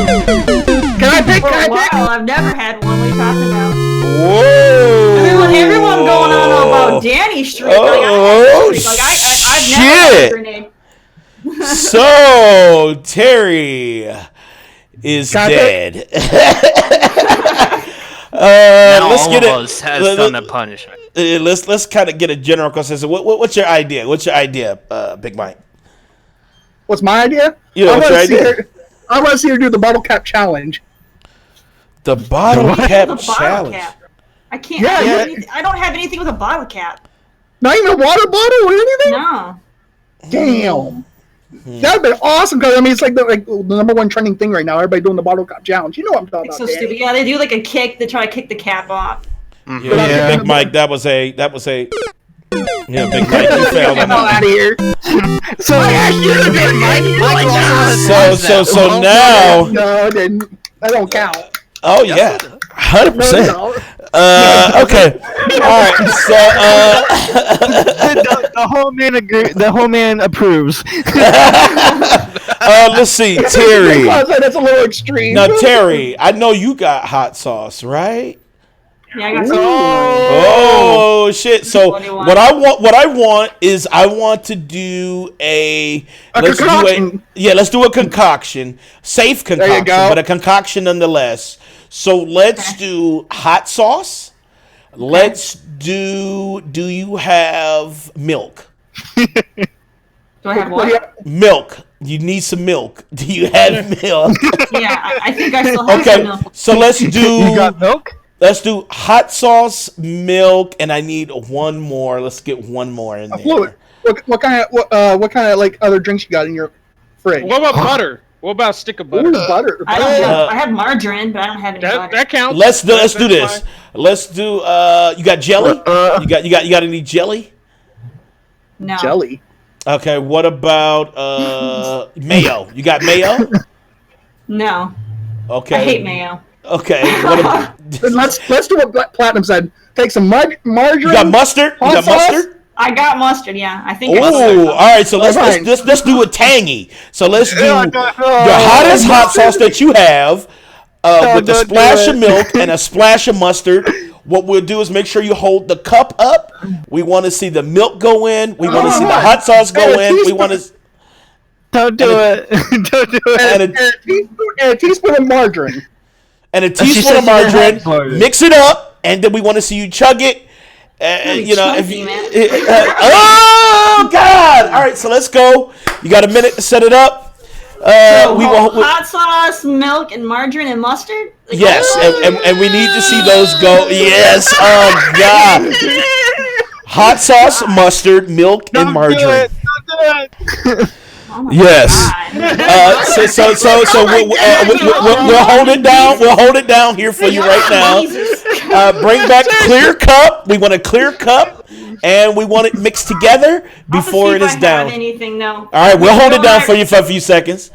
Can I pick? For a while, I've never had one. What are you talking about? Whoa! Everyone going on about Danny Street. Oh, I've never had a grenade. So Terry is dead. Let's get it. Has done a punishment. Let's kind of get a general consensus. What's your idea? Big Mike? What's my idea? Yeah, what's your idea? I want to see her do the bottle cap challenge. The bottle cap challenge. I can't. I don't have anything with a bottle cap. Not even a water bottle or anything? No. Damn. That would be awesome because I mean it's like the number one trending thing right now. Everybody doing the bottle cap challenge. You know what I'm talking It's about. so stupid. Yeah, they do like a kick. They try to kick the cap off. Yeah, Big Mike. That was a. Yeah, Big Mike, you failed on that. Out of here. So So now. No, it didn't. That don't count. Oh yeah, 100%. No. Okay. All right. So the whole man approves. let's see, Terry. That's a little extreme. Now, Terry, I know you got hot sauce, right? Yeah, I got some. Oh shit! So what I want is I want to do let's do a concoction, safe concoction, but a concoction nonetheless. So let's do hot sauce. Okay. Let's do. Do you have milk? Do I have what? Milk. You need some milk. Do you have milk? Yeah, I think I still have some milk. So let's do. You got milk? Let's do hot sauce, milk, and I need one more. Let's get one more in there. Fluid. What kind of like other drinks you got in your fridge? What about butter? What about a stick of butter? Ooh, butter. I have margarine, but I don't have any butter. That counts. Let's do this. Fine. Let's do. You got jelly? You got any jelly? No. Jelly. Okay. What about mayo? You got mayo? No. Okay. I hate mayo. Okay. What about, let's do what Platinum said. Take some margarine. You got mustard? You got mustard? I got mustard, yeah. I think. Oh, all right. So let's do a tangy. So let's do your hottest hot sauce that you have with a splash of milk and a splash of mustard. What we'll do is make sure you hold the cup up. We want to see the milk go in. We want to see the hot sauce go in. We want to. Don't do it. Don't do it. And a teaspoon of margarine. And a teaspoon of margarine. Mix it up, and then we want to see you chug it. You know, oh God! All right, so let's go. You got a minute to set it up. Hot sauce, milk, and margarine and mustard. Yes, and we need to see those go. Yes. Oh God! Hot sauce, mustard, milk, and margarine. Don't do it. Oh yes. So we'll hold it down. We'll hold it down here for you right now. Bring back clear cup. We want a clear cup, and we want it mixed together before it is down. Anything, no. All right, we'll hold it down for you for a few seconds.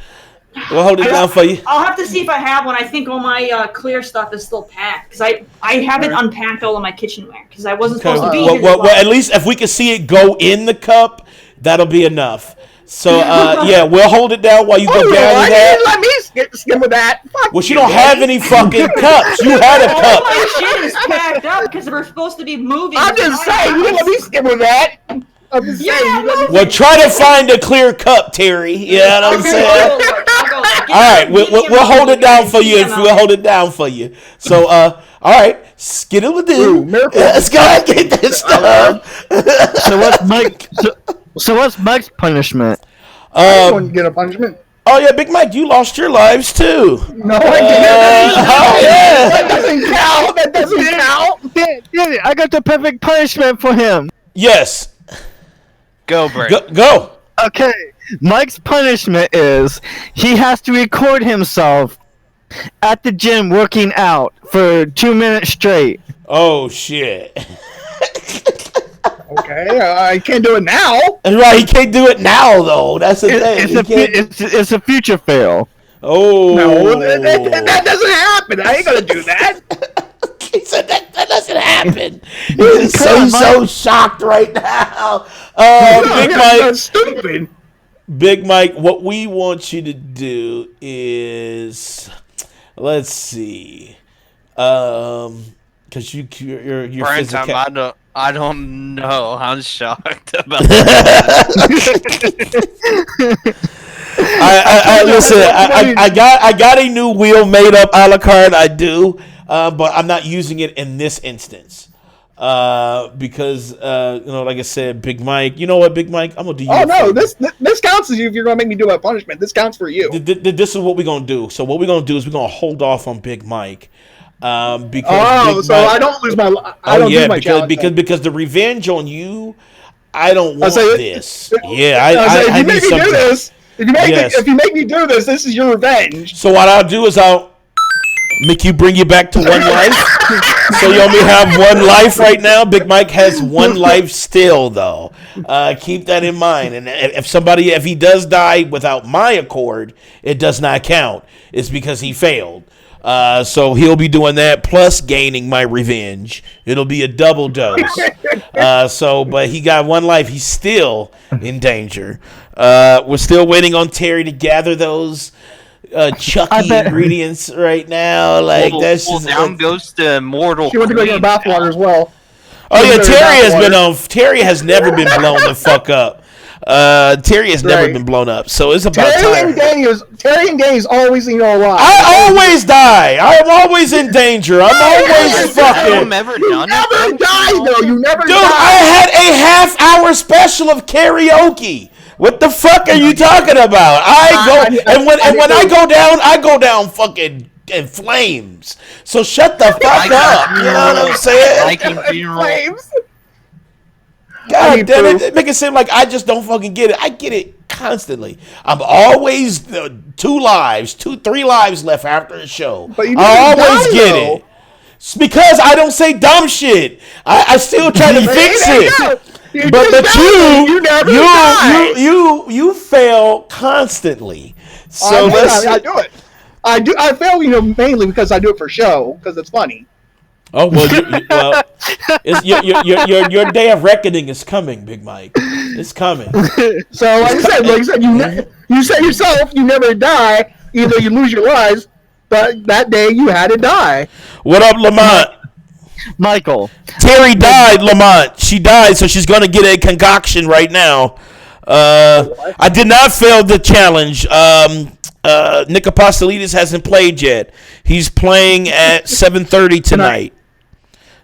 We'll hold it down for you. I'll have to see if I have one. I think all my clear stuff is still packed because I haven't unpacked all of my kitchenware because I wasn't supposed to be here. Well, at least if we can see it go in the cup, that'll be enough. So, yeah, we'll hold it down while you go down with that. Let me skim with that. Well, she don't have any fucking cups. You had a cup. All my shit is packed up because we're supposed to be moving. I'm just saying, you let me skim with that. I'm just saying. Well, try to find a clear cup, Terry. You know what I'm saying? All right, we'll hold it down for you. We'll hold it down for you. So, all right, skittle with it. Let's go and get this stuff. So what's Mike's punishment? I wouldn't get a punishment. Oh yeah, Big Mike, you lost your lives too. No, I didn't. Oh yeah, that doesn't count. That doesn't count. I got the perfect punishment for him. Yes. Go, Bray. Go. Okay. Mike's punishment is he has to record himself at the gym working out for 2 minutes straight. Oh shit! Okay, I can't do it now. Right, he can't do it now though. That's the thing. It's a future fail. Oh No, that doesn't happen. I ain't gonna do that. He said that doesn't happen. He's so shocked right now. Big Mike, That's stupid. Big Mike, what we want you to do is, let's see, because you're Brian, I don't know. I'm shocked about I listen. I got a new wheel made up a la carte. I do, but I'm not using it in this instance because like I said, Big Mike. You know what, Big Mike? I'm gonna do you. Oh no, this counts as you if you're gonna make me do a punishment. This counts for you. This is what we're gonna do. So what we're gonna do is we're gonna hold off on Big Mike. Because Big Mike, I don't lose my. I don't do my challenge. Because the revenge on you, I don't want this. Yeah, I need something. Do this, if you make me do this, this is your revenge. So what I'll do is I'll make you bring you back to 1 life. So you only have 1 life right now. Big Mike has 1 life still, though. Keep that in mind. And if he does die without my accord, it does not count. It's because he failed. So he'll be doing that plus gaining my revenge. It'll be a double dose. But he got 1 life. He's still in danger. We're still waiting on Terry to gather those Chucky ingredients right now. Like that's just down goes to mortal. She went to go get bathwater as well. Oh yeah, Terry has never been blown the fuck up. Terry has never been blown up, so it's about time. Terry and Danny's always alive. I always die. I'm always in danger. I'm always fucking. You never die though. You never die. Dude, I had a half-hour special of karaoke. What the fuck are you talking about? When I go down fucking in flames. So shut the fuck up. You know what I'm saying? Flames. God damn it. Make it seem like I just don't fucking get it. I get it constantly. I'm always 3 lives left after a show. I always get it. It's because I don't say dumb shit. I still try to fix it. But you fail constantly. So I do it. I fail, mainly because I do it for show because it's funny. Oh your day of reckoning is coming, Big Mike. It's coming. So like I said, you said yourself, you never die. Either you lose your lives, but that day you had to die. What up, Lamont? Michael. Terry died, Lamont. She died, so she's gonna get a concoction right now. I did not fail the challenge. Nick Apostolides hasn't played yet. He's playing at 7:30 tonight.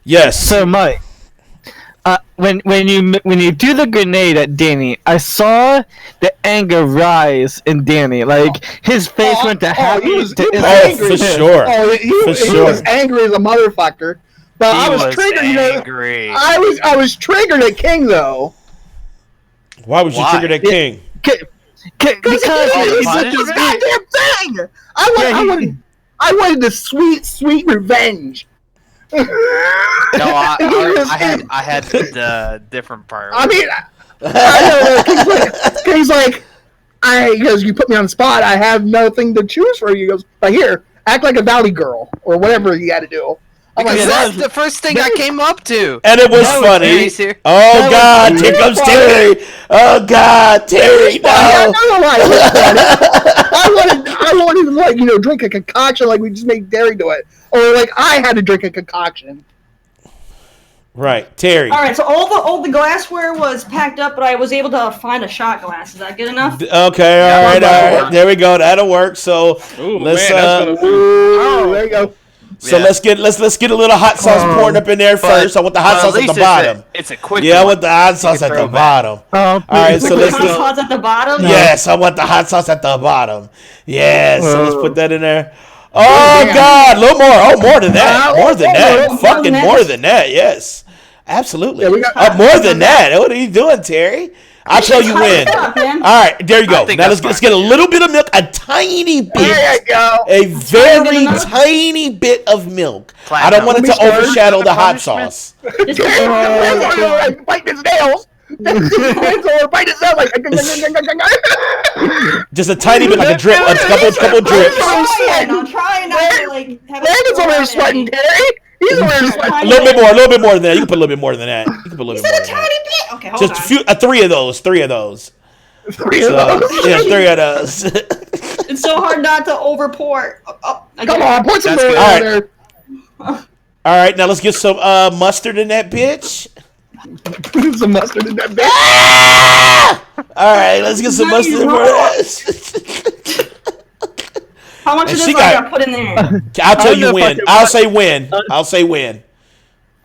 Yes. So Mike, when you do the grenade at Danny, I saw the anger rise in Danny. Like his face went to happy. He was angry. For sure. He was angry as a motherfucker. But I was triggered. Angry. I was triggered at King though. Why was you triggered at King? Because he's such a goddamn thing. I wanted the sweet revenge. No, I had the different priority. I mean, I know. King's like, he goes, you put me on the spot. I have nothing to choose for you. He goes, but here, act like a valley girl or whatever you got to do. I'm like, that's the first thing I came up to. And it was funny. Oh God, here comes Terry. Oh God, Terry, no. I wanted to drink a concoction like we just made Terry do it, or like I had to drink a concoction. Right, Terry. All right, so all the glassware was packed up, but I was able to find a shot glass. Is that good enough? Okay, all right. There we go. That'll work. So let's. There you go. So let's get a little hot sauce poured up in there first. I want the hot sauce at the bottom. It's a quick. I want the hot sauce at the bottom. All right, so let's hot sauce at the bottom. Yes, I want the hot sauce at the bottom. Yes, so let's put that in there. Oh God, a little more. Oh, more than that. More than that. Fucking more than that. Yes, absolutely. More than that. What are you doing, Terry? I'll tell you when. Up, man. All right, there you go. I think Now that's let's get a little bit of milk, a tiny bit. There you go. A very bit of milk? tiny bit of milk. I Platinum. don't want it to overshadow the hot sauce. Just Biting his nails. Or bite his nails like. Just a tiny bit, like a drip, a couple drips. I'm trying not to like have Landon's over there sweating, Terry. He's over there sweating. A little bit more than that. You can put a little bit more than that. You can put a little bit more than that. tiny bit. Okay, hold Just on. a few, three of those. Three of those. Yeah, 3 of those. It's so hard not to overpour. Come on, put some That's more good. in there. All right, now let's get some mustard in that bitch. Put some mustard in that bitch. All right, let's get some mustard in that. How much of this she I got- gotta put in there? I'll tell don't you know if I when. can I'll watch- say when. I'll say when.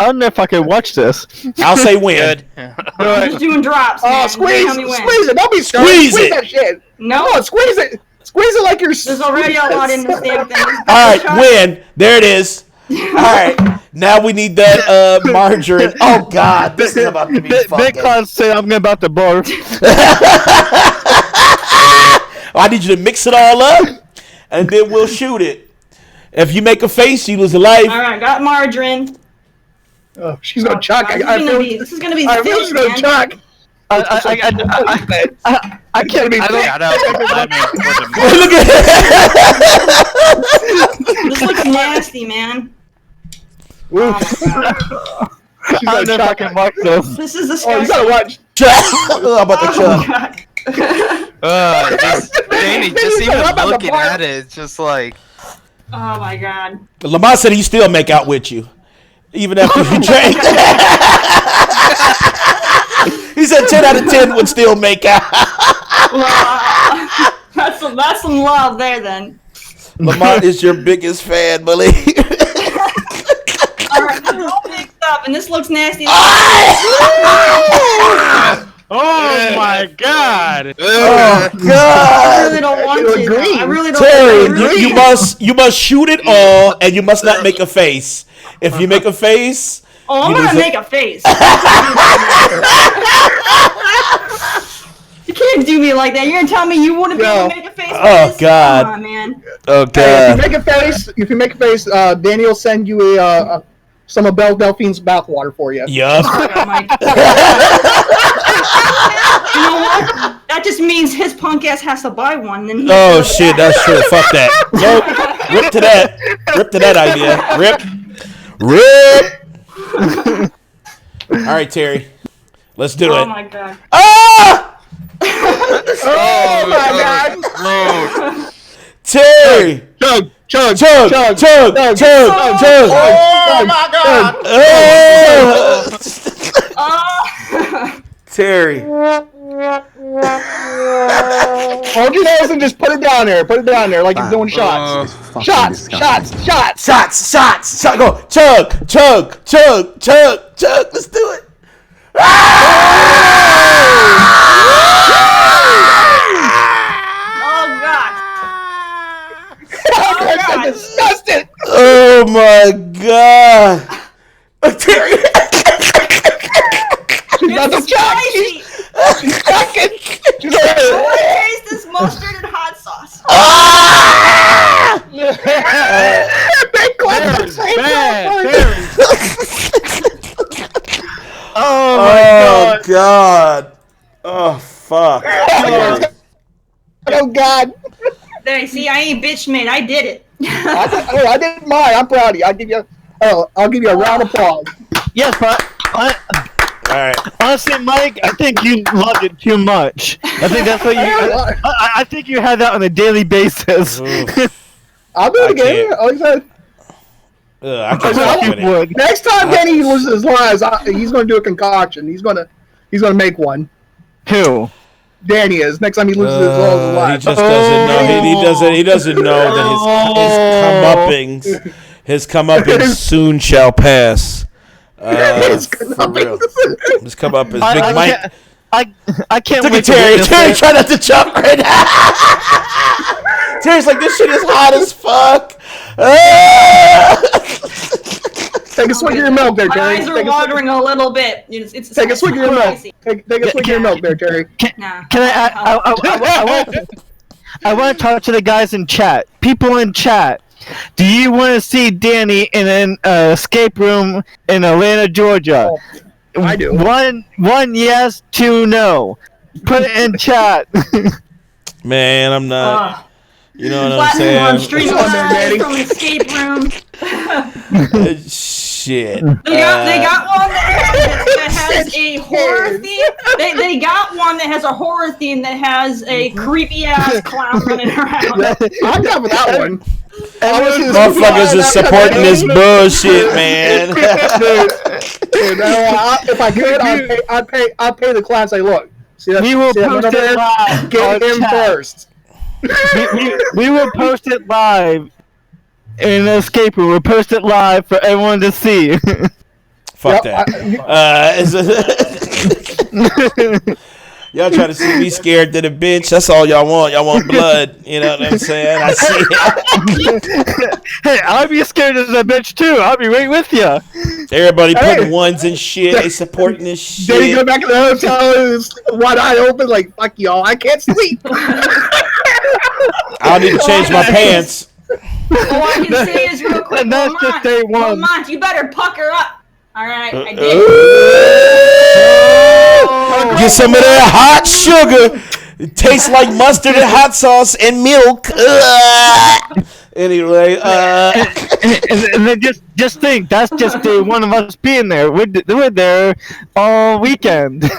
I don't know if I can watch this. I'll say when. Good. I'm just doing drops. Oh, man. squeeze Tell me when. it. Don't be scared. Squeeze Squeeze it. that shit. No, Come on, squeeze it. Squeeze it like you're. there's already a lot in this damn thing. All right, when. There it is. All right, now we need that margarine. Oh God, this is about to be Big fucking. Cloud say I'm about to barf. I need you to mix it all up, and then we'll shoot it. If you make a face, you lose a life. All right, got margarine. Oh, she's gonna chuck. This is gonna be I feel fish, she's gonna man. chuck. I can't be. Shout out to Lemon for the Look at This looks nasty, man. Oh my God. She's I don't know gonna if I chuck. can watch this. This is Oh, disgusting. you gotta watch. How about the Oh chuck? my God. just Danny, just Maybe even rub on the looking part. at it, it's just like Oh my God. Lamont said he still make out with you, even after you drank. He said 10 out of 10 would still make out. Well, that's some love there then. Lamont is your biggest fan, Billy. All right, it's all mixed up, and this looks nasty. Oh my God! Oh I God, really don't want to. green. I really don't. Terry, I really you must shoot it all, and you must not make a face. If you make a face, Oh, I'm you gonna lose make a face. You can't do me like that. You're gonna tell me you wouldn't be able to make a face like Oh, this? God. Come on, man. Oh If God. you make a face, Danny will send you some of Delphine's bathwater for you. Yup. Oh, my God. You know what? That just means his punk ass has to buy one. Then he Oh has to shit, go to that's true. Fuck that. Nope. Rip to that. Rip to that idea. Rip. All right, Terry. Let's do Oh it. my God. Ah! Oh my God! Terry. Chug, chug, Chug, chug, chug, chug, chug. Oh my God! Oh. Terry. Hold your nose and just put it down there. Put it down there like you're doing shots. Shots, shots, shots. Shots, shots, shot. Go. Chug, chug, chug, chug, chug. Let's do it. Oh God. That's disgusting. Oh my God. Terry. She's not the chuck. Spicy. She's chucking. She's I want to taste this mustard and hot sauce. Big clap at the same time. Oh my Oh God. God. Oh fuck. Oh God! There, see, I ain't bitch made. I did it. I did mine. I'm proud of you. I'll give you a round of applause. Yes, but All right. honestly, Mike, I think you loved it too much. I think that's what you. I think you had that on a daily basis. I'll do it I again. can't. Like I said, I can't fuck with it. Would. next time Danny loses his lives, he's going to do a concoction. He's going to make one. Who? Danny is. Next time he loses his He lives. just doesn't know. He doesn't know that his comeuppance soon shall pass. For real. His comeuppance. Big Mike. I can't Look wait at to Terry. witness Terry it. trying not to jump right now. Terry's like, this shit is hot as fuck. Take a swig of your milk there, Terry. My eyes are watering a little bit. It's Take a swig of your milk. Take a swig of your milk there, Terry. I want to talk to the guys in chat. People in chat. Do you want to see Danny in an escape room in Atlanta, Georgia? Oh, I do. One yes, two no. Put it in chat. Man, I'm not. You know what I'm saying? On stream live from escape room. Shit. They got one that has a horror theme. They got one that has a horror theme that has a creepy ass clown running around. I'm down with that one. Motherfuckers is supporting this bullshit, man. Dude, if I could, I'd pay the class. Say, look, we will post it live. Get him first. We will post it live in the escape room. We'll post it live for everyone to see. Fuck that. Y'all trying to see me scared to the bitch. That's all y'all want. Y'all want blood. You know what I'm saying? I see it. Hey, I'll be scared as a bitch too. I'll be right with you. Everybody putting ones and shit. They supporting this shit. Then you go back to the hotel and one eye open like, fuck y'all. I can't sleep. I'll need to change my pants. All I can say is real quick, And that's just day one. Lamont, you better pucker up. All right, I did. Get some of that hot sugar. It tastes like mustard and hot sauce and milk. Anyway, and then just think, that's just day one of us being there. We're there all weekend.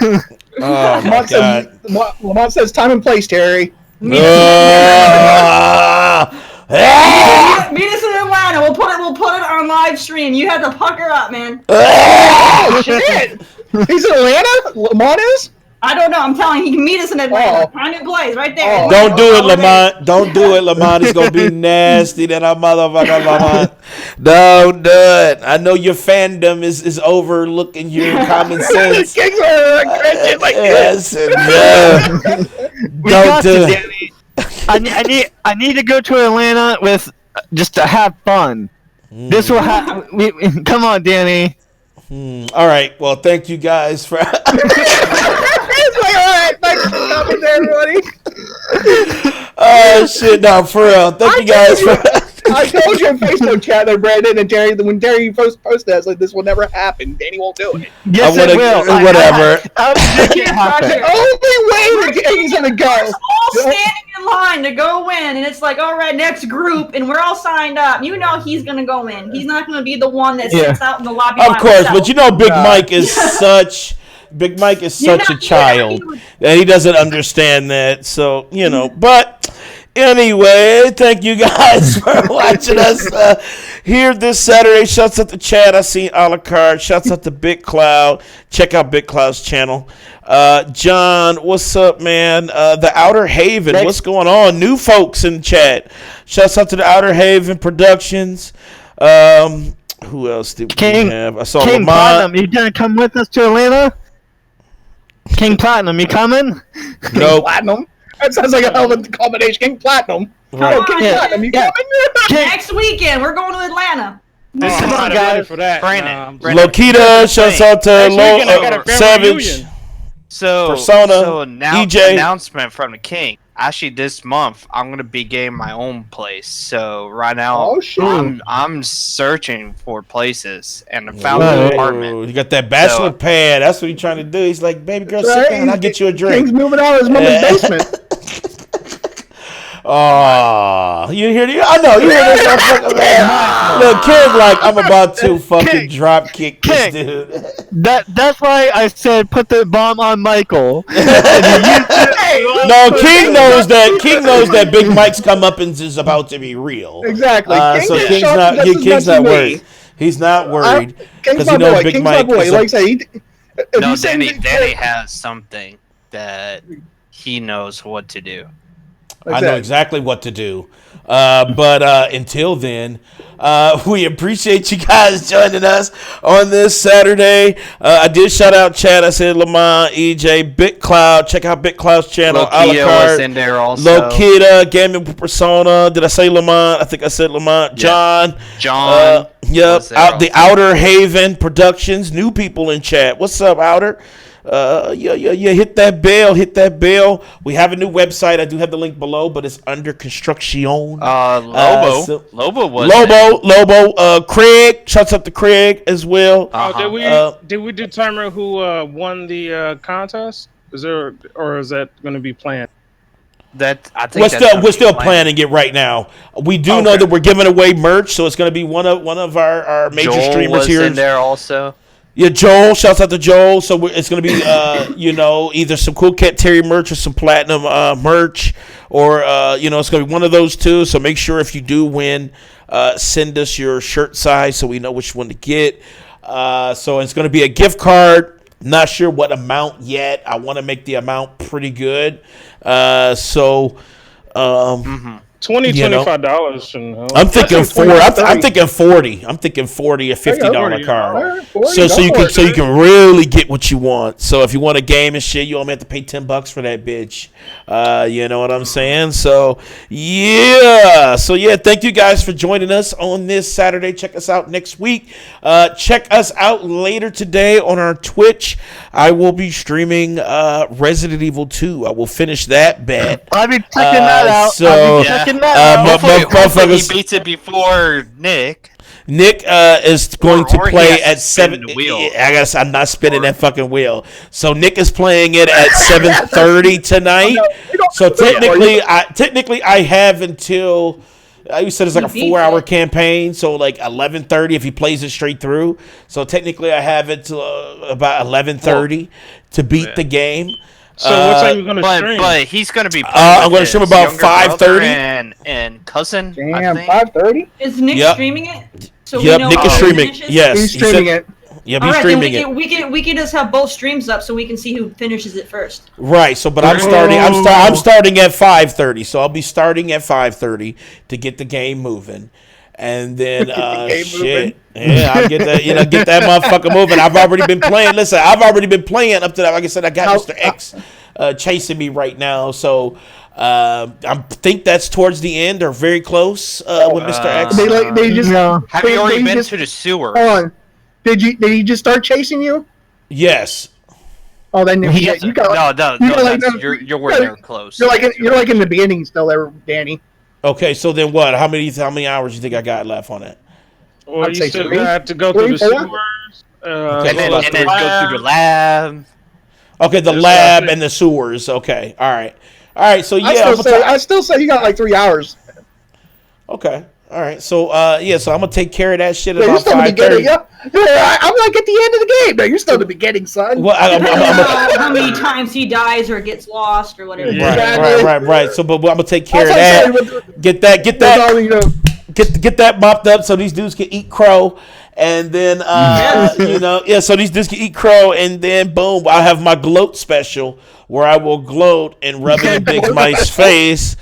Oh my God. Lamont says time and place, Terry. Meet us in Atlanta. We'll put it on live stream. You have to pucker up, man. Oh shit! He's in Atlanta. Lamont is. I don't know. I'm telling you, he can meet us in Atlanta. Time and place, right there. Oh. Don't do it, Lamont. Don't do it, Lamont. It's gonna be nasty. That our motherfucker, Lamont. Don't do it. I know your fandom is overlooking your common sense. Yes, and don't do it. I need to go to Atlanta with just to have fun. This will come on, Danny. All right. Well, thank you guys for. Alright, thanks for coming there, everybody. Oh shit! No, for real. Thank you guys for. I told you in Facebook chat there, Brandon and Terry, that when Terry posted that, it's like this will never happen. Danny won't do it. Yes, it will. Whatever. The only way that Danny's gonna go. We're all standing in line to go in, and it's like, all right, next group, and we're all signed up. You know he's gonna go in. He's not gonna be the one that sits out in the lobby. Of course, but you know, Big Mike is such. Big Mike is such a child that he doesn't understand that. So, you know, but anyway, thank you guys for watching us here this Saturday. Shouts out to Chad. I seen a la carte. Shouts out to Big Cloud. Check out Big Cloud's channel. John, what's up, man? The Outer Haven, what's going on? New folks in the chat. Shouts out to the Outer Haven Productions. Who else did we have? I saw King Lamont. Platinum, you gonna come with us to Atlanta? King Platinum, you coming? Nope. Platinum? That sounds like a hell of a combination. King Platinum. Right. Oh, King Platinum, you coming? Next weekend, we're going to Atlanta. I'm not ready for that. Brandon. Lokita, shouts out to Savage. So, Persona, EJ. Announcement from the King. Actually, this month I'm gonna be getting my own place. So right now, I'm searching for places, and I found an apartment. You got that bachelor pad. That's what he's trying to do. He's like, baby girl, sit down. I'll get you a drink. King's moving out of his mama's basement. Oh, you hear the? I know you hear this. Look, King, like I'm about to fucking drop kick this dude. That's why I said put the bomb on Michael. No, King knows that. King knows that Big Mike's comeuppance is about to be real. Exactly. So King's not worried. He's not worried because he knows Big Mike. Like I say, no, Danny has something that he knows what to do. I know exactly what to do. But until then, we appreciate you guys joining us on this Saturday. I did shout out Chad. I said Lamont, EJ, BitCloud. Check out BitCloud's channel. Lokita was in there also. Lokita, Gaming Persona. Did I say Lamont? I think I said Lamont. Yeah. John. Yep. The Outer Haven Productions. New people in chat. What's up, Outer? Yeah. Hit that bell. We have a new website. I do have the link below, but it's under construction. Lobo was Lobo. Craig. Shouts up to Craig as well. Did we determine who won the contest? Is that going to be planned? We're still planning it right now. We do know that we're giving away merch, so it's going to be one of our major Joel streamers was here in there also. Yeah, Joel. Shouts out to Joel. So it's going to be, either some Cool Cat Terry merch or some Platinum merch, or it's going to be one of those two. So make sure if you do win, send us your shirt size so we know which one to get. So it's going to be a gift card. Not sure what amount yet. I want to make the amount pretty good. $25. I'm thinking I'm thinking 40. I'm thinking 40 a $50 card. So you can really get what you want. So if you want a game and shit, you only have to pay $10 for that bitch. You know what I'm saying? So yeah. Thank you guys for joining us on this Saturday. Check us out next week. Check us out later today on our Twitch. I will be streaming Resident Evil 2. I will finish that bet. I'll be checking that out. Hopefully he beats it before Nick. Nick is going to play at 7. I guess I'm not spinning that fucking wheel. So Nick is playing it at 7:30 tonight. So technically, I have until. You said it's like a 4-hour campaign, so like 11:30 if he plays it straight through. So technically, I have it till about 11:30 to beat the game. So what time are you going to stream? But he's going to be. I'm going to stream about 5:30 and cousin. Damn, 5:30. Is Nick streaming it? So Nick is streaming. Yes, he's streaming it. Yep, he's streaming it. We can just have both streams up so we can see who finishes it first. Right. So, but I'm starting at 5:30. So I'll be starting at 5:30 to get the game moving. And then shit. Yeah, I'll get that, get that motherfucker moving. I've already been playing. Listen, I've already been playing up to that. Like I said, I got Mr. X chasing me right now. So I think that's towards the end or very close with Mr. X. Have you already been to the sewer? Hold on. Did he just start chasing you? Yes. Oh, then you got you're where they're close. You're like in the beginning still there, Danny. Okay, so then what? How many hours do you think I got left on it? Well, you still have to go through the sewers. And then go through the lab. Okay, the lab and the sewers. Okay, all right. So yeah, I still say you got like 3 hours. Okay, all right. So so I'm gonna take care of that shit at about 5:30. I'm like at the end of the game. No, you're still at the beginning, son. Well, how many times he dies or gets lost or whatever. Right. So, but I'm gonna take care of that. Get that mopped up so these dudes can eat crow, and then so these dudes can eat crow, and then boom, I'll have my gloat special where I will gloat and rub it in Big Mike's face.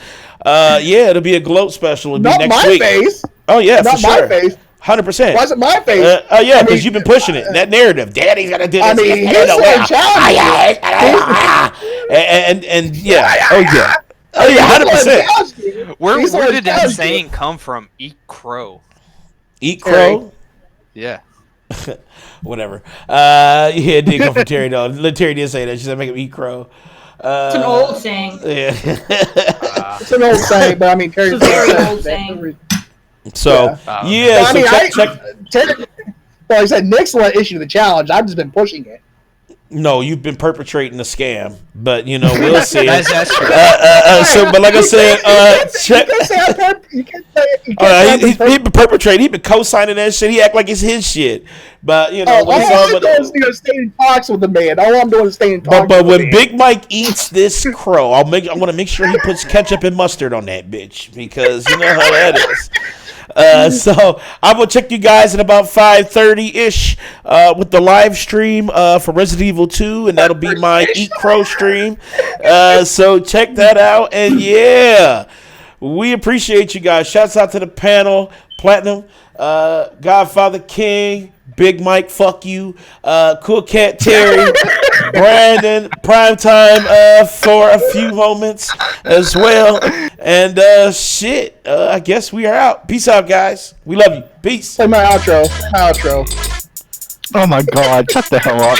It'll be a gloat special. It'll be next week. Face. Oh yeah, not for sure. My face. 100%. Why is it my face? Because you've been pushing it. That narrative. Daddy's gonna do this. I mean, he's and yeah. Oh yeah. 100%. Where did that saying come from? Eat crow. Eat crow. Yeah. Whatever. It did come from Terry though. Terry did say that. She said make him eat crow. It's an old saying. Yeah. It's an old saying, but I mean Terry's a very old saying. So check. Well, he said Nick's the one that issued the challenge. I've just been pushing it. No, you've been perpetrating a scam, but we'll see. That's true. But like I said, check. He's been perpetrating. He's been co-signing that shit. He act like it's his shit, but all I'm doing is stay in talks with the man. All I'm doing is stay in talks. But when Big Mike eats this crow, I want to make sure he puts ketchup and mustard on that bitch because you know how that is. So I'm gonna check you guys at about 5:30 ish with the live stream for Resident Evil 2, and that'll be my Eat Crow stream. So check that out, and yeah, we appreciate you guys. Shouts out to the panel, Platinum, Godfather King, Big Mike, fuck you, Cool Cat Terry, Brandon, Primetime for a few moments as well. And I guess we are out. Peace out, guys. We love you. Peace. Play my outro. My outro. Oh my god, shut the hell up.